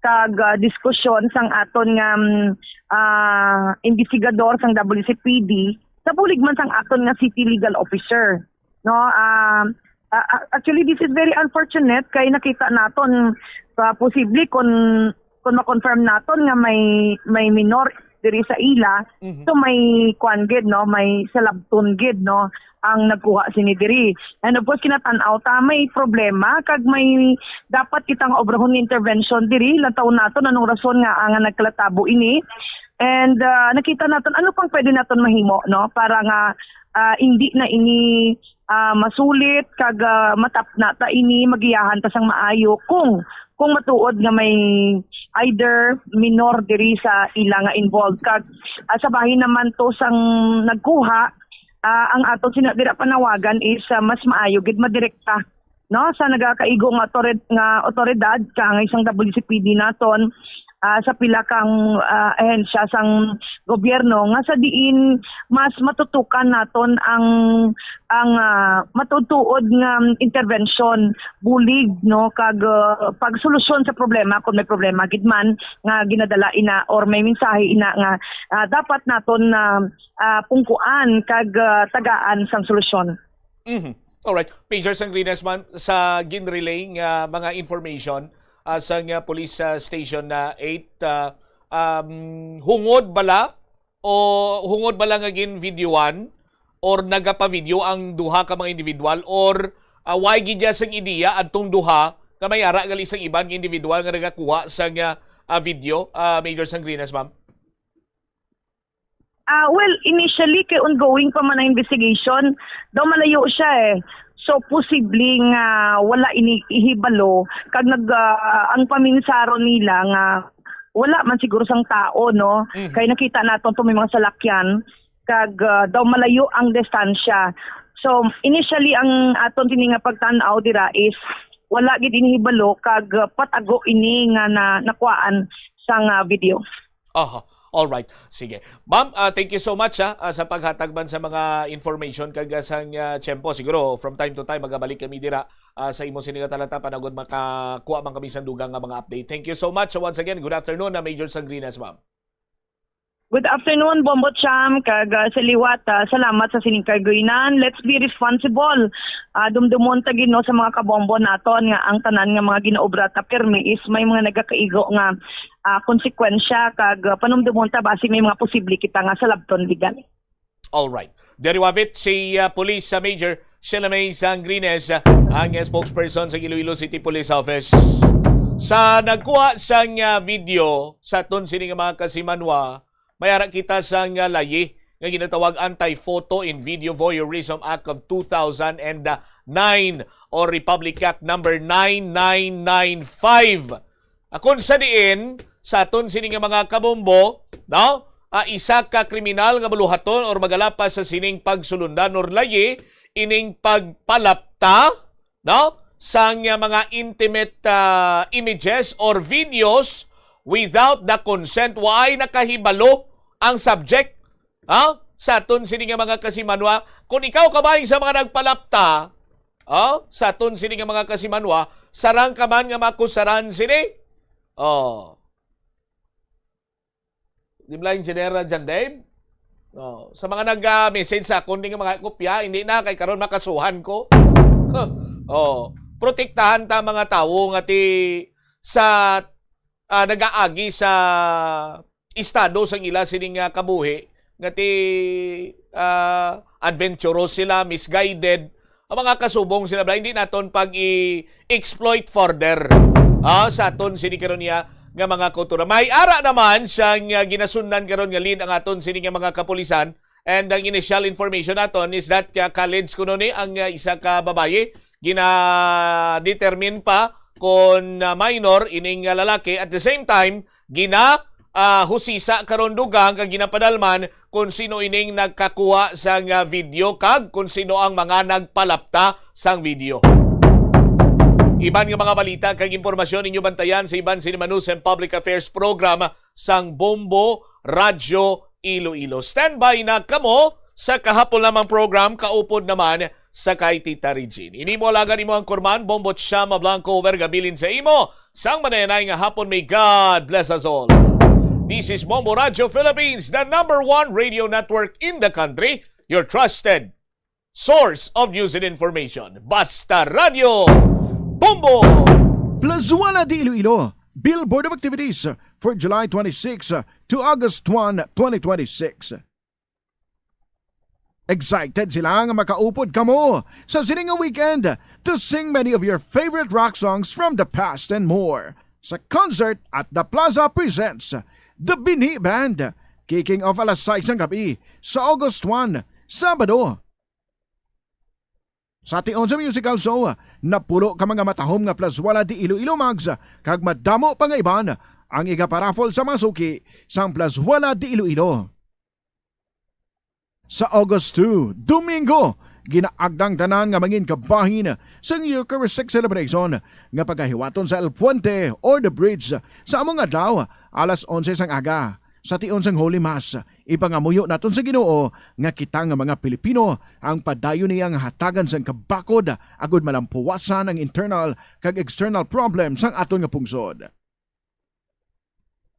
S16: kag diskusyon sang aton nga investigador sang WCPD sa bulig man sang aton nga city legal officer no actually this is very unfortunate kay nakita naton posible kung ma-confirm naton nga may minor diri sa ila so may kwan gid no may salabton gid no ang nagkuha sini diri and of course kinatan-aw ta may problema kag may dapat kitang obrahon intervention diri lantaw naton anong rason nga ang nagkalatabo ini and nakita naton ano pang pwede naton mahimo no para nga hindi na ini masulit kag matapna ta ini magiyahan ta sang maayo kung matuod nga may either minor diri sa ila nga involved kag sa bahin naman to sang nagkuha ang aton sinadira panawagan is mas maayo gid madirekta no sa nagakaigo nga otoridad kang isang WCPD naton sa pila kang ahensya sang gobyerno nga sa diin mas matutukan naton ang matutuod nga intervention bulig no kag pagsolusyon sa problema kung may problema gid man nga ginadala ina or may mensahe ina nga dapat naton pungkuan kag tagaan sang solusyon.
S8: Alright, Major Sangrines man sa ginrelay nga mga information sa police station na 8 hungod bala nga gin videoan or nagapa-video ang duha ka mga individual or why gidya sang ideya adtong duha ka may ara gali sang iban nga individual nga nagakuha sang video Major Sangrines ma'am?
S16: Well, initially kay ongoing pa man ang investigation daw malayo siya So posibleng wala inihibalo kag ang paminsaro nila nga wala man siguro sang tao no kay nakita naton to may mga salakyan kag daw malayo ang distansya. So initially ang aton kini nga pagtan-aw dira is wala gid inihibalo kag patago ini nga nakuan sang video.
S8: All right. Sige. Ma'am, thank you so much sa paghatag man sa mga information kag sang tiyempo. Siguro from time to time magabalik kami dira sa imong sinigatalata panagod makakuha man kami sa dugang nga mga update. Thank you so much. So once again, good afternoon Major Sangrines, ma'am.
S16: Good afternoon, Bombo Cham, kag sa liwat. Salamat sa sining kargoinan. Let's be responsible. Dumdumon ta no sa mga kabombo naton nga ang tanan nga mga ginaobra ta permi is may mga nagakaigo nga konsekwensya kag panumdumon ta basi may mga posible kita nga sa labton legal.
S8: All right. Deriwavit si Police Major Sheila May Sangrines, ang spokesperson sa Iloilo City Police Office. Sa nagkuha sang video sa ton sini nga mga kasimanwa, mayara kita sang layi nga ginatawag Anti-Photo in Video Voyeurism Act of 2009 or Republic Act number 9995. Kung sa diin, sa ton sini nga mga kabombo, no? Isa ka kriminal nga maluhaton or magalapas sa sining pagsulundan or layi ining pagpalapta, no? Sang mga intimate images or videos without the consent. Why nakahibalo ang subject? Sa aton sini nga mga kasimanwa, kung ikaw kabahin sa mga nagpalapta, sa aton sini nga mga kasimanwa, sarang ka man nga makusaran sini. Di ba yung genera dyan, Dave? Sa mga nag-message sa akin, nga mga kopya, hindi na kay karon makasuhan ko. Protektahan ta mga tao nga sa nag-aagi sa estado sa ila sining kabuhi nga adventurous sila, misguided, ang mga kasubong sila hindi naton pag i-exploit further sa aton sini karon niya nga mga kultura. May ara naman siyang ginasundan karon nga lead ang aton sini nga mga kapulisan, and ang initial information naton is that college kuno ni ang isa ka babaye gina-determine pa kung minor ining lalaki. At the same time, husisa karon dugang kag ginapadalman kung sino ining nagkakuha sang video kag kung sino ang mga nagpalapta sang video. Iban nga mga balita kag impormasyon inyo bantayan sa iban Cinema News and Public Affairs program sang Bombo Radyo Iloilo. Standby na kamo sa kahapon lamang program, kaupod naman sa kay Tita Regine. Ini mo alagan imo ang kurman, Bombo Chama Blanco vergabilin sa imo. Sang manayanay nga hapon, may God bless us all. This is Bombo Radio Philippines, the #1 radio network in the country, your trusted source of news and information. Basta Radio Bombo!
S6: Plazuela de Iloilo, Billboard of Activities for July 26 to August 1, 2026. Excited sila nga makaupod kamo sa sining weekend to sing many of your favorite rock songs from the past and more. Sa concert at The Plaza presents The Bini Band, kicking off alas 6 ng gabi sa August 1, Sabado. Sa tion sa musical show, napulo ka mga matahom nga Plazuela de Iloilo Mags, kag madamo pa nga iban ang igaparafol sa masuki sang Plazuela de Iloilo. Sa August 2, Domingo, ginaagdang tanan nga mangin kabahin sa Eucharistic celebration nga pagkahiwaton sa El Puente or the Bridge sa among adlaw alas 11 sang aga. Sa tion sang Holy Mass, ipangamuyo naton sa Ginoo nga kita nga mga Pilipino ang padayon niya nga hatagan sang kabakod agud malampuwasan ang internal kag external problems sang aton nga pungsod.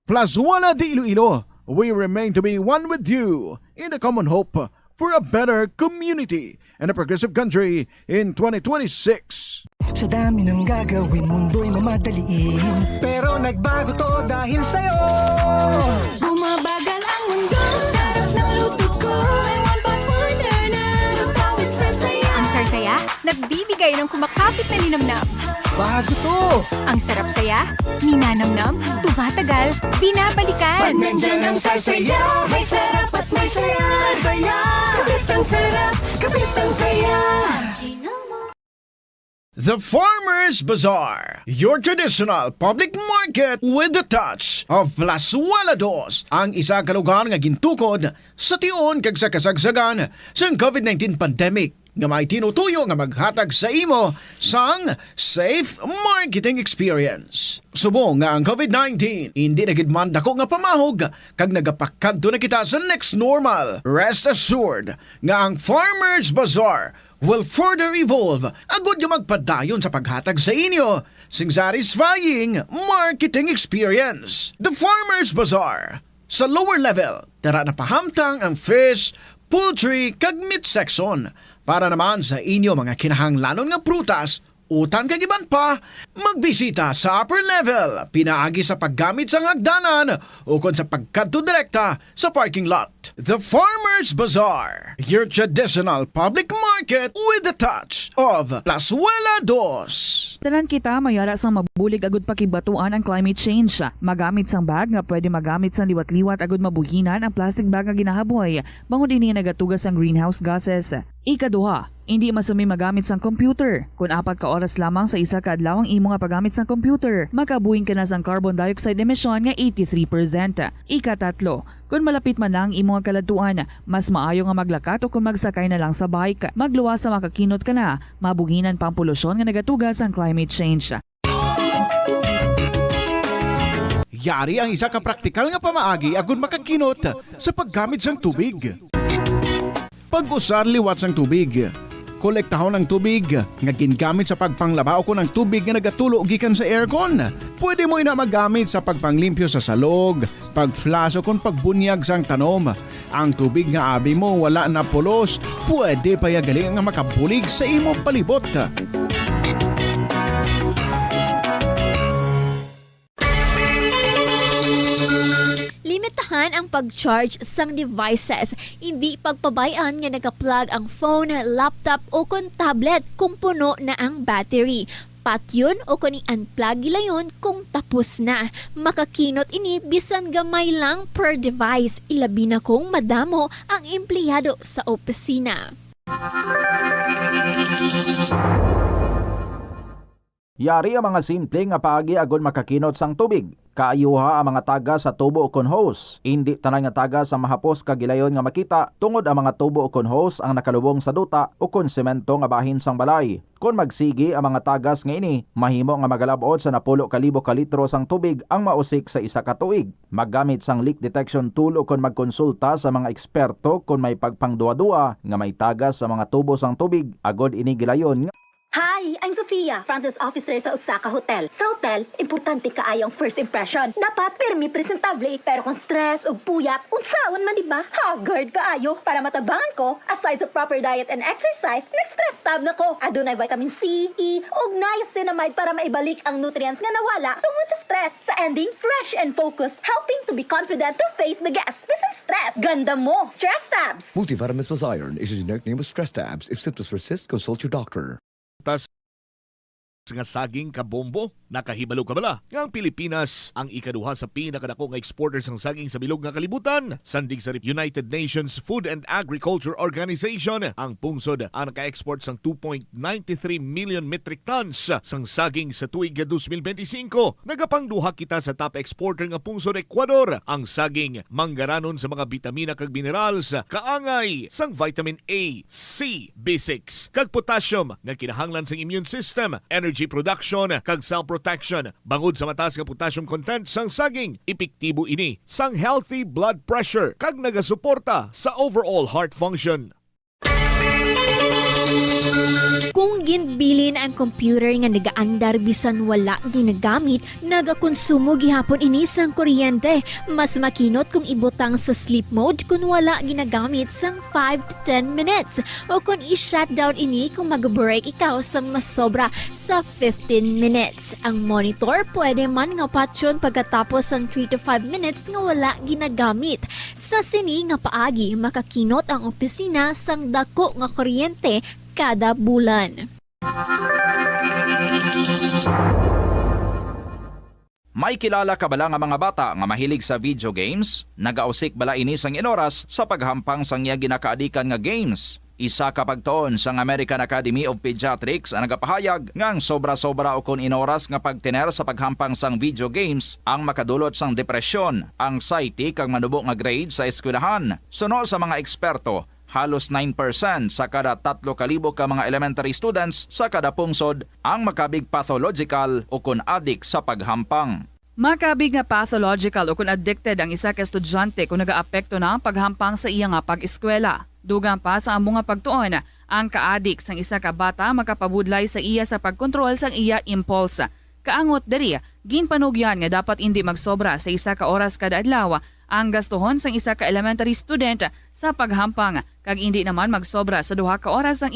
S6: Plazuela de Iloilo, we remain to be one with you in the common hope for a better community and a progressive country in 2026.
S3: Sa dami ng gagawin, mundo'y mamadaliin, pero nagbago to dahil sa'yo. Bumabagal ang mundo sa sarap ng luto ko. May one pot wonder na lutawit sarsaya.
S17: Ang sarsaya, nagbibigay ng kumakapit na linamnam.
S3: Bago to!
S17: Ang sarap saya, ninanamnam, tumatagal, binabalikan.
S3: Pag nandyan ang sarsaya, may sarap at may saya. Saya! Kapit ang sarap, kapit ang saya.
S6: The Farmers Bazaar, your traditional public market with the touch of Plazuela Dos, ang isa ka lugar nga gintukod sa tion kag sa kasagsagan sa COVID-19 pandemic nga may tinutuyo nga maghatag sa imo sang safe marketing experience. Subong nga ang COVID-19 hindi na gid man dako nga pamahog kag nagapakadto na kita sa next normal. Rest assured nga ang Farmers Bazaar will further evolve agud nga magpadayon sa paghatag sa inyo sing satisfying marketing experience. The Farmers Bazaar, Sa lower level, tara na pahamtang ang fish, poultry, kag meat section. Para naman sa inyo mga kinahanglanon nga prutas, utang kagiban pa, magbisita sa upper level, pinaagi sa paggamit sa hagdanan o kon sa pagkadto direkta sa parking lot. The Farmer's Bazaar, your traditional public market with a touch of Plazuela Dos.
S10: Tanan kita mayara sang mabulig agud pakibatuan ang climate change. Magamit sang bag nga pwede magamit sang liwat-liwat agud mabuhinan ang plastic bag nga ginahaboy. Bangod ini nagatugas ang greenhouse gases. Ikaduha, hindi masumi magamit sang computer. Kung 4 ka oras lamang sa isa ka adlaw ang imo nga paggamit sang computer, makabuhing ka na sang carbon dioxide emission nga 83%. Ikatatlo, kung malapit man lang imo nga kaladuan, mas maayo nga maglakat o kung magsakay na lang sa bike. Magluwas sa makakinot ka na, mabuhinan pang polusyon nga nagatugas ang climate change.
S6: Yari ang isa ka praktikal nga pamaagi agon makakinot sa paggamit sang tubig. Pag-usar liwat sang tubig. Kolektahon ng tubig nga gingamit sa pagpanglaba o kung ang tubig nga nagatulo gikan sa aircon. Pwede mo ina magamit sa pagpanglimpyo sa salog, pagflash o kung pagbunyag sang tanom. Ang tubig nga abi mo wala na pulos, pwede pa yagaling nga makabulig sa imong palibot.
S12: Limitahan ang pag-charge sang devices. Hindi pagpabayaan nga naka-plug ang phone, laptop o kon tablet kung puno na ang battery. Patyon o kung i-unplug gilayon kung tapos na. Makakinot ini bisan gamay lang per device. Ilabi na kung madamo ang empleyado sa opisina.
S24: Yari ang mga simple nga paagi agon makakinot sang tubig. Kaayuha ang mga taga sa tubo o kon hose. Hindi tanan nga taga sa mahapos kagilayon nga makita tungod ang mga tubo o kon hose ang nakalubong sa duta o kon semento nga bahin sang balay. Kung magsigi ang mga tagas nga ini, mahimo nga magalabot sa 10,000 ka litro sang tubig ang mausik sa isa ka tuig. Maggamit sang leak detection tool o kon magkonsulta sa mga eksperto kung may pagpangduwa-duwa nga may tagas sa mga tubo sang tubig agod ini gilayon.
S18: Hi, I'm Sofia, front desk officer sa Osaka Hotel. Sa hotel, importante kaayong first impression. Dapat permi presentable, pero kung stress o puyat, unsaon man diba? Haggard kaayo. Para matabangan ko, aside sa proper diet and exercise, nag-stress tab na ko. Adunay vitamin C, E, ug niacinamide para maibalik ang nutrients nga nawala tungod sa stress. Sa ending, fresh and focused, helping to be confident to face the guests bisan stress. Ganda mo, Stress Tabs!
S19: Multivitamins plus iron is a generic name of Stress Tabs. If symptoms persist, consult your doctor.
S8: Tas nga saging kabombo, nakahibalo ka bala nga ang Pilipinas ang ikaduha sa pinakadako nga exporters ng saging sa bilog nga kalibutan. Sandig sa United Nations Food and Agriculture Organization, ang pungsod ang naka-export sang 2.93 million metric tons sang saging sa tuig 2025. Nagapangduha kita sa top exporter nga pungsod Ecuador. Ang saging manggaranon sa mga bitamina kag minerals, kaangay sang vitamin A, C, B6 kag potassium nga kinahanglan sang immune system, energy production kag cell protection. Bangod sa mataas nga potassium content sang saging, epektibo ini sang healthy blood pressure kag nagasuporta sa overall heart function.
S12: Kung ginbilin ang computer nga nagaandar bisan wala ginagamit, nagakonsumo gihapon ini sang kuryente. Mas makinot kung ibutang sa sleep mode kung wala ginagamit sang 5 to 10 minutes. O kung i-shutdown ini kung mag-break ikaw sang mas sobra sa 15 minutes. Ang monitor pwede man nga patyon pagkatapos sang 3 to 5 minutes nga wala ginagamit. Sa sini nga paagi, makakinot ang opisina sang dako nga kuryente kada bulan.
S24: May kilala ka bala nga mga bata nga mahilig sa video games? Nagausik bala ini sang inoras sa paghampang sang iya ginakaadikan nga games. Isa ka pagtuon sang American Academy of Pediatrics ang nagapahayag ngang sobra-sobra o kun inoras nga pagtiner sa paghampang sang video games ang makadulot sang depresyon, anxiety kag manubo nga grade sa eskwelahan. Suno sa mga eksperto, halos 9% sa kada 3,000 ka mga elementary students sa kada pungsod ang makabig pathological o kun addict sa paghampang.
S10: Makabig nga pathological o kun addicted ang isa ka estudyante kung nagaapekto na ang paghampang sa iya nga pag-eskwela. Dugang pa sa among nga pagtuon, ang ka-addict sang isa ka bata makapabudlay sa iya sa pagkontrol sang iya impulse. Kaangot diri, ginpanugyan nga dapat hindi magsobra sa isa ka oras kada adlaw ang gastuhon sang isa ka elementary student sa paghampang kag hindi naman magsobra sa 2 ka oras ang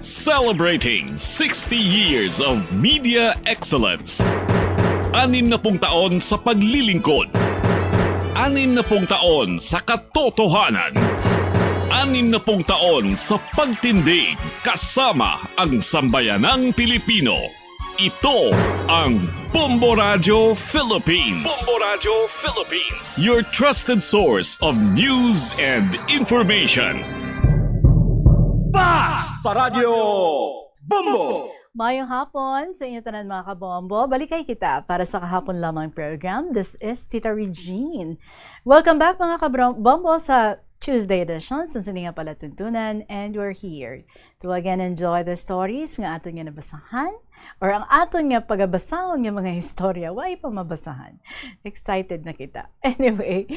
S4: Celebrating 60 years of media excellence. 60 taon sa paglilingkod. 60 taon sa katotohanan. 60 taon sa pagtindig kasama ang sambayanang Pilipino. Ito ang Bombo Radio Philippines. Bombo Radio Philippines. Your trusted source of news and information.
S1: Basta Radio Bombo!
S20: Mayong hapon sa inyo tanan mga kabombo. Balikay kita para sa kahapon lamang program. This is Tita Regine. Welcome back mga kabombo sa Tuesday edition sa sininga palatuntunan, and we're here to again enjoy the stories nga aton nga nabasahan or ang aton nga pagabasahon nga mga istorya way pa mabasahan. Excited na kita. Anyway,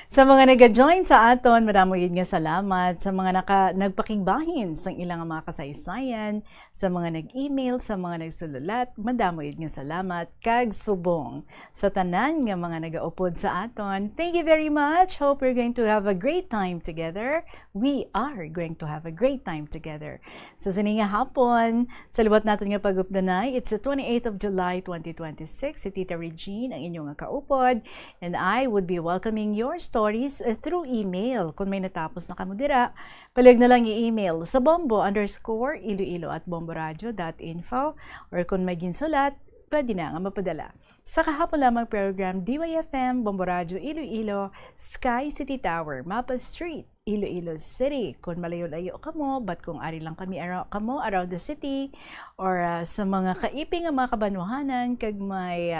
S20: sa mga nag-join sa aton, madamo yun nga salamat sa mga nagpakigbahin sa ilang mga kasaysayan, sa mga nag-email, sa mga nagsululat, madamo yun nga salamat kag subong sa tanan nga mga nagaupod sa aton. Thank you very much. Hope we're going to have a great time together. We are going to have a great time together. Sa sininga hapon, sa liwat natin nga pag-updanay, it's the 28th of July 2026. Si Tita Regine ang inyong kaupod, and I would be welcoming your stories through email. Kung may natapos na kamudira, palig na lang i-email sa bombo_iloilo@bomboradio.info, or kung may ginsulat, pwede na nga mapadala. Sa kahapon lamang program, DYFM, Bombo Radio, Iloilo, Sky City Tower, Mapa Street, Iloilo City. Kung malayo-layo ka mo, but kung ari lang kami around the city, or sa mga kaiping nga mga kabanuhanan, kag may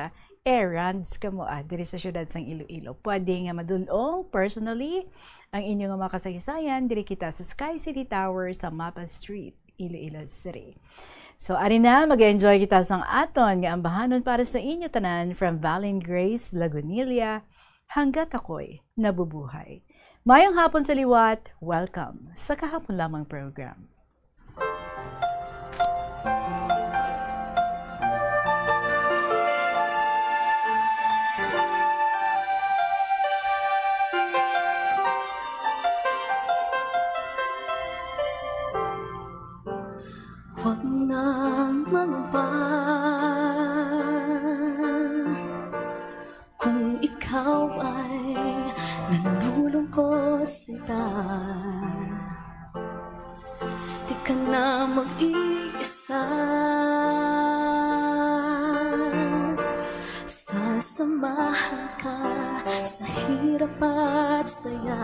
S20: errands ka mo, diri sa syudad sang Iloilo. Pwede nga madulong personally ang inyong mga kasaysayan, diri kita sa Sky City Tower sa Mapa Street, Iloilo City. So, ari na, mag-enjoy kita sang aton nga ambahanon para sa inyo tanan from Valen Grace, Lagunilla, hanggat ako'y nabubuhay. Mayong hapon sa liwat, welcome sa kahapon lamang program.
S3: Huwag nang mangamba kung ikaw ay nalulungkot sila. Di ka na mag-iisa, sasamahan ka sa hirap at saya.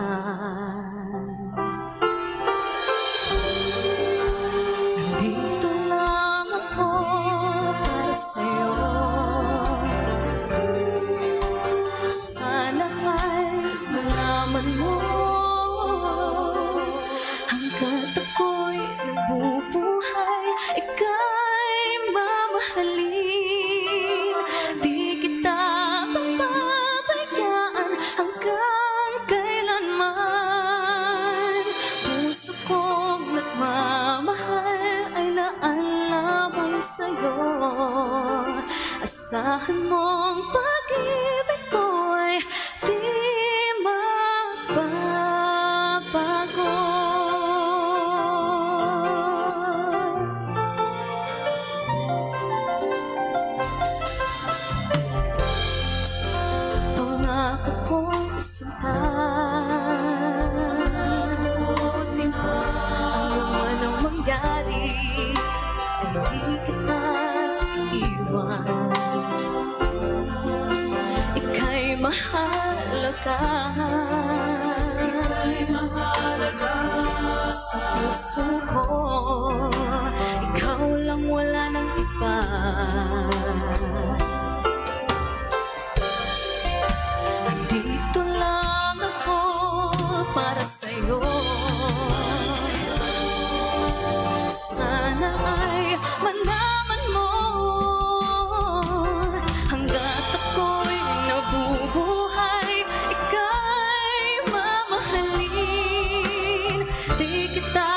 S3: Sa'yo, sana ay malaman mo, hanggat ako'y nabubuhay, ika'y mamahalin. Di kita papabayaan hanggang kailanman. Puso kong nagmamahal ay naanaway sa'yo. Asahan mong pag-ibig ko'y di magbabago. Pangako kong sinta, ano man ang mangyari, hindi kita iwan. Mahalaga, sa puso ko, ikaw lang, wala nang iba. Nandito lang ako para sa'yo. Sana ay malaman mo, hanggat ako'y nabubuhay, ika'y mamahalin. Di kita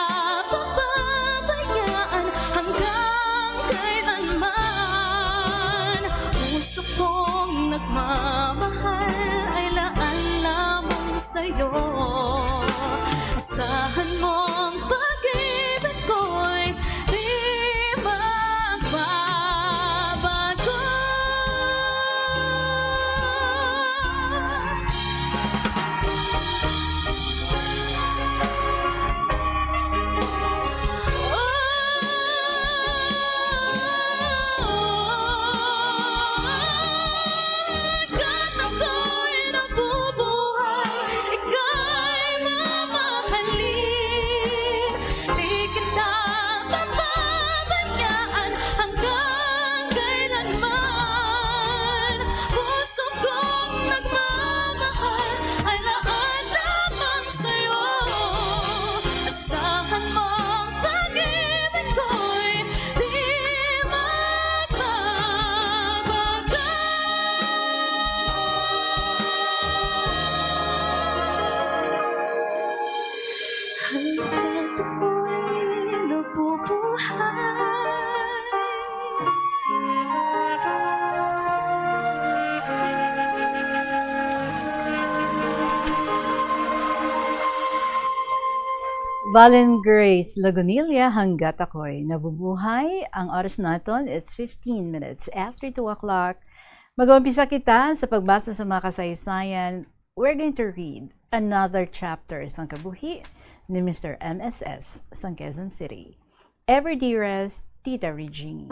S20: Valen Grace Lagunilla, hanggat ako'y nabubuhay. Ang oras natin, it's 15 minutes after 2 o'clock. Mag-umpisa kita sa pagbasa sa mga kasaysayan. We're going to read another chapter sa kabuhi ni Mr. MSS sa Quezon City. Ever dearest, Tita Regine.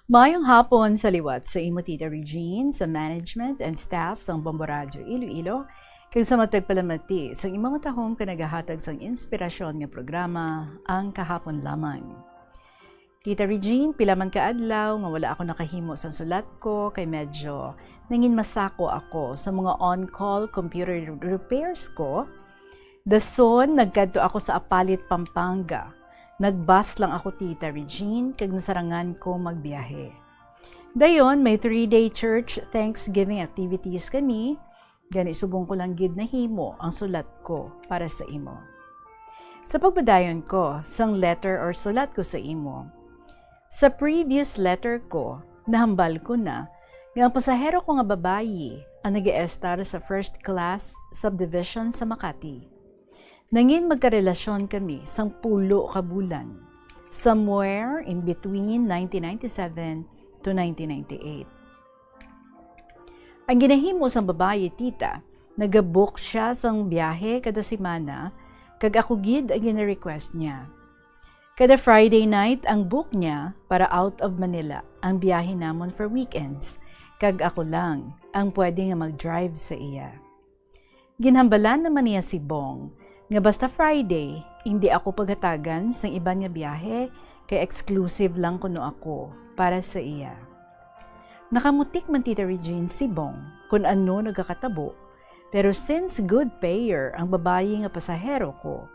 S20: Mayong hapon sa liwat sa imo Tita Regine, sa management and staff sang Bombo Radio Iloilo, kag sa matagpalamati sa imong tahom kanagahatag sang inspirasyon nga programa ang kahapon lamang. Tita Regine, pila man ka adlaw nga wala ako nakahimo sa sulat ko kay medyo nangin masako ako sa mga on-call computer repairs ko. Dason nagkadto ako sa Apalit, Pampanga. Nagbus lang ako, Tita Regine, kag nasarangan ko magbiyahe. Dayon, may 3-day church Thanksgiving activities kami. Gani subong ko lang gid na himo ang sulat ko para sa imo. Sa pagbadayon ko, sang letter or sulat ko sa imo. Sa previous letter ko, nahambal ko na nga ang pasahero ko nga babayi ang nag-e-estar sa first class subdivision sa Makati. Nangin magkarelasyon kami sang 10 ka bulan, somewhere in between 1997 to 1998. Ang ginahimo sang babae, Tita, nagabook siya sang biyahe kada semana, kag ako gid ang gina-request niya. Kada Friday night ang book niya para out of Manila ang biyahe namon for weekends, kag ako lang ang pwede nga mag-drive sa iya. Ginhambalan naman niya si Bong, nga basta Friday, hindi ako paghatagan sa iban nga biyahe, kay exclusive lang kuno ako para sa iya. Nakamutik man Tita Regine si Bong kung ano nagkakatabo, pero since good payer ang babayi nga pasahero ko,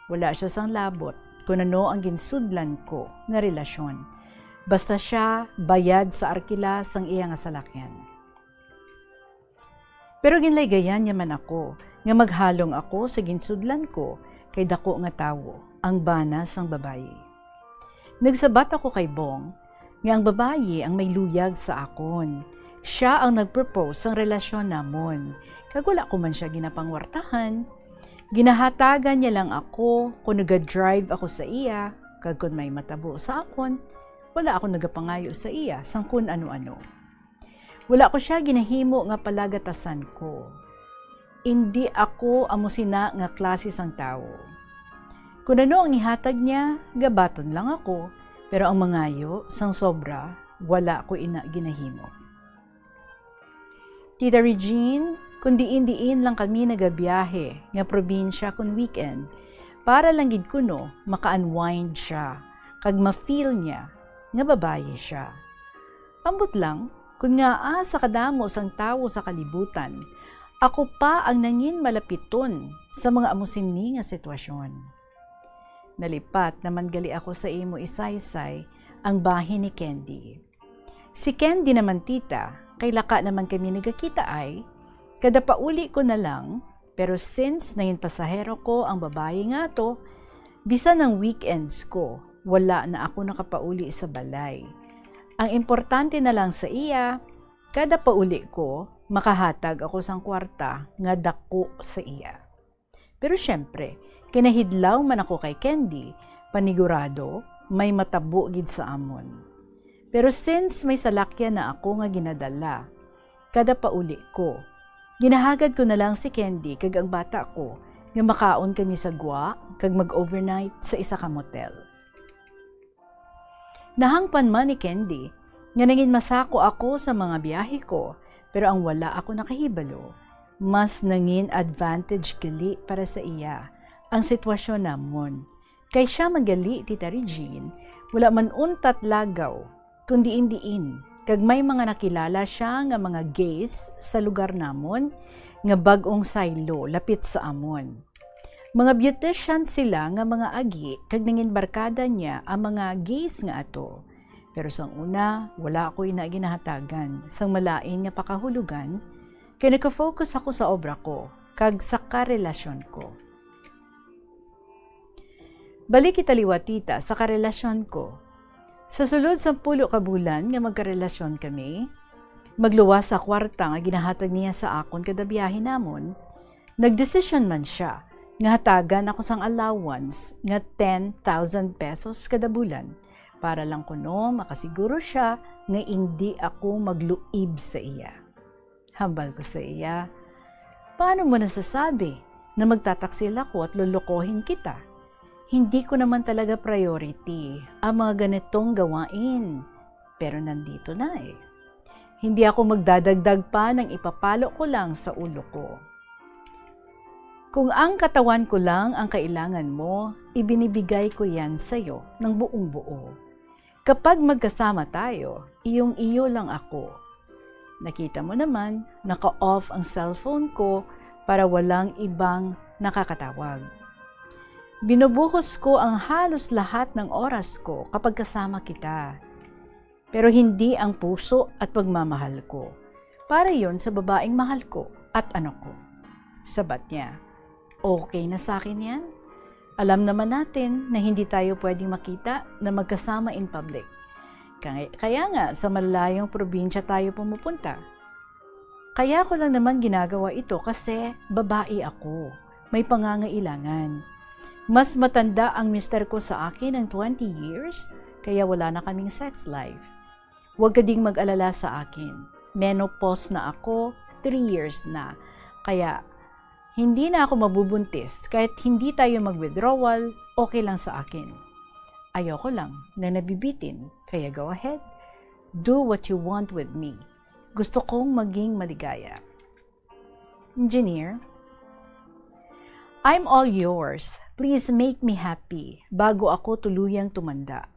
S20: wala siya sang labot kung ano ang ginsudlan ko nga relasyon. Basta siya bayad sa arkila sang iya nga salakyan. Pero ginlaygayan niya man ako, nga maghalong ako sa ginsudlan ko kay dako nga tawo, ang bana sang babayi. Nagsabat ako kay Bong nga ang babayi ang may luyag sa akon. Siya ang nagpropose sang relasyon namon. Kag wala ko man siya ginapangwartahan. Ginahatagan niya lang ako kung nag-drive ako sa iya, kag kung may matabo sa akon, wala ako nagapangayo sa iya sang kun ano-ano. Wala ko siya ginahimo nga palagatasan ko. Hindi ako amusina nga klase sang tao. Kung ano ang ihatag niya, gabaton lang ako, pero ang mangayo, sang sobra, wala ko ginahimo. Tita Regine, kung diin-diin lang kami nagabiyahe nga probinsya kung weekend, para lang gid kuno maka-unwind siya, kag ma-feel niya nga babaye siya. Ambot lang, kung nga sa kadamo sang tawo sa kalibutan, ako pa ang nangin malapiton sa mga amusinni nga sitwasyon. Nalipat naman gali ako sa imo isaysay ang bahin ni Candy. Si Candy naman, Tita, kay laka naman kami nagakita ay, kada pauli ko na lang, pero since nangin pasahero ko ang babae nga to, bisan ng weekends ko, wala na ako nakapauli sa balay. Ang importante na lang sa iya, kada pauli ko, makahatag ako sang kwarta nga dako sa iya. Pero syempre, kinahidlaw man ako kay Candy, panigurado, may matabo gid sa amon. Pero since may salakyan na ako nga ginadala, kada pauli ko, ginahagad ko na lang si Candy kag ang bata ko nga makaon kami sa gwa kag mag-overnight sa isa ka motel. Nahangpan man ni Candy nga nangin masako ako sa mga biyahe ko, pero ang wala ako nakahibalo, mas nangin advantage gali para sa iya ang sitwasyon namon. Kay siya magali, Tita Regine, wala man untat lagaw, kundi indiin, kag may mga nakilala siya nga mga gays sa lugar namon, nga bag-ong saylo, lapit sa amon. Mga beautician sila nga mga agi, kag nangin barkada niya ang mga gays nga ato. Pero sang una, wala ako ginahatagan. Sang malain nga pakahulugan, kaya naka-focus ako sa obra ko, kag sa karelasyon ko. Balik italiwatita sa karelasyon ko. Sa sulod 10 ka bulan nga magkarelasyon kami, magluwas sa kwarta nga ginahatag niya sa akon kada biyahe namon, nagdesisyon man siya nga hatagan ako sang allowance nga 10,000 pesos kada bulan para lang kuno makasiguro siya nga hindi ako magluib sa iya. Hambal ko sa iya, paano mo nasasabi na magtataksil ako at lulukohin kita? Hindi ko naman talaga priority ang mga ganitong gawain, pero nandito na eh. Hindi ako magdadagdag pa ng ipapalo ko lang sa ulo ko. Kung ang katawan ko lang ang kailangan mo, ibinibigay ko yan sa'yo ng buong buo. Kapag magkasama tayo, iyong-iyo lang ako. Nakita mo naman, naka-off ang cellphone ko para walang ibang nakakatawag. Binubuhos ko ang halos lahat ng oras ko kapag kasama kita. Pero hindi ang puso at pagmamahal ko. Para yon sa babaeng mahal ko at anak ko. Sabat niya. Okay na sa akin yan. Alam naman natin na hindi tayo pwedeng makita na magkasama in public. Kaya nga sa malalayong probinsya tayo pumupunta. Kaya ko lang naman ginagawa ito kasi babae ako. May pangangailangan. Mas matanda ang mister ko sa akin ng 20 years, kaya wala na kaming sex life. Huwag ka ding mag-alala sa akin. Menopause na ako, 3 years na. Kaya hindi na ako mabubuntis kahit hindi tayo mag-withdrawal, okay lang sa akin. Ayoko lang na nabibitin, kaya go ahead. Do what you want with me. Gusto kong maging maligaya. Engineer, I'm all yours. Please make me happy bago ako tuluyang tumanda.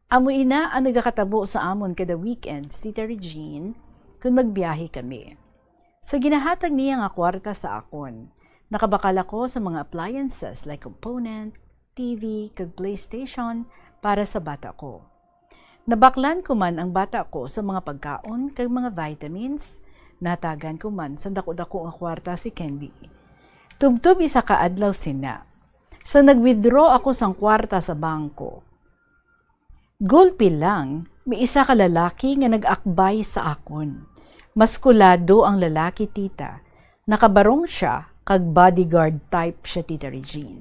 S20: Amoy na ang nagkakatabo sa amon kada weekends, Tita Regine, kung magbiyahe kami. Sa ginahatag niya nga kwarta sa akon, nakabakal ako sa mga appliances like component, TV, kag PlayStation para sa bata ko. Nabaklan ko man ang bata ko sa mga pagkaon kag mga vitamins, natagan ko man sa dako-dako ang kwarta si Candy. Tubtub isa ka adlaw sina. Sa nag-withdraw ako sang kwarta sa bangko. Gulpi lang, may isa ka lalaki nga nag-akbay sa akon. Maskulado ang lalaki, tita. Nakabarong siya, kag bodyguard type siya, Tita Regine.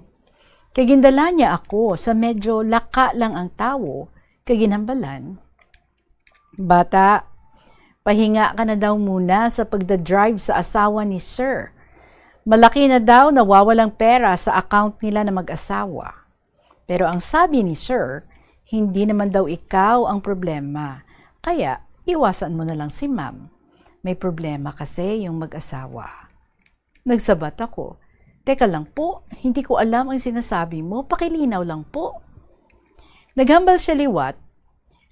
S20: Kagindala niya ako sa medyo laka lang ang tawo, kaginhambalan. Bata, pahinga ka na daw muna sa pagdadrive sa asawa ni Sir. Malaki na daw nawawalang pera sa account nila na mag-asawa. Pero ang sabi ni Sir, hindi naman daw ikaw ang problema. Kaya, iwasan mo na lang si Ma'am. May problema kasi yung mag-asawa. Nagsabat ako. Teka lang po, hindi ko alam ang sinasabi mo. Pakilinaw lang po. Naghambal siya liwat.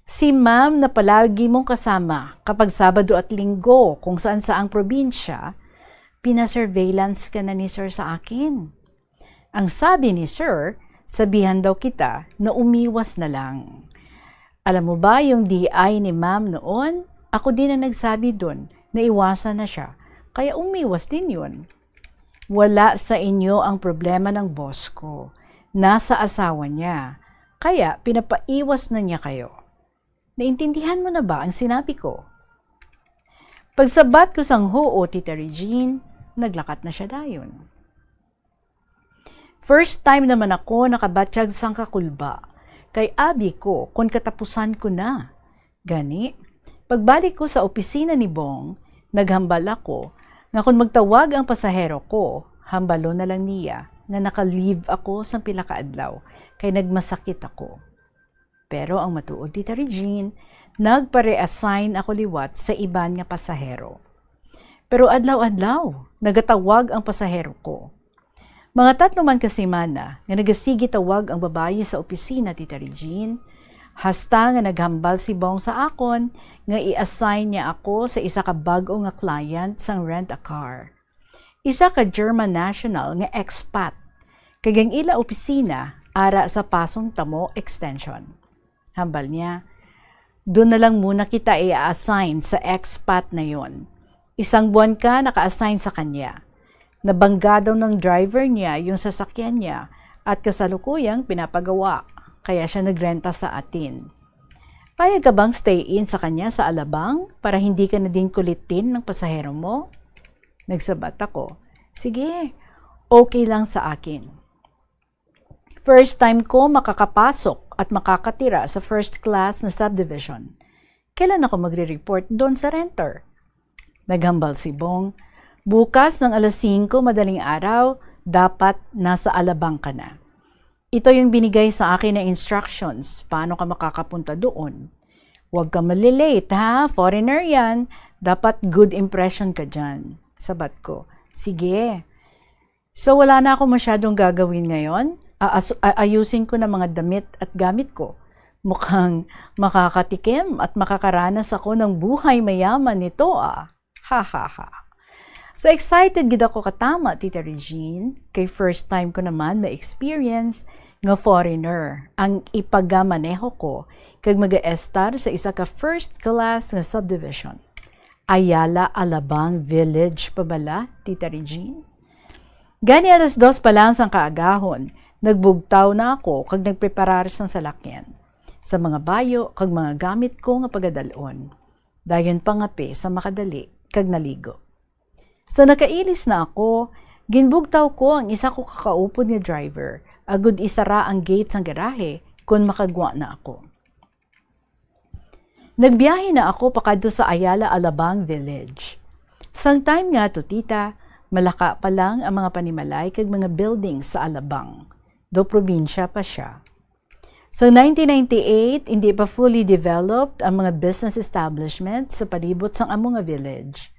S20: Si Ma'am na palagi mong kasama kapag Sabado at Linggo kung saan saang probinsya, pinasurveillance ka na ni Sir sa akin. Ang sabi ni Sir, sabihan daw kita na umiwas na lang. Alam mo ba yung DI ni Ma'am noon? Ako din ang nagsabi doon na iwasan na siya, kaya umiwas din yun. Wala sa inyo ang problema ng boss ko. Nasa asawa niya, kaya pinapaiwas na niya kayo. Naintindihan mo na ba ang sinabi ko? Pagsabat ko sang hoo, Tita Regine, naglakat na siya dayon. First time naman ako nakabatsyag sang kakulba, kay abi ko kung katapusan ko na. Gani, pagbalik ko sa opisina ni Bong, naghambal ako nga kung magtawag ang pasahero ko, hambalo na lang niya nga naka-leave ako sa pila ka adlaw kay nagmasakit ako. Pero ang matuod, Tita Regine, nagpare-assign ako liwat sa iban nga pasahero. Pero adlaw-adlaw, nagatawag ang pasahero ko. Mga 3 man ka semana nga nagasigi tawag ang babae sa opisina, Tita Regine, hasta nga naghambal si Bong sa akon nga i-assign niya ako sa isa ka bag-o nga client sang rent-a-car. Isa ka German national nga expat. Kagang ila opisina ara sa Pasong Tamo Extension. Hambal niya, doon na lang muna kita i-assign sa expat na yon. 1 buwan ka naka-assign sa kanya. Nabangga daw ng driver niya yung sasakyan niya at kasalukuyang pinapagawa, kaya siya nagrenta sa atin. Payag ka bang stay in sa kanya sa Alabang para hindi ka na din kulitin ng pasahero mo? Nagsabat ako, sige, okay lang sa akin. First time ko makakapasok at makakatira sa first class na subdivision. Kailan ako magre-report doon sa renter? Naghambal si Bong, bukas ng 5:00 madaling araw, dapat nasa Alabang ka na. Ito yung binigay sa akin na instructions, paano ka makakapunta doon. Huwag ka malilate ha, foreigner yan, dapat good impression ka dyan. Sabat ko, sige. So wala na ako masyadong gagawin ngayon? Ayusin ko na mga damit at gamit ko. Mukhang makakatikim at makakaranas ako ng buhay mayaman nito ah. Ha ha ha. So excited gid ako katama, Tita Regine, kay first time ko naman ma-experience nga foreigner ang ipagamaneho ko kag mag-estar sa isa ka first class nga subdivision. Ayala Alabang Village pa bala, Tita Regine? Gani 2:00 pa lang sang kaagahon, nagbugtaw na ako kag nagpreparar sang salakyan. Sa mga bayo kag mga gamit ko nga pagadalon. Dayon pangapi sa makadali kag naligo. Sa nakailis na ako, ginbugtaw ko ang isa ko kakaupod nga driver, agud isara ang gate sang garahe kung makagwa na ako. Nagbiyahe na ako pakadto sa Ayala Alabang Village. Sang time nga to, tita, malaka pa lang ang mga panimalay kag mga buildings sa Alabang, do probinsya pa siya. Sa 1998, hindi pa fully developed ang mga business establishment sa palibot sang amo nga village.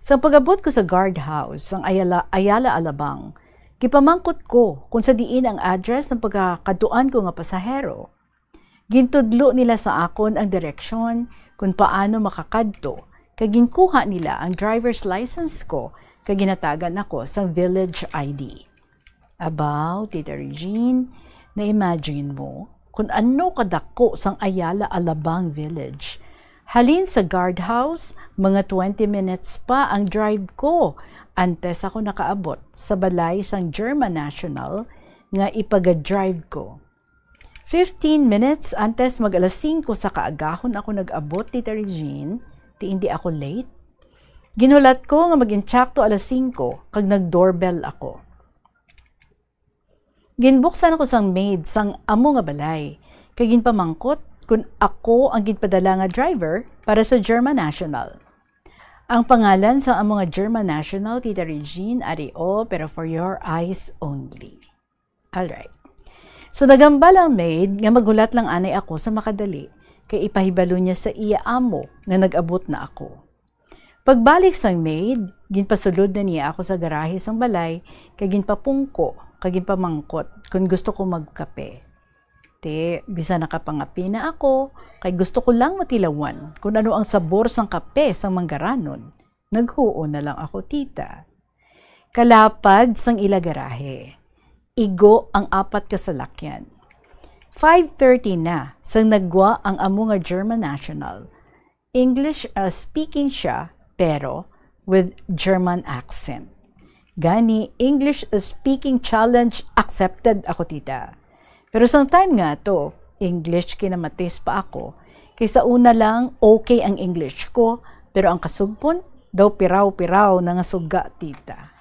S20: Sa pag-abot ko sa guardhouse sang Ayala Alabang, kipamangkot ko kung sa diin ang address ng pagkakaduan ko nga pasahero. Gintudlo nila sa akon ang direksyon kung paano makakadto, kag ginkuha nila ang driver's license ko kag ginatagan ako sa village ID. Abaw, Tita Regine, na-imagine mo kung ano kadako sang Ayala Alabang Village. Halin sa guardhouse, mga 20 minutes pa ang drive ko antes ako nakaabot sa balay sang German National nga ipaga-drive ko. 15 minutes antes mag 5:00 sa kaagahon ako nag-abot, Tita Regine, ti hindi ako late. Ginulat ko nga mag-intsakto 5:00 kag nag-doorbell ako. Ginbuksan ako sang maid sang amo nga balay, kag ginpamangkot kung ako ang ginpadala nga driver para sa German National. Ang pangalan sa amo nga German National, Tita Regine, Ario, pero for your eyes only. Alright. So nagambal ang maid nga magulat lang anay ako sa makadali, kay ipahibalo niya sa iya amo nga nag-abot na ako. Pagbalik sang maid, ginpasulod na niya ako sa garahe sang balay, kay ginpapungko, kay ginpamangkot kung gusto ko magkape. Bisa nakapangapi na ako, kay gusto ko lang matilawan kung ano ang sabor sang kape sang manggaranon. Naghuo na lang ako, tita. Kalapad sang ilagarahe. Igo ang 4 kasalakyan. 5:30 na sang nagwa ang amo nga German National. English speaking siya, pero with German accent. Gani, English speaking challenge accepted ako, tita. Pero sang time nga to, English kinamatis pa ako. Kaysa una lang, okay ang English ko, pero ang kasugpon, daw piraw-piraw na nga suga, tita.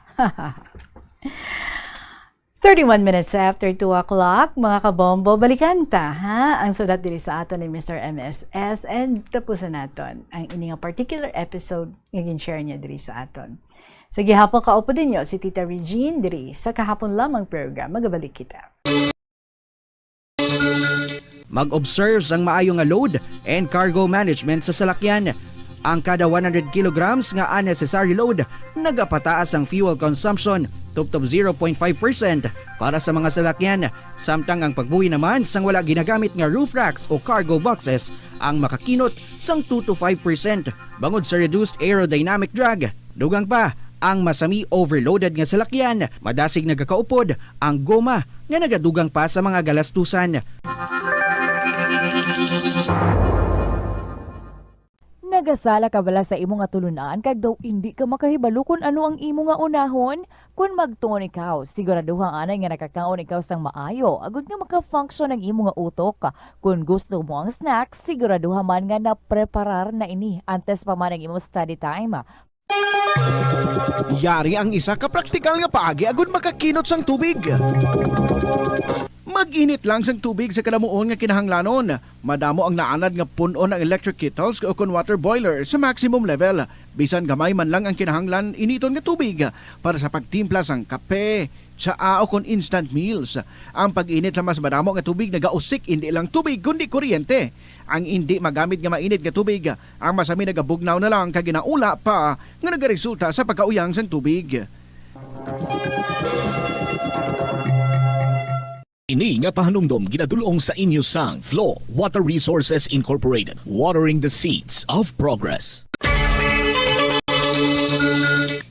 S20: 31 minutes after 2 o'clock, mga kabombo, balikan ta, ha? Ang sulat diri sa aton ni Mr. MSS and tapusan naton ang ining particular episode nga gin-share niya diri sa aton. Sa gihapon kaupo din niyo si Tita Regine diri sa kahapon lamang program. Magabalik kita.
S5: Mag-observe ang maayong nga load and cargo management sa salakyan. Ang kada 100 kilograms nga unnecessary load, nagapataas ang fuel consumption, tuptop 0.5% para sa mga salakyan. Samtang ang pagbuhi naman sang wala ginagamit nga roof racks o cargo boxes, ang makakinot sang 2 to 5% bangod sa reduced aerodynamic drag. Dugang pa, ang masami overloaded nga salakyan, madasig nagakaupod ang goma nga nagadugang pa sa mga galastusan.
S7: Nagasala ka bala sa imo nga tulunan kag daw hindi ka makahibalo kung ano ang imo nga unahon? Kung magtuon ikaw, siguraduhang anay nga nakakaon ikaw sang maayo, agud nga maka-function ang imo nga utok. Kung gusto mo ang snacks, siguraduhan man nga na-preparar na ini antes pa man ang imo study time.
S6: Yari ang isa ka praktikal nga paagi agud makakinot sang tubig. Mag-init lang sang tubig sa kalamuon nga kinahanglanon. Madamo ang naanad nga punon ng electric kettles o kon water boiler sa maximum level. Bisan gamay man lang ang kinahanglan initon nga tubig para sa pagtimpla sang kape, tsaa o kon instant meals. Ang pag-init sa mas madamo nga tubig nagausik hindi lang tubig kundi kuryente. Ang hindi magamit nga mainit nga tubig, ang masami nagabugnaw na lang kag ginaula pa nga nagaresulta sa pagkauyang sang tubig.
S11: Ini nga pahanumdom ginadulong sa inyo sang Flow Water Resources Incorporated, watering the seeds of progress.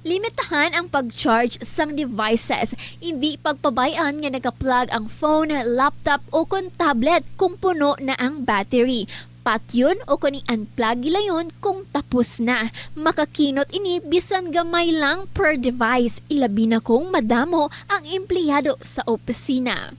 S12: Limitahan ang pag-charge sang devices. Hindi pagpabayaan nga naka-plug ang phone, laptop o kon tablet kung puno na ang battery. Patyon o kung unplug gilayon kung tapos na. Makakinot ini bisan gamay lang per device. Ilabi na kung madamo ang empleyado sa opisina.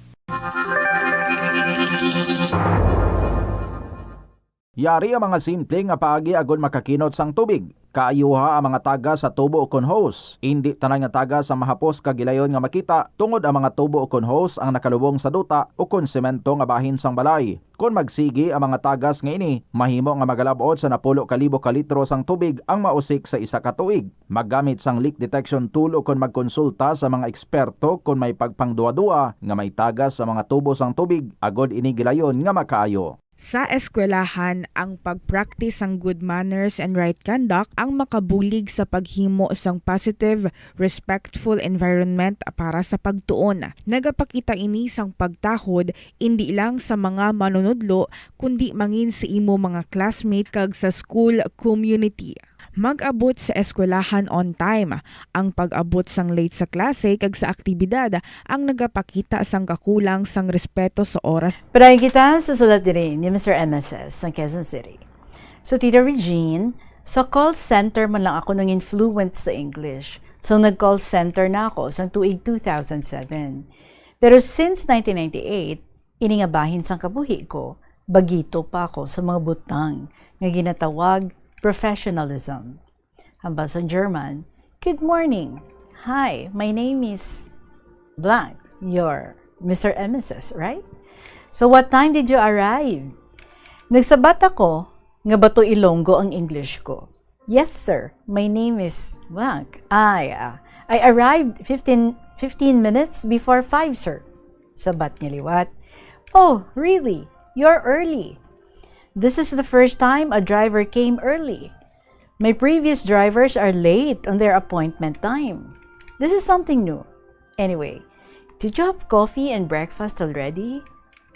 S24: Yari ang mga simple nga paagi agon makakinot sang tubig. Kaayuha ang mga taga sa tubo o kon hose. Hindi tanan nga taga sa mahapos kagilayon nga makita tungod ang mga tubo o kon hose ang nakalubong sa duta o kon semento nga bahin sang balay. Kung magsigi ang mga tagas nga ini, mahimo nga magalabot sa 10,000 ka litro sang tubig ang mausik sa isa ka tuig. Maggamit sang leak detection tool o kung magkonsulta sa mga eksperto kung may pagpangduwa-duwa nga may tagas sa mga tubo sang tubig, agod ini gilayon nga makaayo.
S25: Sa eskwelahan, ang pag-practice ng good manners and right conduct ang makabulig sa paghimo sang positive, respectful environment para sa pagtuon. Nagapakita ini sang pagtahod hindi lang sa mga manunudlo kundi mangin sa imo mga classmate kag sa school community. Mag-abot sa eskwelahan on time. Ang pag-abot sang late sa klase kag sa aktibidad ang nagapakita sang kakulang sang respeto sa oras.
S20: Padayon kita sa sulat diri ni Mr. MSS ng Quezon City. So, Tita Regine, sa call center man lang ako nang influent sa English. So, nag-call center na ako sa tuig 2007. Pero since 1998, iningabahin sang kabuhi ko, bagito pa ako sa mga butang nga ginatawag professionalism. Hambal sa German, good morning. Hi, my name is blank. You're Mr. MSS, right? So what time did you arrive? Nagsabat ako nga bato Ilonggo ang English ko. Yes, sir. My name is blank. I arrived 15 minutes before 5, sir. Sabat niya liwat. Oh, really? You're early. This is the first time a driver came early. My previous drivers are late on their appointment time. This is something new. Anyway, did you have coffee and breakfast already?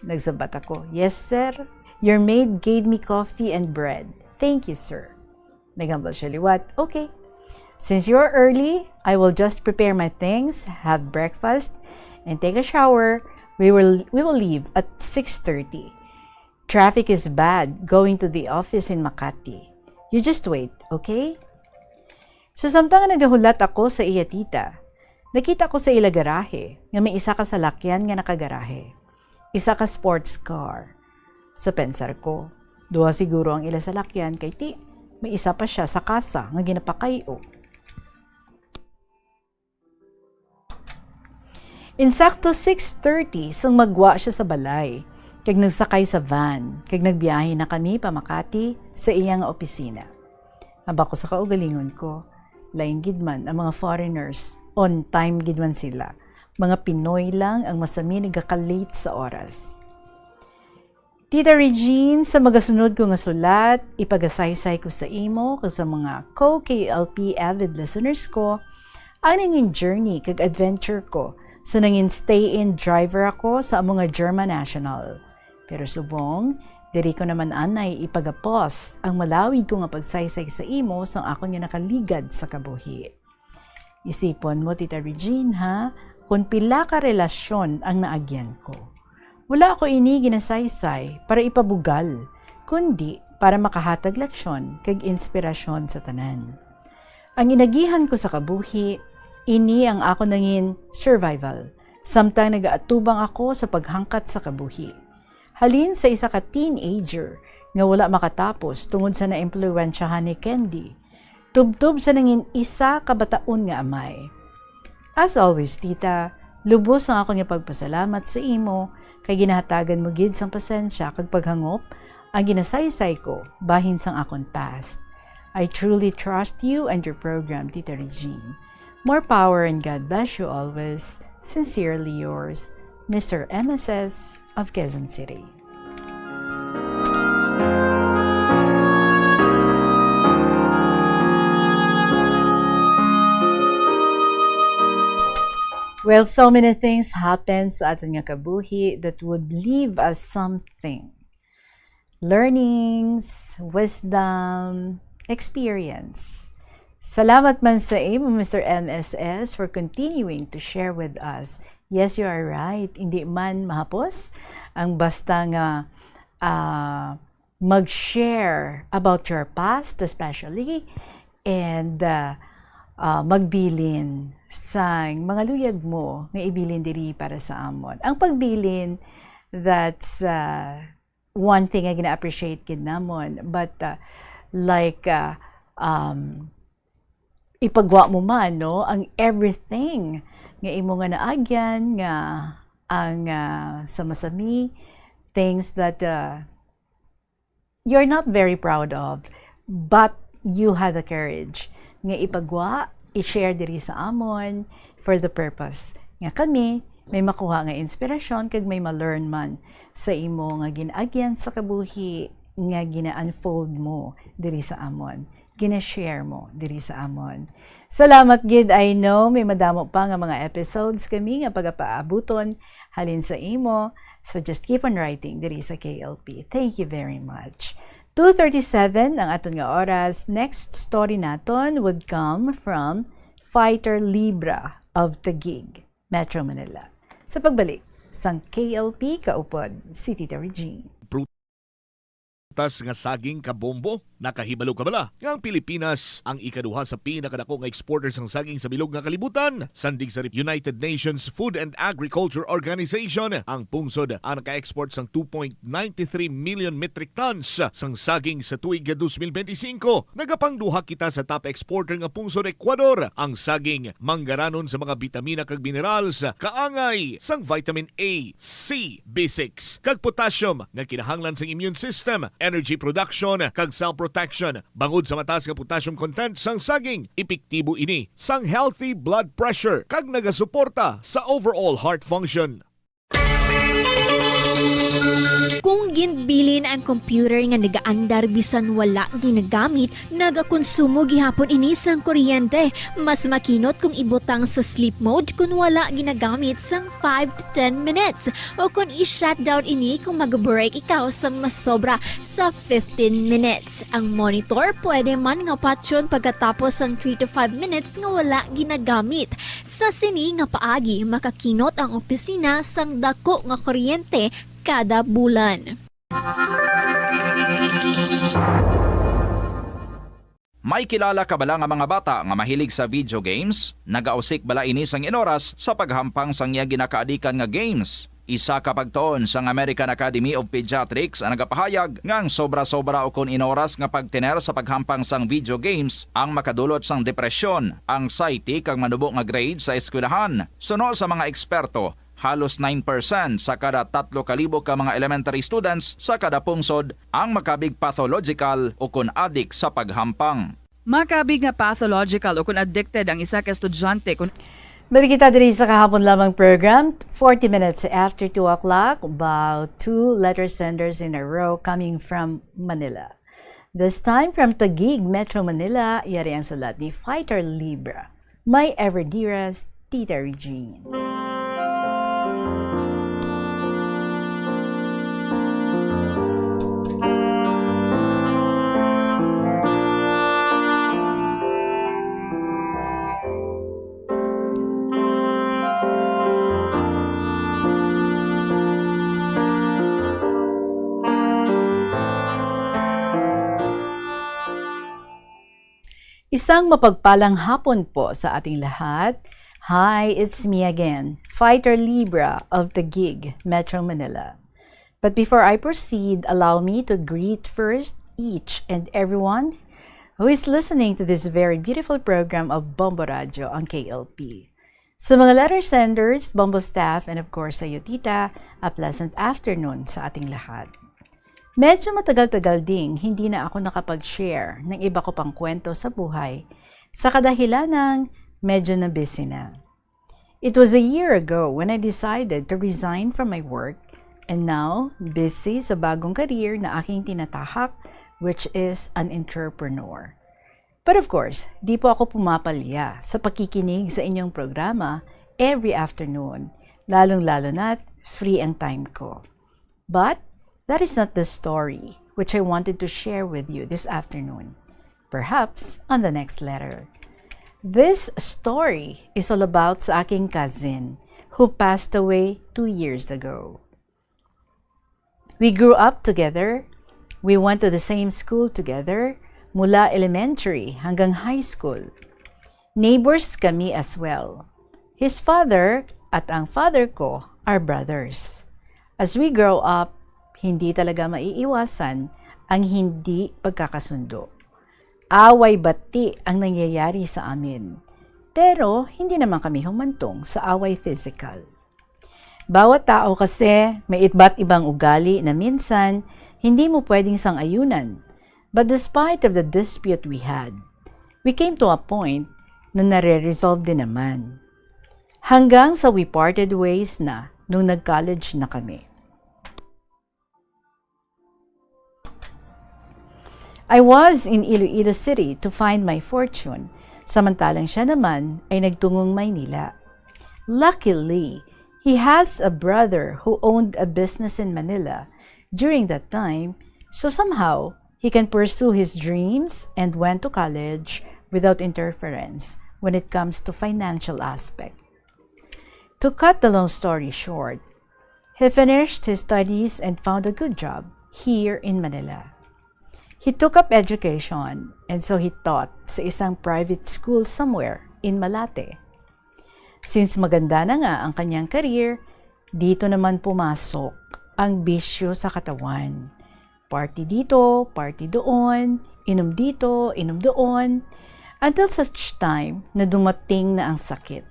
S20: Nagsabat ako, yes sir. Your maid gave me coffee and bread. Thank you, sir. Nagambal siya liwat, okay. Since you're early, I will just prepare my things, have breakfast, and take a shower. We will leave at 6:30. Traffic is bad going to the office in Makati. You just wait, okay? So, samtang nagahulat ako sa iya tita, nakita ko sa ila garahe nga may isa ka salakyan nga nakagarahe. Isa ka sports car. Sa pensar ko, duha siguro ang ila salakyan kay ti, may isa pa siya sa kasa nga ginapakayo. Insakto 6:30 sang magwa siya sa balay. Kag nagsakay sa van, kag nagbiyahe na kami pa Makati sa iyang opisina. Aba ko sa kaugalingon ko, lain gidman ang mga foreigners, on time gidman sila. Mga Pinoy lang ang masami nagaka-late sa oras. Tita Regine, sa magasunod ko nga sulat, ipagasaysay ko sa imo kag sa mga co-KLP avid listeners ko, ang nanging journey kag adventure ko sa nanging stay-in driver ako sa mga German National. Pero subong, diri ko naman anay ipagapos ang malawig ko nga pagsaysay sa imo sang ako nga nakaligad sa kabuhi. Isipon mo, Tita Regine, ha? kung pila ka relasyon ang naagyan ko. Wala ako ini ginasaysay para ipabugal, kundi para makahatag leksyon kag inspirasyon sa tanan. Ang inagihan ko sa kabuhi, ini ang ako nangin survival, samtang nagaatubang ako sa paghangkat sa kabuhi. Halin sa isa ka teenager nga wala makatapos tungod sa naimpluwensyahan ni Candy, tubtob sa nangin isa ka bataon nga amay. As always, tita, lubos ang ako nga pagpasalamat sa imo kay ginahatagan mo gid sang pasensya kag paghangop ang ginasaysay ko bahin sang akon past. I truly trust you and your program, Tita Regine. More power and God bless you always. Sincerely yours, Mr. MSS of Quezon City. Well, so many things happen sa aton nga kabuhi that would leave us something. Learnings, wisdom, experience. Salamat man sa imo, Mr. MSS, for continuing to share with us. Yes, you are right. Hindi man mahapos ang basta nga mag-share about your past especially and magbilin sang mga luyag mo nga ibilin diri para sa amon. Ang pagbilin, that's one thing I gina-appreciate gid namon, but ipagwa mo man, no, ang everything nga imo nga naagyan nga ang sama-sami, things that you're not very proud of, but you had the courage nga ipagwa, i-share diri sa amon for the purpose nga kami may makuha nga inspirasyon kag may ma-learn man sa imo nga ginaagyan sa kabuhi nga gina-unfold mo diri sa amon, gina-share mo diri sa amon. Salamat gid, I know may madamo pa nga mga episodes kami nga pagapaabuton halin sa imo, so just keep on writing diri sa KLP. Thank you very much. 2:37 ang aton nga oras. Next story naton would come from Fighter Libra of Taguig, Metro Manila. Sa pagbalik sang KLP kaupod si Tita Regine.
S11: Tas nga saging kabombo, nakahibalo ka bala? Nga ang Pilipinas ang ikaduha sa pinakadako nga exporter sang saging sa bilog nga kalibutan. Sandig sa United Nations Food and Agriculture Organization, ang pungsod ang naka-export sang 2.93 million metric tons sang saging sa tuig 2025. Nagapangduha kita sa top exporter nga pungsod Ecuador. Ang saging manggaranon sa mga bitamina kag minerals, kaangay sang vitamin A, C, B6 kag potassium nga kinahanglan sang immune system, energy production kag cell protection. Bangod sa mataas nga potassium content sang saging, epektibo ini sang healthy blood pressure kag nagasuporta sa overall heart function.
S12: Kung ginbilin ang computer nga nagaandar bisan wala ginagamit, nagakonsumo gihapon ini sang kuryente. Mas makinot kung ibutang sa sleep mode kung wala ginagamit sang 5 to 10 minutes. O kung i-shutdown ini kung mag-break ikaw sang mas sobra sa 15 minutes. Ang monitor pwede man nga patyon pagkatapos sang 3 to 5 minutes nga wala ginagamit. Sa sini nga paagi, makakinot ang opisina sang dako nga kuryente kada bulan.
S24: May kilala ka bala nga mga bata nga mahilig sa video games? Nagausik bala ini sang inoras sa paghampang sang iya ginakaadikan nga games. Isa ka pagtuon sang American Academy of Pediatrics ang nagapahayag nga ang sobra-sobra o kun inoras nga pagtiner sa paghampang sang video games ang makadulot sang depresyon, anxiety kag manubo nga grade sa eskwelahan. Suno sa mga eksperto, halos 9% sa kada 3,000 ka mga elementary students sa kada pungsod ang makabig pathological o kun addict sa paghampang.
S10: Makabig nga pathological o kun addicted ang isa ka estudyante kun
S20: Balik kita diri sa kahapon lamang program, 40 minutes after 2 o'clock, about 2 letter senders in a row coming from Manila. This time from Taguig, Metro Manila, yari ang sulat ni Fighter Libra. My ever dearest Tita Regine. Isang mapagpalang hapon po sa ating lahat. Hi, it's me again, Fighter Libra of the Gig, Metro Manila. But before I proceed, allow me to greet first each and everyone who is listening to this very beautiful program of Bombo Radio on KLP. Sa mga letter senders, Bombo staff, and of course sa iyo, Tita, a pleasant afternoon sa ating lahat. Medyo matagal-tagal ding hindi na ako nakapag-share ng iba ko pang kwento sa buhay sa kadahilan ng medyo na busy na. It was a year ago when I decided to resign from my work and now busy sa bagong career na aking tinatahak, which is an entrepreneur. But of course, di po ako pumapalya sa pakikinig sa inyong programa every afternoon, lalong-lalo na't free ang time ko. But that is not the story which I wanted to share with you this afternoon, perhaps on the next letter. This story is all about sa aking cousin who passed away 2 years ago. We grew up together. We went to the same school together, mula elementary hanggang high school. Neighbors kami as well. His father at ang father ko are brothers. As we grow up, hindi talaga maiiwasan ang hindi pagkakasundo. Away-bati ang nangyayari sa amin. Pero hindi naman kami humantong sa away physical. Bawat tao kasi may iba't ibang ugali na minsan hindi mo pwedeng sang-ayunan. But despite of the dispute we had, we came to a point na nare-resolve din naman. Hanggang sa we parted ways na nung nag-college na kami. I was in Iloilo City to find my fortune, samantalang siya naman ay nagtungong Maynila. Luckily, he has a brother who owned a business in Manila during that time, so somehow he can pursue his dreams and went to college without interference when it comes to financial aspect. To cut the long story short, he finished his studies and found a good job here in Manila. He took up education and so he taught sa isang private school somewhere in Malate. Since maganda na nga ang kanyang career, dito naman pumasok ang bisyo sa katawan. Party dito, party doon, inom dito, inom doon, until such time na dumating na ang sakit.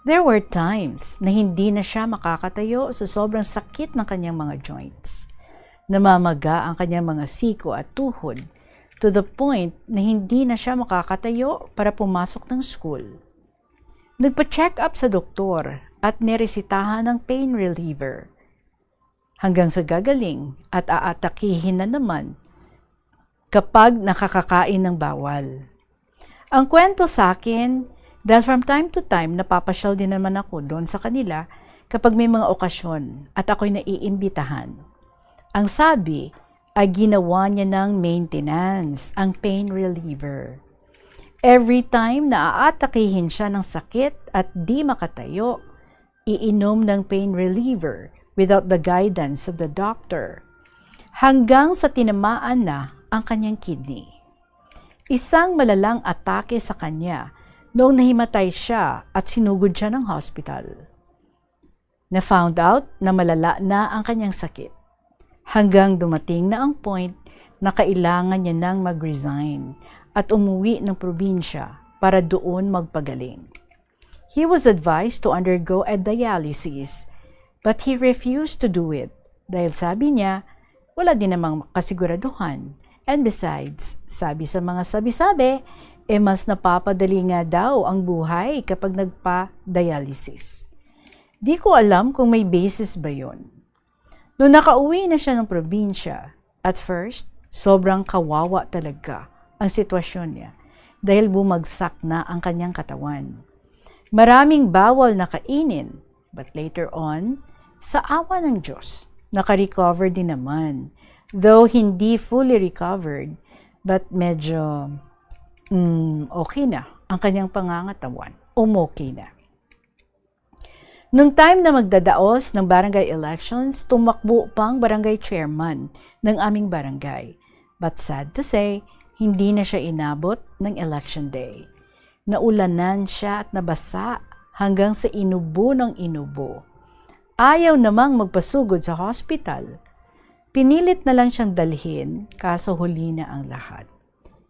S20: There were times na hindi na siya makakatayo sa sobrang sakit ng kanyang mga joints. Namamaga ang kanyang mga siko at tuhod to the point na hindi na siya makakatayo para pumasok ng school. Nagpa-check up sa doktor at niresitahan ng pain reliever. Hanggang sa gagaling at aatakihin na naman kapag nakakakain ng bawal. Ang kwento sa akin, dahil from time to time napapasyal din naman ako doon sa kanila kapag may mga okasyon at ako'y naiimbitahan. Ang sabi ay ginawa niya ng maintenance, ang pain reliever. Every time na aatakihin siya ng sakit at di makatayo, iinom ng pain reliever without the guidance of the doctor, hanggang sa tinamaan na ang kanyang kidney. Isang malalang atake sa kanya noong nahimatay siya at sinugod siya ng hospital. Na-found out na malala na ang kanyang sakit, hanggang dumating na ang point na kailangan niya nang mag-resign at umuwi ng probinsya para doon magpagaling. He was advised to undergo a dialysis, but he refused to do it dahil sabi niya, wala din namang kasiguraduhan. And besides, sabi sa mga sabi-sabi, mas napapadali nga daw ang buhay kapag nagpa-dialysis. Di ko alam kung may basis ba yun. Noong nakauwi na siya ng probinsya, at first, sobrang kawawa talaga ang sitwasyon niya dahil bumagsak na ang kanyang katawan. Maraming bawal na kainin, but later on, sa awa ng Diyos, naka-recover din naman. Though hindi fully recovered, but medyo okay na ang kanyang pangangatawan. Okay na. Nung time na magdadaos ng barangay elections, tumakbo pang barangay chairman ng aming barangay. But sad to say, Hindi na siya inabot ng election day. Naulanan siya at nabasa hanggang sa inubo ng inubo. Ayaw namang magpasugod sa hospital. Pinilit na lang siyang dalhin, kaso huli na ang lahat.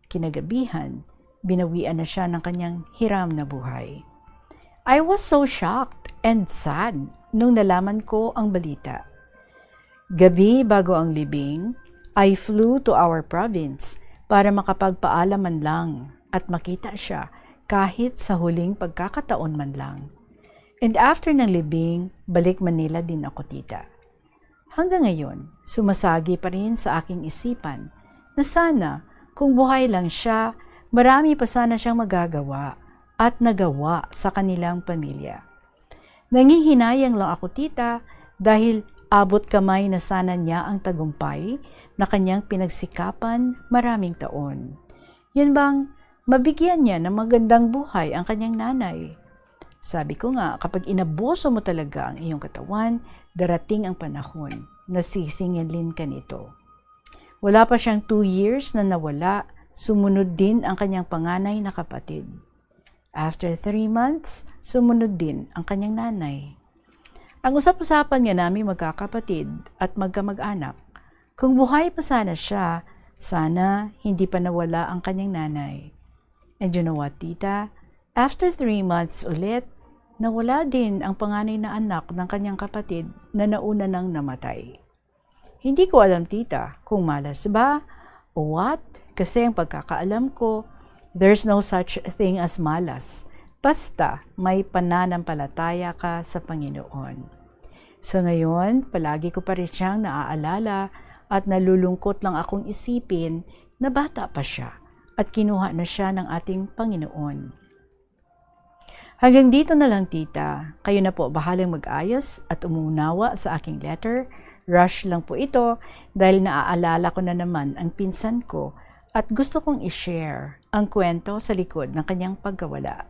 S20: Kinagabihan, binawian na siya ng kanyang hiram na buhay. I was so shocked and sad nung nalaman ko ang balita. Gabi bago ang libing, I flew to our province para makapagpaalam man lang at makita siya kahit sa huling pagkakataon man lang. And after ng libing, balik Manila din ako, tita. Hanggang ngayon, sumasagi pa rin sa aking isipan na sana kung buhay lang siya, marami pa sana siyang magagawa at nagawa sa kanilang pamilya. Nangihinayang lang ako, tita, dahil abot kamay na sana niya ang tagumpay na kanyang pinagsikapan maraming taon. Yun bang mabigyan niya ng magandang buhay ang kanyang nanay? Sabi ko nga, kapag inabuso mo talaga ang iyong katawan, darating ang panahon na sisingilin ka nito. Wala pa siyang 2 years na nawala, sumunod din ang kanyang panganay na kapatid. After 3 months, sumunod din ang kanyang nanay. Ang usap-usapan nga namin magkakapatid at magkamag-anak, kung buhay pa sana siya, sana hindi pa nawala ang kanyang nanay. And you know what, tita? After 3 months ulit, nawala din ang panganay na anak ng kanyang kapatid na nauna nang namatay. Hindi ko alam, tita, kung malas ba o what, kasi ang pagkakaalam ko, there's no such thing as malas. Basta may pananampalataya ka sa Panginoon. Sa ngayon, palagi ko pa rin siyang naaalala at nalulungkot lang akong isipin na bata pa siya at kinuha na siya ng ating Panginoon. Hanggang dito na lang, tita. Kayo na po bahalang mag-ayos at umunawa sa aking letter. Rush lang po ito dahil naaalala ko na naman ang pinsan ko at gusto kong i-share ang kwento sa likod ng kanyang pagkawala.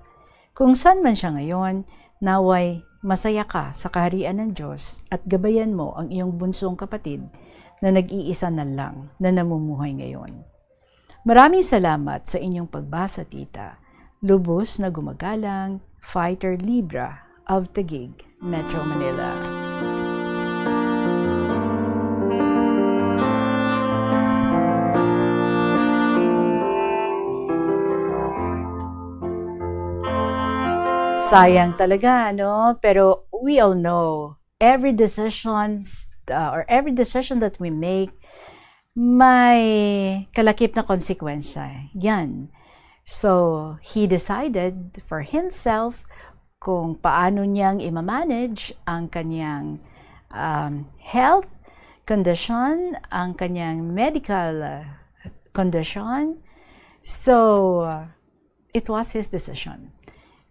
S20: Kung saan man siya ngayon, naway masaya ka sa kaharian ng Diyos at gabayan mo ang iyong bunsong kapatid na nag-iisa na lang na namumuhay ngayon. Maraming salamat sa inyong pagbasa, tita. Lubos na gumagalang, Fighter Libra of Taguig, Metro Manila. Sayang talaga, no? Pero we all know every decision that we make may kalakip na konsekwensya. Yan. So, he decided for himself kung paano niyang imamanage ang kanyang health condition, ang kanyang medical condition. So, it was his decision.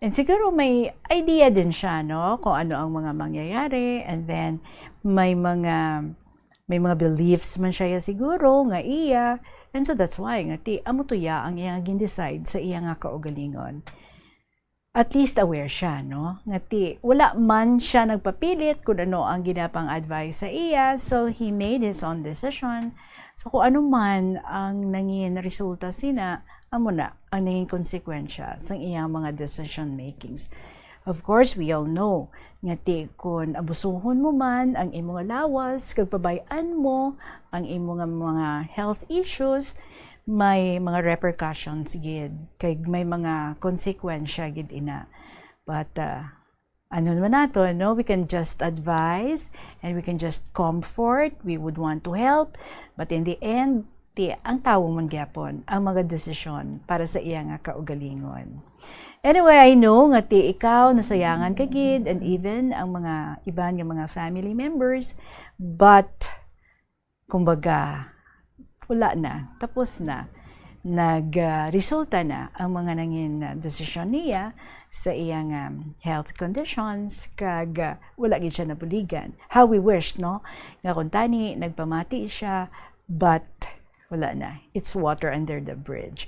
S20: And siguro may idea din siya, no, kung ano ang mga mangyayari, and then may mga beliefs man siya siguro nga iya. And so that's why nga ti amo tuya ang iyang gin-decide sa iyang nga kaugalingon. At least aware siya, no? Nga ti wala man siya nagpapilit kung ano ang ginapang advice sa iya, so he made his own decision. So kung ano man ang nangin resulta sina, amo na ang nanging konsekwensya sa iyang mga decision makings. Of course, we all know nga ti kung abusuhon mo man ang imong lawas, kag pabayaan mo ang imong mga health issues, may mga repercussions gid, kay may mga konsekwensya gid ina. But ano naman nato, no? We can just advise and we can just comfort, we would want to help, but in the end, ang tao man gyapon ang mga desisyon para sa iya nga kaugalingon. Anyway, I know nga ti ikaw nasayangan ka gid and even ang mga iban nga mga family members, but kumbaga wala na, tapos na, nagresulta na ang mga nangin desisyon niya sa iyang health conditions, kag wala gid siya nabuligan. How we wish, no, nga kung tani nagpamati siya, but wala na, it's water under the bridge.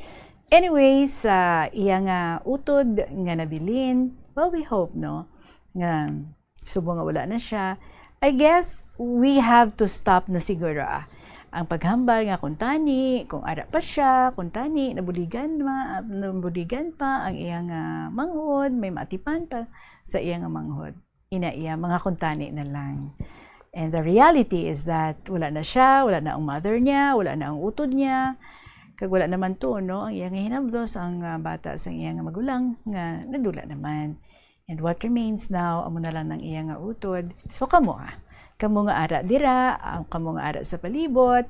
S20: Anyway, sa iyang utod nga nabilin, well, we hope, no, nga subo nga wala na siya. I guess we have to stop na siguro ang paghambal nga kung tani, kung ara pa siya, kung tani, nabuligan pa ang iyang manghod, may matipan pa sa iyang manghod. Iya mga kuntani na lang. And the reality is that wala na siya, wala na ang mother niya, wala na ang utod niya, kag wala naman to, no? Ang iyang hinabdos, ang bata sa iyang magulang, nga nadula naman. And what remains now, amo na lang ng iyang utod. So kamo nga ara dira, kamo nga ara sa palibot.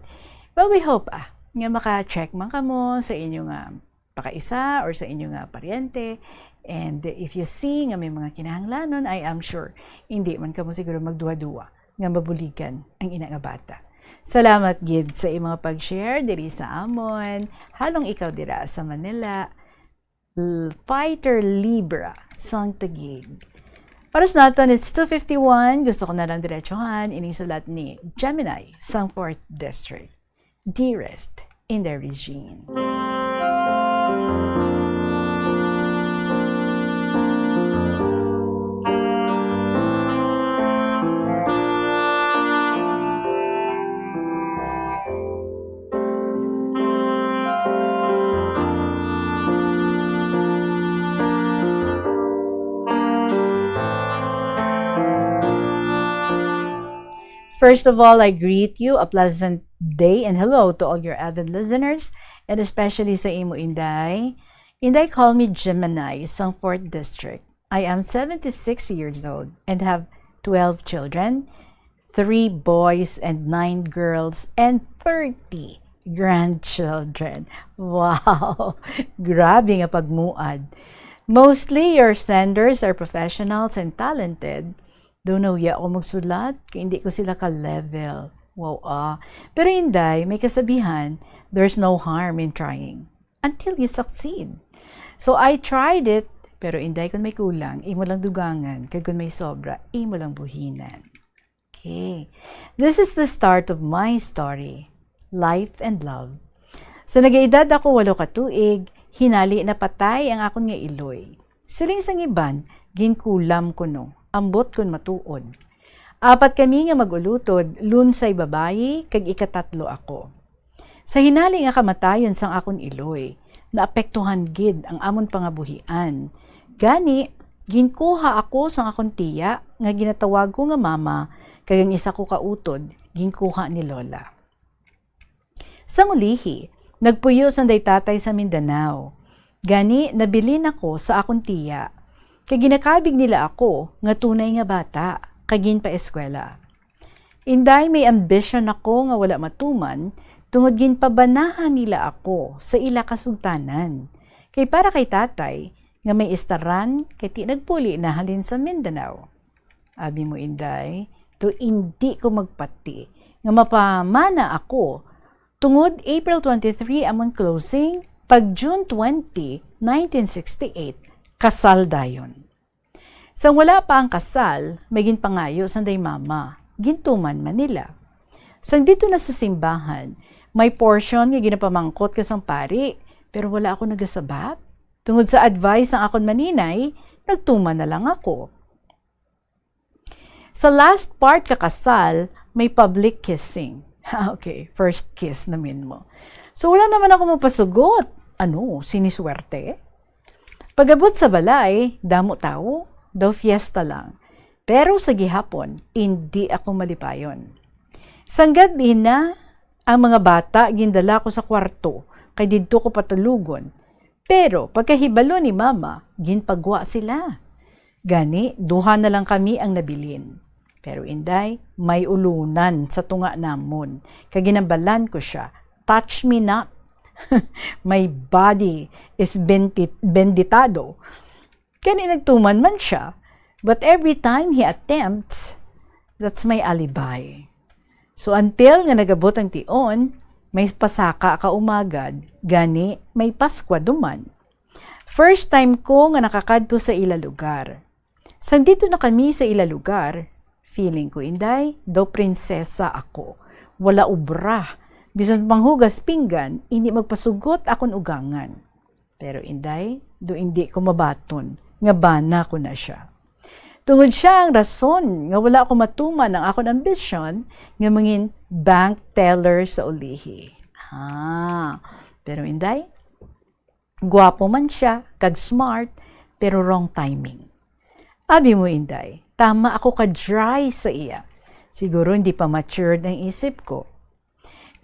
S20: But we hope nga maka-check man kamo sa inyong pakaisa or sa inyong paryente. And if you see nga may mga kinahanglanon, I am sure hindi man kamo siguro magduwa-duwa nga mabuligan ang ina nga bata. Salamat gid sa imong pag-share diri sa amon. Halong ikaw dira sa Manila. Fighter Libra sang Taguig. Oras natin, it's 2:51. Gusto ko na lang diretsuhan. Inisulat ni Gemini sang 4th District. Dearest in the Regine. First of all, I greet you a pleasant day and hello to all your avid listeners and especially sa imo Inday. Inday, call me Gemini, sang 4th District. I am 76 years old and have 12 children, 3 boys and 9 girls and 30 grandchildren. Wow! Grabe nga pagmuad. Mostly your senders are professionals and talented. Doon na ako magsulat, kaya hindi ko sila ka-level. Wow, Pero Inday, may kasabihan, there's no harm in trying until you succeed. So I tried it, pero Inday, kung may kulang, imo lang dugangan. Kaya kung may sobra, imo lang buhinan. Okay. This is the start of my story, life and love. Sa nagaedad ako 8 ka tuig, hinali na patay ang akon nga iloy. Siling sang iban, ginkulam ko no. Ambot kun matuod. 4 kami nga magulutod, lunsay babayi, kag ikatatlo ako. Sa hinali nga kamatayon sang akon iloy, naapektuhan gid ang amon pangabuhian. Gani, ginkuha ako sang akon tiya, nga ginatawag ko nga mama, kag ang isa ko kautod, ginkuha ni Lola. Sang ulihi, nagpuyo sanday tatay sa Mindanao. Gani, nabilin ako sa akon tiya, kay ginakabig nila ako nga tunay nga bata, kagin pa eskwela. Inday, may ambition ako nga wala matuman, tungod gin pabanahan nila ako sa ila kasultanan. Kay para kay tatay, nga may istaran, kay ti nagpuli na halin sa Mindanao. Abi mo Inday, to hindi ko magpati, nga mapamana ako, tungod April 23 amon closing, pag June 20, 1968, kasal dayon. Sang wala pa ang kasal, may ginpangayo sanday mama, gintuman Manila. Sang dito na sa simbahan, may portion nga ginapamangkot ka sang pari, pero wala ako nagasabat. Tungod sa advice ang akon maninay, nagtuman na lang ako. Sa last part kakasal, may public kissing. Okay, first kiss namin mo. So wala naman ako mapasugot. Ano, siniswerte? Pagabot sa balay, damo tao, daw fiesta lang. Pero sa gihapon, hindi ako malipayon. Sang gabi na, ang mga bata gindala ko sa kwarto, kay didto ko patulugon. Pero pagkahibalo ni mama, ginpagwa sila. Gani, duha na lang kami ang nabilin. Pero Inday, may ulunan sa tunga namon. Kaginambalan ko siya, touch me not. My body is benditado. Kani nagtuman man siya, but every time he attempts, that's my alibi. So until nga nagabot ang tion, may pasaka ka umagad, gani may Paskwa duman. First time ko nga nakakadto sa ila lugar. Sang dito na kami sa ila lugar, feeling ko Inday, daw prinsesa ako. Wala ubra. Bisan panghugas pinggan, hindi magpasugot akon ugangan. Pero Inday, do hindi ko mabaton, nga bana ko na siya. Tungod siya ang rason nga wala ako matuman ang akon ambisyon, nga mangin bank teller sa ulihi. Pero Inday, gwapo man siya, kag smart, pero wrong timing. Abi mo Inday, tama ako ka-dry sa iya. Siguro hindi pa matured ang isip ko.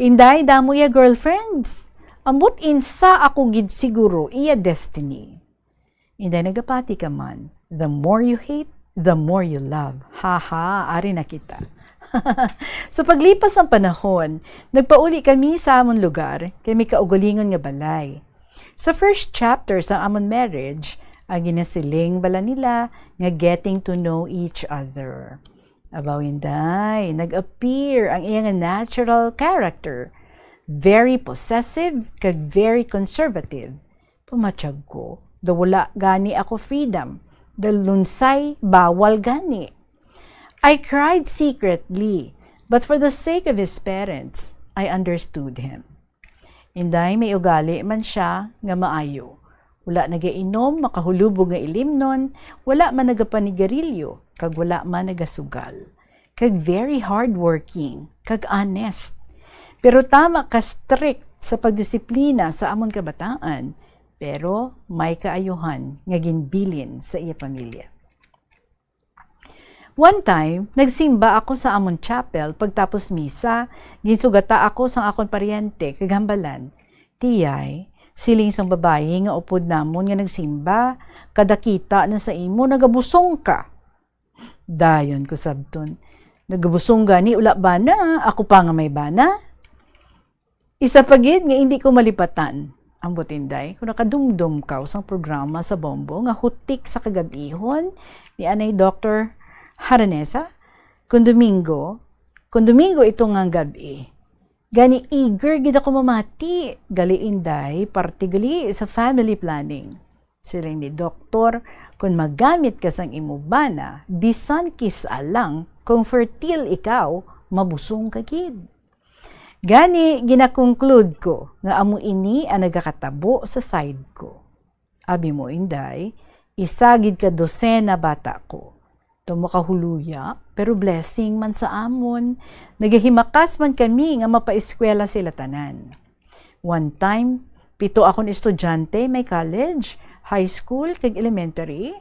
S20: Inday, damo ya girlfriends. Ambot insa ako gid siguro iya destiny. Inday, nagapati ka man. The more you hate, the more you love. Haha, ari na kita. So paglipas ng panahon, nagpauli kami sa amon lugar kay may kaugalingon nga balay. Sa first chapter sa amon marriage, ang ginasiling bala nila nga getting to know each other. Abaw Inday, nag-appear ang iyang natural character. Very possessive, kag very conservative. Pumatsyag ko, wala gani ako freedom. Lunsay, bawal gani. I cried secretly, but for the sake of his parents, I understood him. Inday, may ugali man siya nga maayo. Wala nagainom, makahulubog nga ilimnon, wala man nagapanigarilyo, kag wala man nagasugal. Kag very hardworking, kag honest. Pero tama ka strict sa pagdisiplina sa amon kabataan, pero may kaayuhan nga ginbilin sa iya pamilya. One time, nagsimba ako sa amon chapel pagtapos misa, ginsugata ako sa akon paryente kagambalan. Tiyay, siling sang babae nga upod namon nga nagsimba, kadakita na sa imo nagabusong ka. Dayon ko sabton, nagabusong gani ula bana, ako pa nga may bana. Isa pagid nga hindi ko malipatan. Ang Inday, kung nakadumdum ka sang programa sa Bombo nga hutik sa kagabihon ni anay Dr. Haranesa, kung Domingo ito nga gabi. Gani eager gid ako mamati, gali Inday, partigali sa family planning. Siling ni Doktor, kung magamit ka sang imubana, bisan kisa lang, kung fertile ikaw, mabusong ka gid. Gani, ginakonclude ko nga amo ini ang nagakatabo sa side ko. Abi mo Inday, isagid ka 12 bata ko. Tumakahuluya, pero blessing man sa amon. Nagahimakas man kami nga mapaeskwela sila tanan. One time, 7 akong estudyante may college, high school, kag elementary.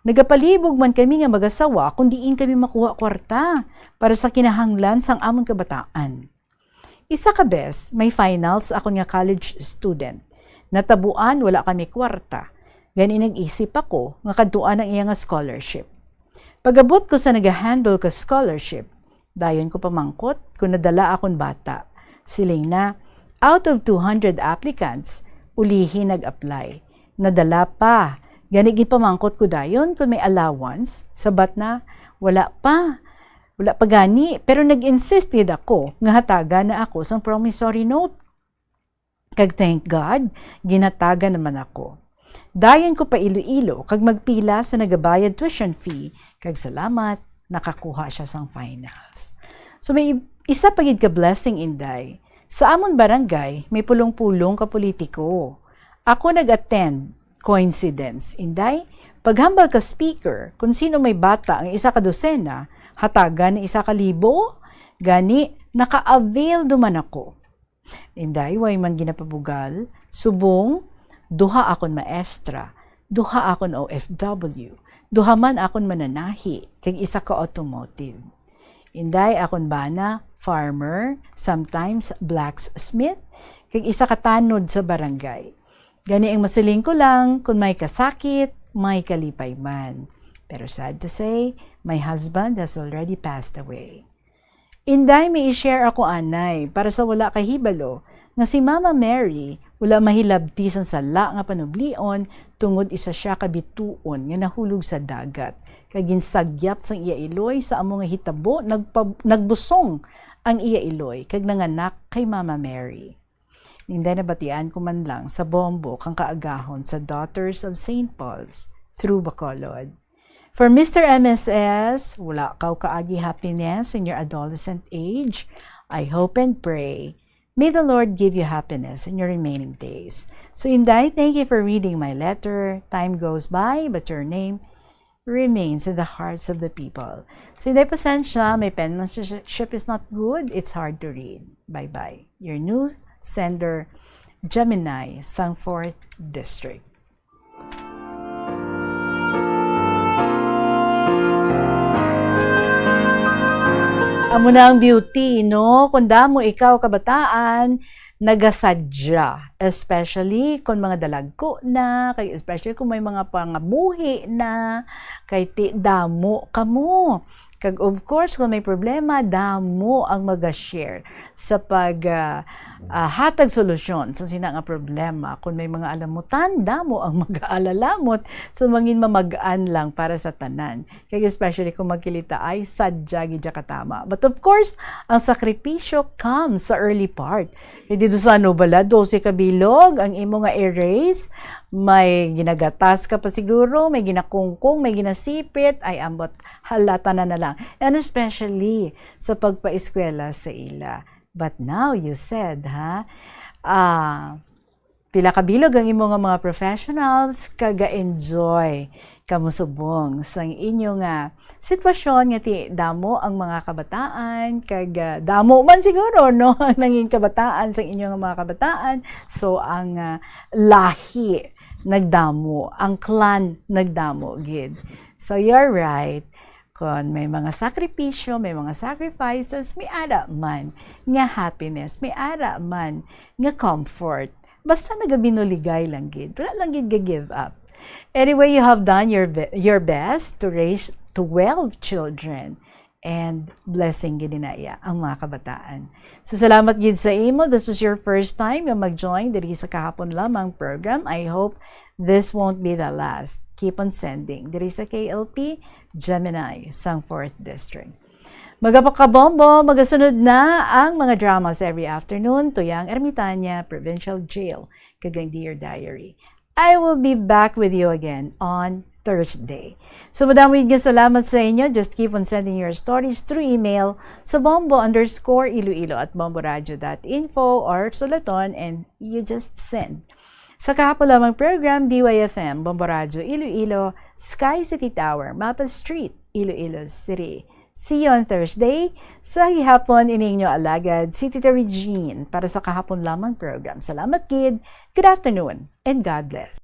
S20: Nagapalibog man kami nga magasawa kung diin kami makuha kwarta para sa kinahanglan sang amon kabataan. Isa ka bes, may finals ako nga college student. Natabuan, wala kami kwarta. Gani nag-isip ako nga kaduan ang iyang scholarship. Pagabot ko sa nag-handle ka scholarship, dayon ko pamangkot kung nadala akong bata. Siling na, out of 200 applicants, ulihi nag-apply. Nadala pa. Gani pamangkot ko dayon kung may allowance, sabat na, wala pa. Wala pa gani, pero nag-insisted ako nga hataga na ako sang promissory note. Kag thank God, ginataga naman ako. Dayon ko pa ilo-ilo kag magpila sa nagabayad tuition fee, kag salamat, nakakuha siya sang finals. So may isa pagid ka blessing Inday. Sa amon barangay, may pulong-pulong ka politiko. Ako nag-attend, coincidence Inday, paghambal ka speaker, kung sino may bata ang isa ka dosena, hataga ni 1,000, gani naka-avail duman ako. Inday, way man ginapabugal, subong, duha akon maestra, duha akon OFW, duha man akon mananahi, kag isa ka automotive. Inday, akon bana, farmer, sometimes blacksmith, kag isa ka tanod sa barangay. Gani ang masiling ko lang, kung may kasakit, may kalipay man. Pero sad to say, my husband has already passed away. Inday, may i-share ako anay para sa wala kahibalo nga si Mama Mary wala mahilabtisan sa la nga panublion tungod isa siya kabituon nga nahulog sa dagat. Kagin sagyap sang iya iloy sa amo nga hitabo nagbusong ang iya iloy kag nanganak kay Mama Mary. Inday, nabatian ko man lang sa Bombo kang kaagahon sa Daughters of St. Paul's through Bacolod. For Mr. MSS, wala kaw kaagi happiness in your adolescent age. I hope and pray. May the Lord give you happiness in your remaining days. So Inday, thank you for reading my letter. Time goes by, but your name remains in the hearts of the people. So hindi pasensya, may penmanship is not good, it's hard to read. Bye-bye. Your new sender, Gemini, sang 4th District. Amo na ang beauty, no? Kung damo ikaw kabataan, nagasadya. Especially kung mga dalagko na, especially kung may mga pangabuhi na, kay ti damo kamo. Kag of course, kung may problema, damo ang mag-share sa hatag solusyon sa sina nga problema. Kung may mga alamutan, damo ang mag-aalalamot. So, mangin mamagaan lang para sa tanan. Kaya especially kung magkilita ay sadya gidya katama. But of course, ang sakripisyo comes sa early part. Kaya dito sa bala, 12 kabilog, ang imo nga erase, may ginagatas ka pa siguro, may ginakungkong, may ginasipit, ay ambot halata na lang. And especially sa pagpaeskwela sa ila. But now you said, pila kabilog ang imo nga mga professionals kaga-enjoy kamusubong sa inyong sitwasyon nga ti damo ang mga kabataan kag damo man siguro no ang nanging kabataan sa inyong mga kabataan. So ang lahi nagdamo, ang clan nagdamo gid. So you're right. Kung may mga sakripisyo, may mga sacrifices, may ara man nga happiness, may ara man nga comfort. Basta nagabinuligay lang gid. Wala lang gid give up. Anyway, you have done your best to raise 12 children and blessing gid dinaya ang mga kabataan. So salamat gid sa imo. This is your first time nga mag-join diri sa kahapon lamang program. I hope this won't be the last. Keep on sending. Diri sa KLP, Gemini, sang 4th District. Magapakabombo, magasunod na ang mga dramas every afternoon tuyang Ermitaña Provincial Jail, kagang Dear Diary. I will be back with you again on Thursday. So madaming salamat sa inyo. Just keep on sending your stories through email sa bombo_iloilo@bomboradio.info or sulaton and you just send. Sa kahapon lamang program, DYFM, Bombo Radio, Iloilo, Sky City Tower, Mapa Street, Iloilo City. See you on Thursday. Sa hihapon, ininyo alagad si Tita Regine para sa kahapon lamang program. Salamat, kid. Good afternoon and God bless.